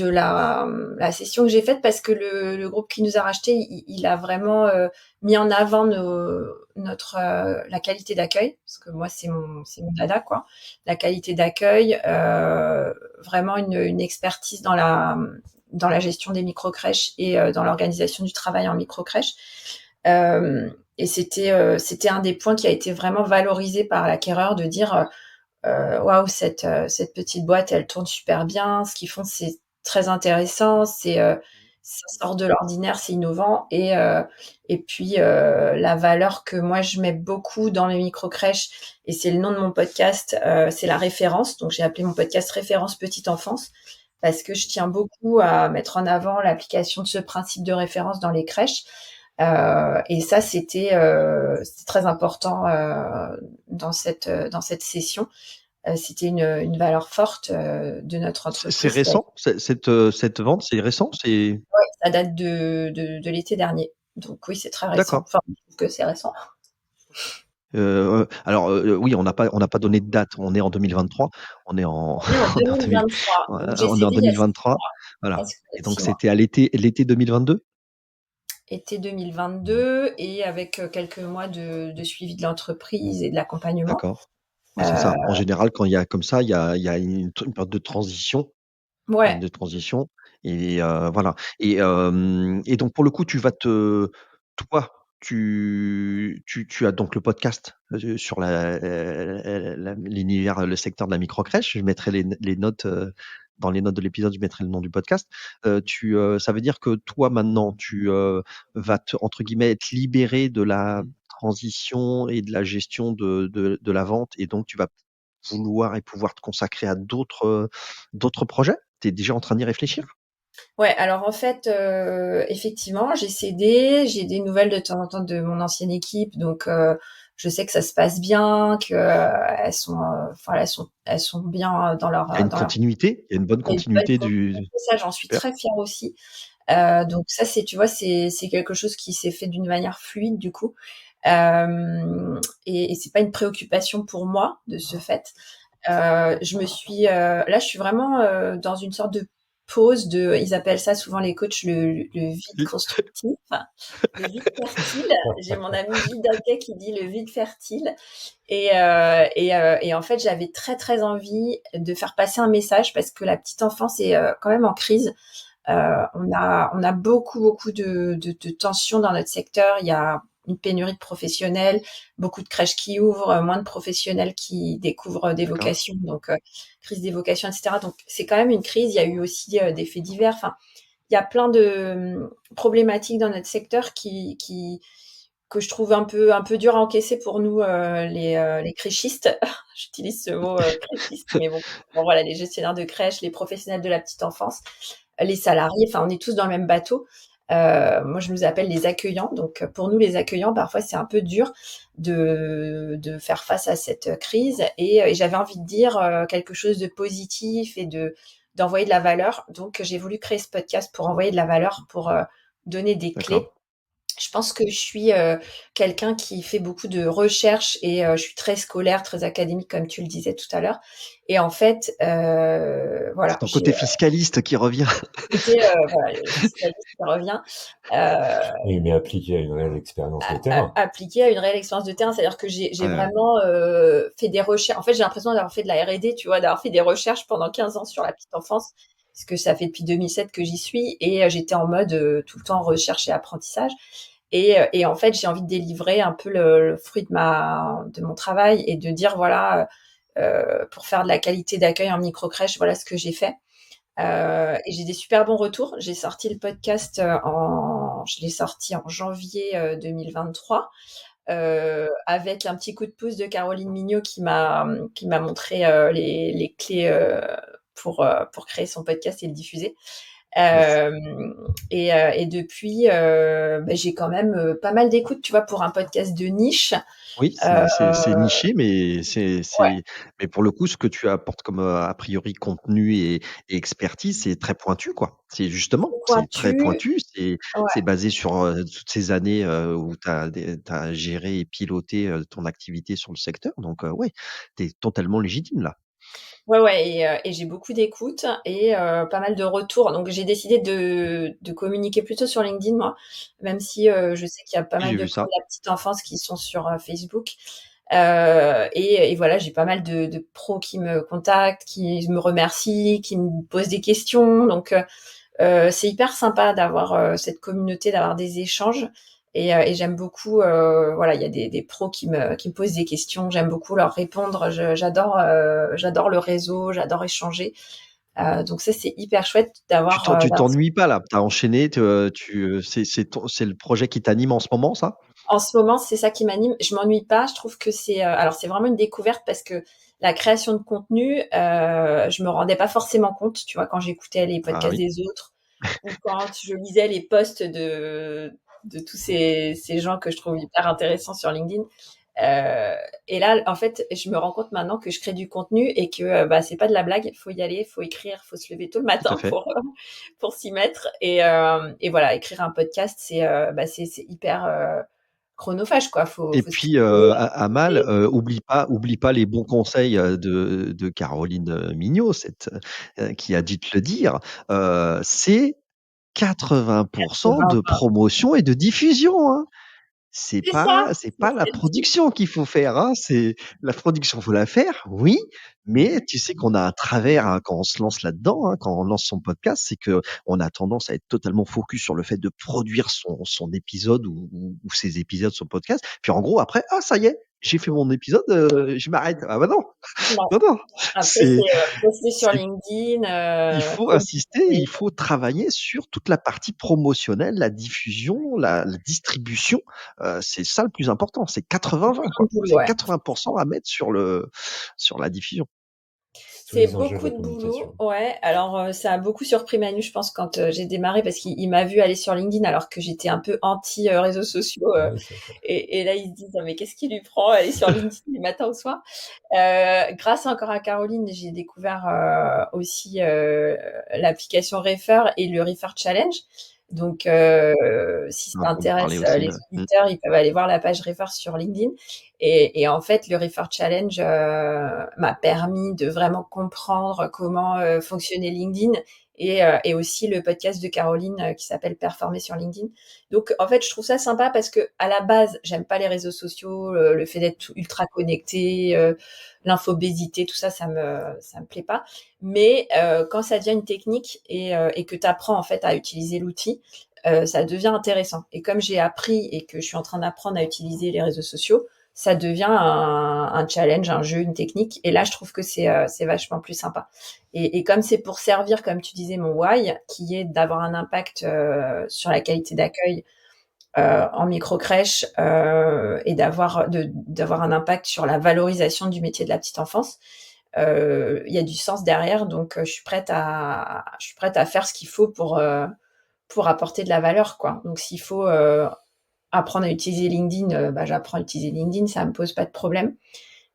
la session que j'ai faite parce que le groupe qui nous a racheté, il a vraiment mis en avant la qualité d'accueil, parce que moi c'est mon dada, quoi. La qualité d'accueil, vraiment une expertise dans la gestion des micro-crèches et dans l'organisation du travail en micro-crèche. Et c'était un des points qui a été vraiment valorisé par l'acquéreur, de dire waouh, cette petite boîte, elle tourne super bien. Ce qu'ils font, c'est très intéressant. Ça sort de l'ordinaire, c'est innovant. Et puis, la valeur que moi, je mets beaucoup dans les micro-crèches, et c'est le nom de mon podcast, c'est la référence. Donc, j'ai appelé mon podcast Référence Petite Enfance, parce que je tiens beaucoup à mettre en avant l'application de ce principe de référence dans les crèches. Et ça, c'était très important dans cette session. C'était une valeur forte de notre C'est entreprise. récent? Cette vente, c'est récent? C'est Ça date de l'été dernier. Donc oui, c'est très récent. d'accord. Enfin, je trouve que c'est récent. Alors, oui, on n'a pas donné de date. On est en 2023. On est en On est en on est en 2000 2023. Donc j'ai on est en cédé il y a 6 2023. mois, Voilà, presque et donc 6 mois. c'était à l'été 2022? Été 2022 et avec quelques mois de suivi de l'entreprise et de l'accompagnement. D'accord. Ouais, c'est Euh, ça. En général, quand il y a comme ça, il y a une période de transition, ouais, et voilà, et donc pour le coup, toi, tu as donc le podcast, sur l'univers, le secteur de la microcrèche. Je mettrai les notes, dans les notes de l'épisode, je mettrai le nom du podcast. Ça veut dire que toi maintenant, vas entre guillemets «être libéré de la transition et de la gestion de la vente», et donc tu vas vouloir et pouvoir te consacrer à d'autres projets? Tu es déjà en train d'y réfléchir? ouais. Alors en fait, effectivement, j'ai cédé. J'ai des nouvelles de temps en temps de mon ancienne équipe, donc je sais que ça se passe bien, que elles sont, enfin elles sont bien Il y a une dans leur continuité? Il y a une bonne il y a une bonne continuité du continuité. Ça, j'en suis super, très fière aussi. Donc ça, tu vois, c'est quelque chose qui s'est fait d'une manière fluide du coup. Et c'est pas une préoccupation pour moi de ce fait. Là, je suis vraiment dans une sorte de pause ils appellent ça souvent les coachs le vide oui. constructif, le vide fertile. J'ai mon ami Gilles Daquet qui dit le vide fertile. Et en fait, j'avais très très envie de faire passer un message parce que la petite enfance est quand même en crise. On a beaucoup beaucoup de tensions dans notre secteur. Il y a une pénurie de professionnels, beaucoup de crèches qui ouvrent, moins de professionnels qui découvrent des D'accord. vocations, donc crise des vocations, etc. Donc c'est quand même une crise. Il y a eu aussi des faits divers. Enfin, il y a plein de problématiques dans notre secteur que je trouve un peu dur à encaisser pour nous les créchistes. J'utilise ce mot créchiste, mais bon voilà, les gestionnaires de crèches, les professionnels de la petite enfance, les salariés. Enfin, on est tous dans le même bateau. Moi, je nous appelle les accueillants. Donc, pour nous, les accueillants, parfois, c'est un peu dur de faire face à cette crise. Et j'avais envie de dire quelque chose de positif et d'envoyer de la valeur. Donc, j'ai voulu créer ce podcast pour envoyer de la valeur, pour donner des D'accord. clés. Je pense que je suis quelqu'un qui fait beaucoup de recherches et je suis très scolaire, très académique, comme tu le disais tout à l'heure. Et en fait, C'est voilà, ton j'ai côté fiscaliste qui revient. été, voilà, le fiscaliste qui revient. Euh, Oui, mais appliqué à une réelle expérience de terrain. appliqué à une réelle expérience de terrain. C'est-à-dire que j'ai Ouais, ouais. vraiment fait des recherches. En fait, j'ai l'impression d'avoir fait de la R&D, tu vois, d'avoir fait des recherches pendant 15 ans sur la petite enfance, parce que ça fait depuis 2007 que j'y suis, et j'étais en mode tout le temps recherche et apprentissage. Et en fait, j'ai envie de délivrer un peu le fruit de mon travail et de dire, voilà, pour faire de la qualité d'accueil en micro-crèche, voilà ce que j'ai fait. Et j'ai des super bons retours. J'ai sorti le podcast je l'ai sorti en janvier 2023 avec un petit coup de pouce de Caroline Mignot qui m'a montré les clés pour créer son podcast et le diffuser. Yes. Euh, et depuis, j'ai quand même pas mal d'écoutes, tu vois, pour un podcast de niche. Oui, Euh, c'est niché, mais ouais, mais pour le coup, ce que tu apportes comme, a priori contenu et expertise, c'est très pointu, quoi. c'est C'est très pointu. pointu, Ouais. c'est basé sur, toutes ces années, où tu as géré et piloté, ton activité sur le secteur, donc ouais, tu es totalement légitime là. Ouais, ouais, et j'ai beaucoup d'écoutes et pas mal de retours. Donc j'ai décidé de communiquer plutôt sur LinkedIn, moi, même si je sais qu'il y a pas Oui, mal j'ai de vu pros ça. de la petite enfance qui sont sur Facebook. Et voilà, j'ai pas mal de pros qui me contactent, qui me remercient, qui me posent des questions. Donc c'est hyper sympa d'avoir cette communauté, d'avoir des échanges. Et j'aime beaucoup, voilà, il y a des pros qui me posent des questions. J'aime beaucoup leur répondre. J'adore le réseau, j'adore échanger. Donc ça, c'est hyper chouette Tu d'avoir. t'ennuies pas là? Tu as enchaîné, c'est le projet qui t'anime en ce moment, ça? En ce moment, c'est ça qui m'anime. Je m'ennuie pas. Je trouve que alors c'est vraiment une découverte parce que la création de contenu, je me rendais pas forcément compte, tu vois, quand j'écoutais les Ah podcasts oui, des autres ou quand je lisais les posts de tous ces gens que je trouve hyper intéressants sur LinkedIn. Euh, et là, en fait, je me rends compte maintenant que je crée du contenu et que bah, c'est pas de la blague. Il faut y aller, il faut écrire, il faut se lever tôt le tout à matin fait. pour s'y mettre. Et voilà, écrire un podcast, c'est hyper chronophage, quoi. Et Faut se puis, lever, Amal, écouter. oublie pas les bons conseils, de Caroline, Mignot, qui a dû te le dire. C'est 80 de 20. promotion et de diffusion, hein. C'est ça, C'est c'est pas la celle-ci. production qu'il faut faire, hein. C'est la production, faut la faire, oui, mais tu sais qu'on a un travers, hein, quand on se lance là-dedans, hein, quand on lance son podcast, c'est que on a tendance à être totalement focus sur le fait de produire son épisode ou ses épisodes, son podcast. Puis en gros après: «Ah ça y est, j'ai fait mon épisode, je m'arrête». Ah bah non, Non. non, non, Après, c'est c'est poster sur c'est LinkedIn, il faut insister, communiquer. il faut travailler sur toute la partie promotionnelle, la diffusion, la distribution. C'est ça le plus important. C'est 80-20 Un quoi. boulot, C'est ouais. 80% à mettre sur la diffusion. Tous C'est les enjeux de beaucoup la de boulot, communication. ouais. Alors, ça a beaucoup surpris Manu, je pense, quand j'ai démarré, parce qu'il m'a vu aller sur LinkedIn alors que j'étais un peu anti réseaux sociaux. Ouais, c'est Et là, il se dit, non, mais qu'est-ce qui lui prend aller sur LinkedIn du matin au soir? Grâce encore à Caroline, j'ai découvert aussi l'application Refer et le Refer Challenge. Donc, si On ça a entendu parler intéresse aussi, les ouais. Mmh. auditeurs, ils peuvent aller voir la page Refer sur LinkedIn. Et en fait, le Refer Challenge m'a permis de vraiment comprendre comment fonctionnait LinkedIn et aussi le podcast de Caroline qui s'appelle Performer sur LinkedIn. Donc, en fait, je trouve ça sympa parce que à la base, j'aime pas les réseaux sociaux, le fait d'être ultra connecté, l'infobésité, tout ça, ça me plaît pas. Mais quand ça devient une technique et que tu apprends en fait à utiliser l'outil, ça devient intéressant. Et comme j'ai appris et que je suis en train d'apprendre à utiliser les réseaux sociaux, ça devient un challenge, un jeu, une technique. Et là, je trouve que c'est vachement plus sympa. Et comme c'est pour servir, comme tu disais, mon why, qui est d'avoir un impact sur la qualité d'accueil en micro-crèche et d'avoir un impact sur la valorisation du métier de la petite enfance, il y a du sens derrière. Donc, je suis prête à faire ce qu'il faut pour apporter de la valeur, quoi. Donc, s'il faut apprendre à utiliser LinkedIn, j'apprends à utiliser LinkedIn, ça me pose pas de problème.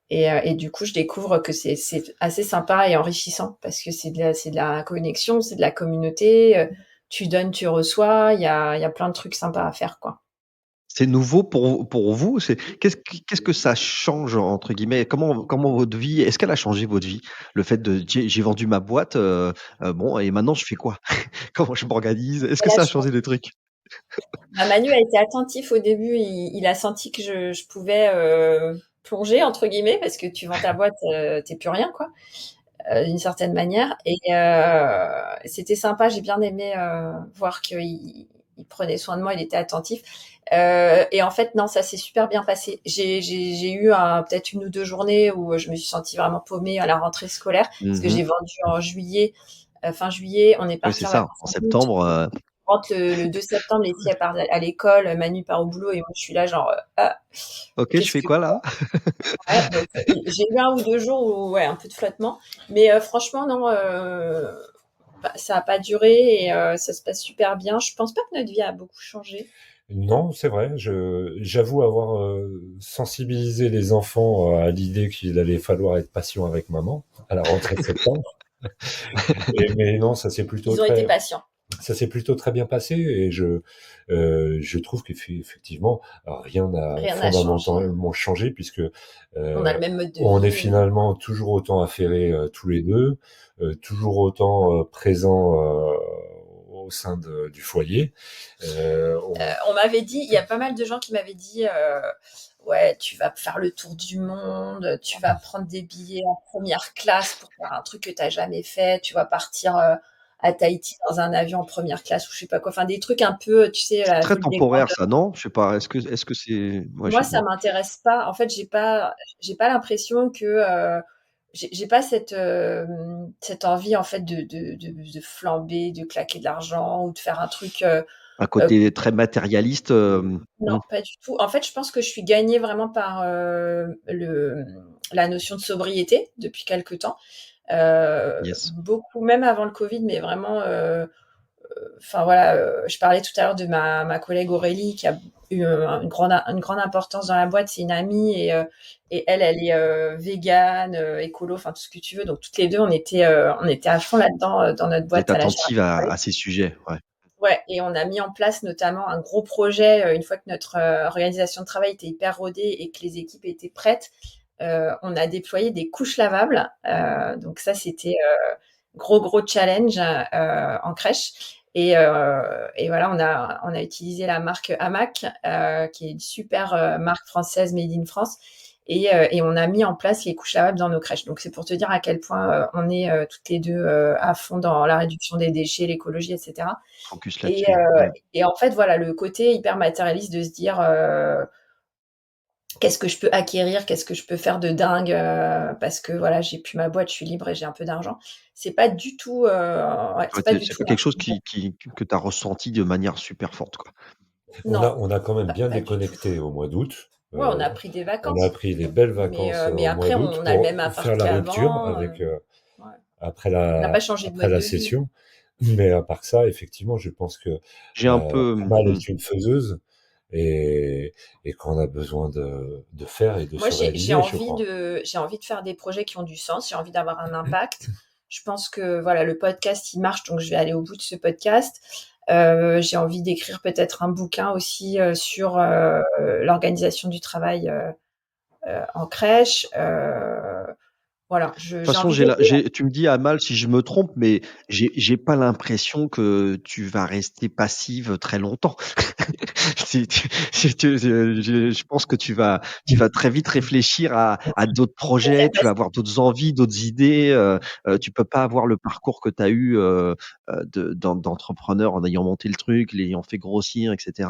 Et du coup, je découvre que c'est assez sympa et enrichissant parce que c'est de la connexion, c'est de la communauté. Tu donnes, tu reçois. Il y a plein de trucs sympas à faire, quoi. C'est nouveau pour vous? Qu'est-ce que ça change entre guillemets? Comment votre vie est-ce qu'elle a changé votre vie? Le fait de j'ai vendu ma boîte, bon et maintenant je fais quoi? Comment je m'organise? Est-ce que Elle a ça a changé changé. des trucs? Manu a été attentif au début. Il a senti que je pouvais plonger entre guillemets parce que tu vends ta boîte, t'es plus rien, quoi. D'une certaine manière. Et c'était sympa, j'ai bien aimé voir qu'il il prenait soin de moi, il était attentif. Et en fait, non, ça s'est super bien passé. J'ai eu peut-être 1 ou 2 journées où je me suis sentie vraiment paumée à la rentrée scolaire, parce que Mmh. j'ai vendu en juillet, fin juillet, on est Oui, c'est parti en ça. vacances En en août. septembre, On rentre le 2 septembre, les filles elles partent à l'école, Manu part au boulot, et moi je suis là genre, ah, OK, je qu'est-ce fais que quoi là? ouais, donc j'ai eu 1 ou 2 jours où ouais, un peu de flottement, mais franchement non, ça a pas duré et ça se passe super bien. Je pense pas que notre vie a beaucoup changé. Non, c'est vrai, j'avoue avoir sensibilisé les enfants à l'idée qu'il allait falloir être patient avec maman à la rentrée de septembre. Mais non, Ils ont été patients. ça s'est plutôt très bien passé et je trouve qu'effectivement, rien n'a Rien n'a changé. fondamentalement changé puisque On a le même mode de on est vie. finalement toujours autant affairés tous les deux, toujours autant présents au sein du foyer. On m'avait dit, il y a pas mal de gens qui m'avaient dit, ouais, tu vas faire le tour du monde, tu vas prendre des billets en première classe pour faire un truc que tu n'as jamais fait, tu vas partir à Tahiti dans un avion en première classe ou je sais pas quoi. Enfin, des trucs un peu, tu sais, C'est la très folie des grandes. temporaire ça, non? Je sais pas, est-ce que c'est ouais, je Moi, sais ça pas. m'intéresse pas. En fait, j'ai pas l'impression que j'ai pas cette envie en fait de flamber, de claquer de l'argent ou de faire un truc. Un Euh, côté très matérialiste, non, pas du tout. En fait, je pense que je suis gagnée vraiment par la notion de sobriété depuis quelque temps. yes. Beaucoup, même avant le Covid, mais vraiment. Enfin voilà, je parlais tout à l'heure de ma collègue Aurélie qui a eu une grande importance dans la boîte. C'est une amie et elle est végane, écolo, enfin tout ce que tu veux. Donc toutes les deux, on était à fond là-dedans dans notre Vous êtes boîte à la Gérard attentive à Piquet. ces sujets, ouais. Ouais, et on a mis en place notamment un gros projet une fois que notre organisation de travail était hyper rodée et que les équipes étaient prêtes. On a déployé des couches lavables. Donc ça, c'était gros challenge en crèche. Et voilà, on a utilisé la marque Hamac, qui est une super marque française made in France. Et on a mis en place les couches lavables dans nos crèches. Donc c'est pour te dire à quel point on est toutes les deux à fond dans la réduction des déchets, l'écologie, etc. Focus Et, là-dessus. Mmh. et en fait, voilà, le côté hyper matérialiste de se dire qu'est-ce que je peux acquérir, qu'est-ce que je peux faire de dingue parce que voilà, j'ai plus ma boîte, je suis libre et j'ai un peu d'argent. C'est pas du tout, ouais, Ouais, c'est pas du c'est tout pas quelque chose que tu as ressenti de manière super forte, quoi. non, on a quand même bien pas du tout. déconnecté au mois d'août. Ouais, on a pris des On a vacances, pris des belles vacances mais au mois après, d'août on a le pour même appart faire la rupture qu'avant. avec Ouais. après On n'a pas changé de après mode la de vie. session. Mais à part ça, effectivement, je pense que J'ai un peu pas mal est une faiseuse et, et qu'on a besoin de faire et de Moi, se réaliser, je crois. j'ai envie de faire des projets qui ont du sens. J'ai envie d'avoir un impact. Je pense que voilà, le podcast, il marche, donc je vais aller au bout de ce podcast. J'ai envie d'écrire peut-être un bouquin aussi sur l'organisation du travail en crèche. Voilà, Toute j'ai façon, envie d'aider. tu me dis à mal si je me trompe, mais j'ai pas l'impression que tu vas rester passive très longtemps. Si je pense que tu vas très vite réfléchir à d'autres C'est projets, tu vas avoir d'autres envies, d'autres idées. Tu peux pas avoir le parcours que tu as eu d'entrepreneur en ayant monté le truc, l'ayant fait grossir, etc.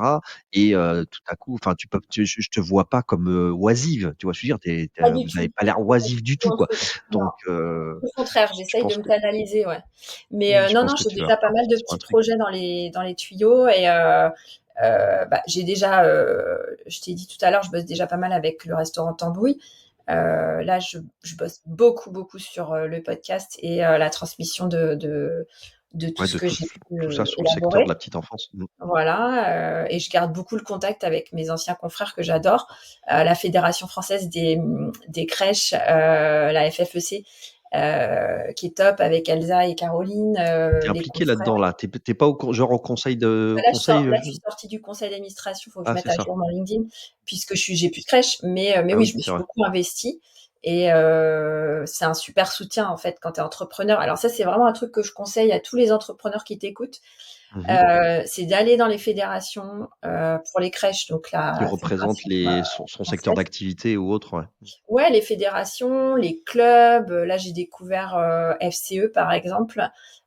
Et tout à coup, enfin, je te vois pas comme oisive. Tu vois ce que je veux dire? pas du Vous tout. n'avez pas l'air oisif du tout, quoi. Non. Donc, Au contraire, je j'essaye de pense me que, canaliser, ouais. Mais je non, pense non, que j'ai tu vas déjà pas mal repartir de sur un petits truc. projets dans les tuyaux et bah, j'ai déjà, je t'ai dit tout à l'heure, je bosse déjà pas mal avec le restaurant Tambouille. Là, je bosse beaucoup, beaucoup sur le podcast et la transmission de tout Ouais, ce de que j'ai pu tout ça sur le secteur de élaborer. la petite enfance. Mmh. Voilà, et je garde beaucoup le contact avec mes anciens confrères que j'adore. La Fédération française des crèches, la FFEC, qui est top avec Elsa et Caroline, Tu es les impliquée confrères. là-dedans là? Tu es pas genre au conseil de Bah, au conseil, là, je suis sortie du conseil d'administration, il faut que je ah mette c'est à ça. jour mon LinkedIn, puisque j'ai plus de crèche, mais Ah oui, oui, je me c'est suis vrai. beaucoup investie et c'est un super soutien en fait quand tu es entrepreneur. Alors ça, c'est vraiment un truc que je conseille à tous les entrepreneurs qui t'écoutent. Mmh mh. C'est d'aller dans les fédérations pour les crèches, donc Qui la représente fédération son secteur française. d'activité ou autre, ouais. Ouais, les fédérations, les clubs. Là, j'ai découvert FCE par exemple,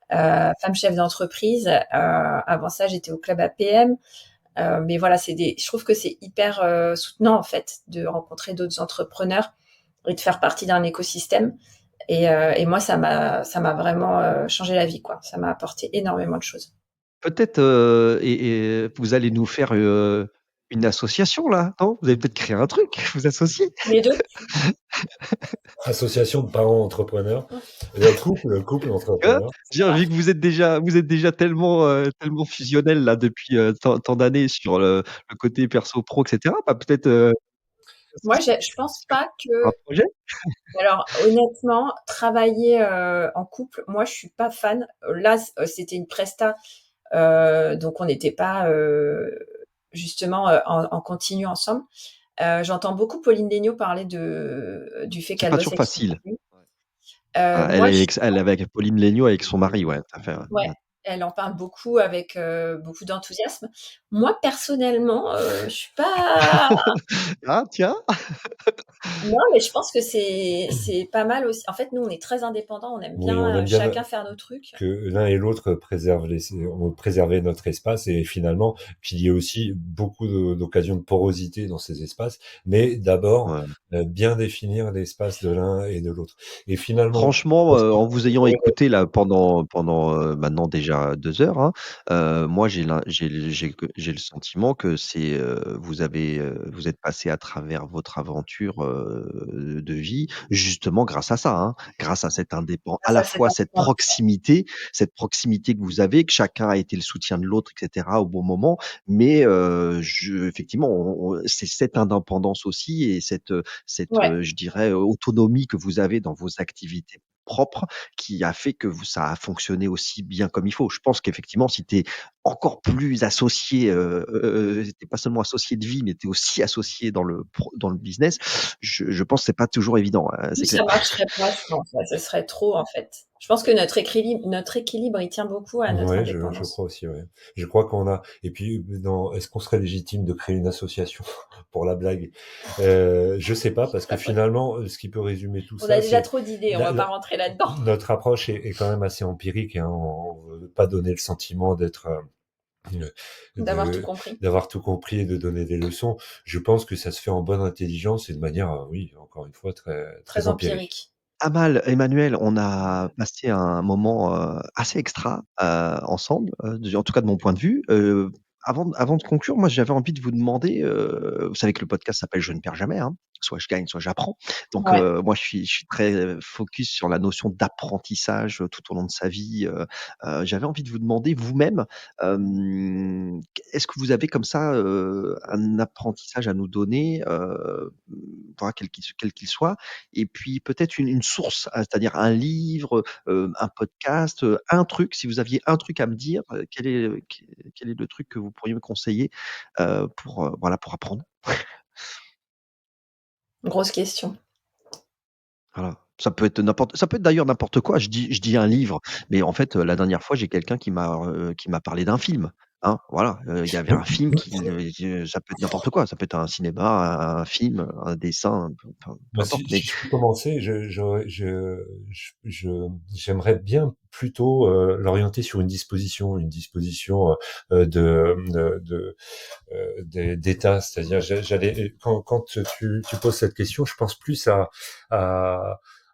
Femmes chefs d'entreprise. Avant ça, j'étais au club APM. Mais voilà, je trouve que c'est hyper soutenant en fait de rencontrer d'autres entrepreneurs et de faire partie d'un écosystème. Et moi, ça m'a vraiment changé la vie, quoi. Ça m'a apporté énormément de choses. Peut-être, et vous allez nous faire, une association là, non? Vous allez peut-être créer un truc, vous associer? Les deux. Association de parents entrepreneurs, couple Tu vois? entrepreneur. Je veux dire, vu que vous êtes déjà tellement fusionnels là depuis, tant d'années sur le côté perso pro et cetera, bah, peut-être, Moi, associer je pense sur pas un que. projet? Alors, honnêtement, travailler en couple, moi, je suis pas fan. Là, c'était une presta, donc on n'était pas justement en continu ensemble. J'entends beaucoup Pauline Léniaud parler du fait C'est qu'elle pas bosse toujours avec son facile. mari. Ah, Moi, elle est avec Pauline Léniaud avec son mari, ouais, tout à fait, ouais. ouais, Mmh. elle en parle beaucoup avec beaucoup d'enthousiasme. Moi, personnellement, je suis pas. Ah tiens! Non, mais je pense que c'est pas mal aussi. En fait, nous, on est très indépendants, on aime Oui, on bien aime bien chacun faire nos trucs. que l'un et l'autre ont préservé notre espace et finalement qu'il y ait aussi beaucoup d'occasions de porosité dans ces espaces, mais d'abord Ouais. bien définir l'espace de l'un et de l'autre. Et finalement, Franchement, en vous ayant écouté là pendant, maintenant déjà 2 heures, hein, moi j'ai le sentiment que vous êtes passé à travers votre aventure, de vie justement grâce à ça, hein. Grâce à à Grâce la à cette fois indépendance. cette proximité que vous avez, que chacun a été le soutien de l'autre et cetera au bon moment. Mais, effectivement, c'est cette indépendance aussi et Ouais, je dirais, autonomie que vous avez dans vos activités propres qui a fait que ça a fonctionné aussi bien comme il faut. Je pense qu'effectivement, si tu es encore plus associé, tu pas seulement associé de vie, mais tu es aussi associé dans le business, je pense que c'est pas toujours évident, nous, c'est ça clair. marcherait pas, je pense. Ça, ce serait trop, en fait. Je pense que notre équilibre, il tient beaucoup à notre ouais, je indépendance. crois aussi, ouais. Je crois qu'on a. Et puis, est-ce qu'on serait légitime de créer une association pour la blague? Je sais pas, parce que Pas possible. finalement, ce qui peut résumer tout On a ça, déjà c'est trop d'idées, on la- va pas la- rentrer là-dedans. notre approche est quand même assez empirique. Hein. On veut pas donner le sentiment euh, D'avoir tout de compris. d'avoir tout compris et de donner des leçons. Je pense que ça se fait en bonne intelligence et de manière, oui, encore une fois, très Très très empirique. empirique. Pas mal, Emmanuel, on a passé un moment, assez extra, ensemble, en tout cas de mon point de vue. Avant de conclure, moi j'avais envie de vous demander, vous savez que le podcast s'appelle «Je ne perds jamais», hein, soit je gagne, soit j'apprends. Donc, Ouais. moi je suis très, focus sur la notion d'apprentissage, tout au long de sa vie. J'avais envie de vous demander vous-même, est-ce que vous avez comme ça, un apprentissage à nous donner, voilà quel qu'il soit? Et puis peut-être une source, c'est-à-dire un livre, un podcast, un truc. Si vous aviez un truc à me dire, quel est le truc que vous pourriez me conseiller, voilà, pour apprendre? Grosse question. Voilà. Ça peut être d'ailleurs n'importe quoi. Je dis un livre, mais en fait, la dernière fois, j'ai quelqu'un qui m'a parlé d'un film, hein, voilà, il y avait un film ça peut être n'importe quoi, ça peut être un cinéma, un film, un dessin, peu Bah, importe, si mais je peux commencer, j'aimerais bien plutôt l'orienter sur une disposition d'état, c'est-à-dire j'allais quand tu poses cette question, je pense plus à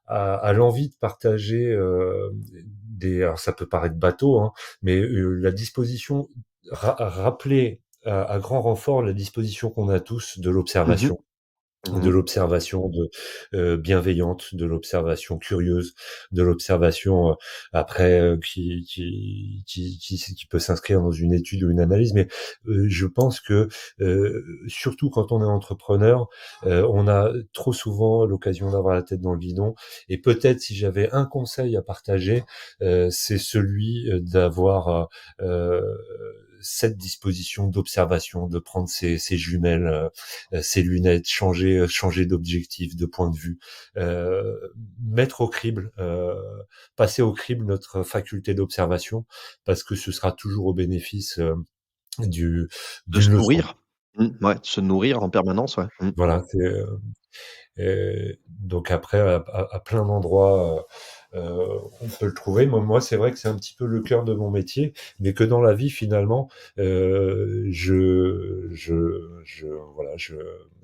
à l'envie de partager alors ça peut paraître bateau, hein, mais la disposition rappeler à grand renfort la disposition qu'on a tous de mmh l'observation mh. bienveillante, de l'observation curieuse, de l'observation après qui peut s'inscrire dans une étude ou une analyse. Mais je pense que surtout quand on est entrepreneur, on a trop souvent l'occasion d'avoir la tête dans le guidon. Et peut-être si j'avais un conseil à partager, c'est celui d'avoir cette disposition d'observation, de prendre ses jumelles, ses lunettes, changer d'objectif, de point de vue, euh, mettre au crible, passer au crible notre faculté d'observation, parce que ce sera toujours au bénéfice du De se d'une leçon. nourrir, ouais, se nourrir en permanence, ouais, Voilà, donc après à plein d'endroits on peut le trouver. Moi c'est vrai que c'est un petit peu le cœur de mon métier, mais que dans la vie finalement voilà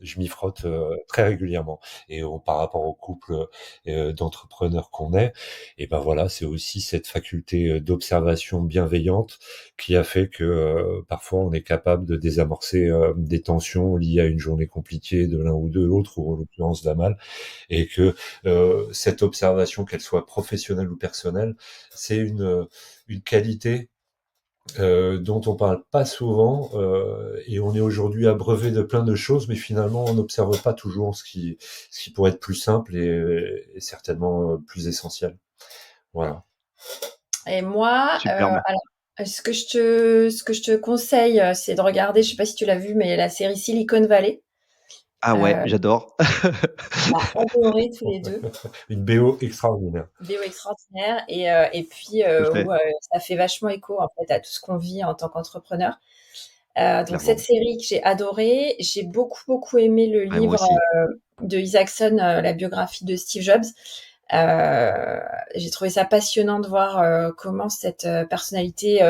je m'y frotte très régulièrement. Et par rapport au couple d'entrepreneurs qu'on est, et ben voilà, c'est aussi cette faculté d'observation bienveillante qui a fait que parfois on est capable de désamorcer des tensions liées à une journée compliquée de l'un ou de l'autre, ou en l'occurrence d'Amal, et que cette observation, qu'elle soit professionnelle ou personnelle, c'est une qualité dont on parle pas souvent, et on est aujourd'hui abreuvé de plein de choses, mais finalement on n'observe pas toujours ce qui pourrait être plus simple et certainement plus essentiel. Voilà. Et moi, superbe. alors, ce que je te conseille, c'est de regarder, je sais pas si tu l'as vu, mais la série Silicon Valley. Ah ouais, Euh, j'adore. on a adoré tous les deux. Une BO extraordinaire. BO extraordinaire et puis Tout à où fait, ça fait vachement écho en fait à tout ce qu'on vit en tant qu'entrepreneur. Donc cette clairement. série que j'ai adorée, j'ai beaucoup aimé le Ouais, moi livre aussi. de Isaacson, la biographie de Steve Jobs. J'ai trouvé ça passionnant de voir comment cette personnalité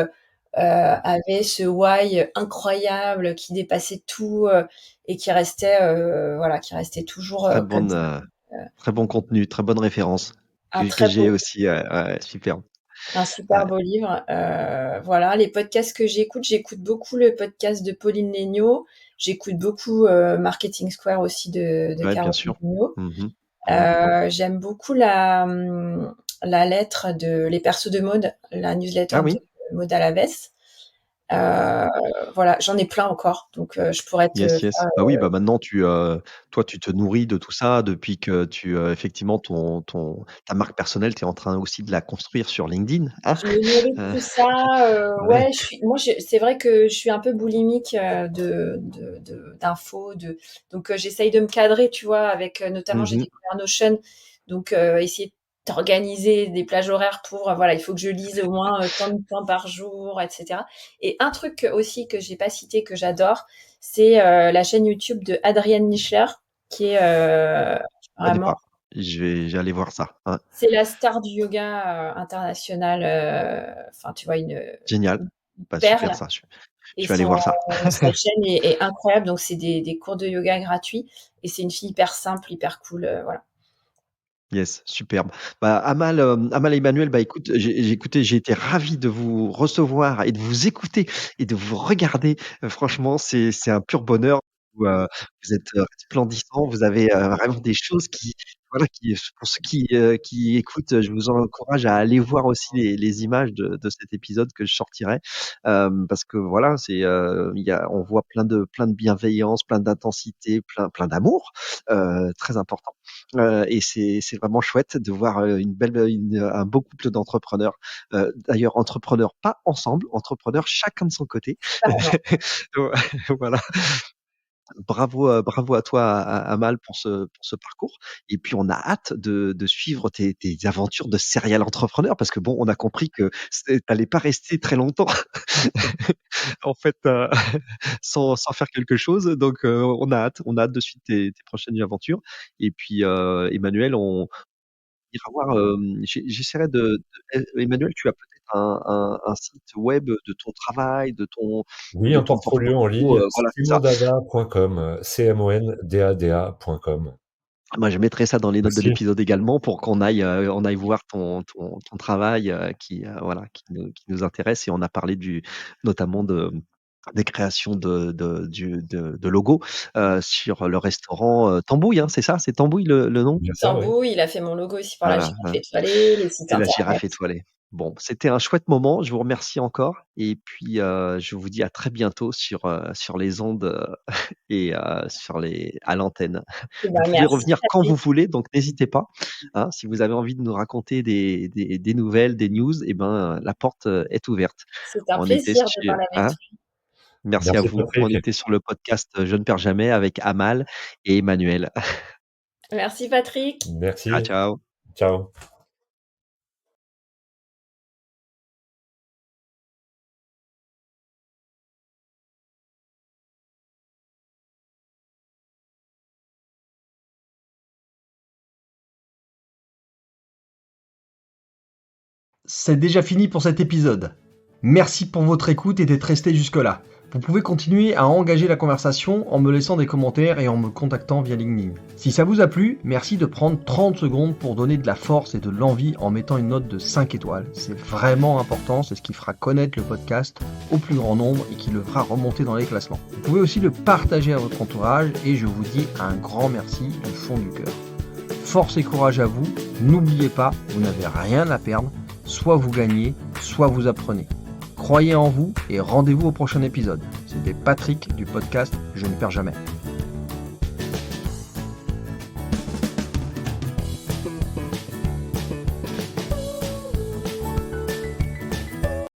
avait ce why incroyable qui dépassait tout et qui restait voilà, qui restait toujours Très comme bonne, ça. très bon contenu, très bonne référence Un que très j'ai beau, aussi, ouais, superbe. un super Ouais, beau livre. Voilà, les podcasts que j'écoute beaucoup le podcast de Pauline Léniaud. J'écoute beaucoup Marketing Square aussi de ouais, bien Caroline sûr. Léniaud. Mmh mh. J'aime beaucoup la lettre de Les Persos de Maude, la newsletter Ah de oui? Maud Alavès. Euh, voilà, j'en ai plein encore, donc je pourrais te Yes, yes. faire. Bah oui, bah maintenant toi, tu te nourris de tout ça depuis que effectivement ta marque personnelle, tu es en train aussi de la construire sur LinkedIn, hein? Je me nourris de Heu, tout ça. ouais, Ouais, c'est vrai que je suis un peu boulimique d'infos, donc j'essaye de me cadrer, tu vois, avec notamment j'ai mmh découvert Notion, donc essayer d'organiser des plages horaires pour voilà, il faut que je lise au moins tant de temps par jour, etc. Et un truc aussi que j'ai pas cité que j'adore, c'est la chaîne YouTube de Adrienne Michler, qui est je connais vraiment pas. Je vais aller voir ça, ouais. c'est la star du yoga international. Enfin, tu vois, Génial. une Bah, super perle. ça, je Et vais aller voir ça. sa chaîne est incroyable. Donc, c'est des cours de yoga gratuits. Et c'est une fille hyper simple, hyper cool. Voilà. Yes, superbe. Bah, Amal et Emmanuel, bah, écoute, j'ai été ravi de vous recevoir et de vous écouter et de vous regarder. Franchement, c'est un pur bonheur. Vous êtes, resplendissants. Vous avez, vraiment des choses qui voilà, pour ceux qui écoutent, je vous encourage à aller voir aussi les images de cet épisode que je sortirai. Parce que voilà, on voit plein de bienveillance, plein d'intensité, plein d'amour, très important. Et c'est vraiment chouette de voir, un beau couple d'entrepreneurs, d'ailleurs entrepreneurs pas ensemble, entrepreneurs chacun de son côté. Carrément. Voilà. bravo à toi, Amal, pour ce parcours. Et puis, on a hâte de suivre tes aventures de serial entrepreneur parce que bon, on a compris que t'allais pas rester très longtemps, en fait, sans faire quelque chose. Donc, on a hâte de suivre tes prochaines aventures. Et puis, Emmanuel, on ira voir. J'essaierai Emmanuel, tu as peut-être un site web de ton travail, Oui, de un ton portfolio en portfolio. ligne, Voilà, c'est ça. simondada.com, CMONDADA.com. Moi, je mettrai ça dans les notes de Merci. l'épisode également pour on aille voir ton travail voilà, qui nous intéresse. Et on a parlé notamment des créations de logos sur le restaurant Tambouille, hein, c'est ça? C'est Tambouille le nom? Bien ça, oui. Tambouille, il a fait mon logo aussi pour la Voilà, girafe étoilée, les sites c'est la internet. girafe étoilée. Bon, c'était un chouette moment. Je vous remercie encore. Et puis, je vous dis à très bientôt sur les ondes et à l'antenne. Eh Vous ben, pouvez merci revenir quand vous Patrick, voulez, donc n'hésitez pas. Hein, si vous avez envie de nous raconter des nouvelles, des news, eh ben, la porte est ouverte. c'est un On était plaisir de sur, parler avec hein, toi. merci à Merci vous. On Patrick. était sur le podcast Je ne perds jamais avec Amal et Emmanuel. Merci Patrick. Ciao, Merci. ciao. Ciao. C'est déjà fini pour cet épisode. Merci pour votre écoute et d'être resté jusque-là. Vous pouvez continuer à engager la conversation en me laissant des commentaires et en me contactant via LinkedIn. Si ça vous a plu, merci de prendre 30 secondes pour donner de la force et de l'envie en mettant une note de 5 étoiles. C'est vraiment important, c'est ce qui fera connaître le podcast au plus grand nombre et qui le fera remonter dans les classements. Vous pouvez aussi le partager à votre entourage et je vous dis un grand merci du fond du cœur. Force et courage à vous, n'oubliez pas, vous n'avez rien à perdre. Soit vous gagnez, soit vous apprenez. Croyez en vous et rendez-vous au prochain épisode. C'était Patrick du podcast Je ne perds jamais.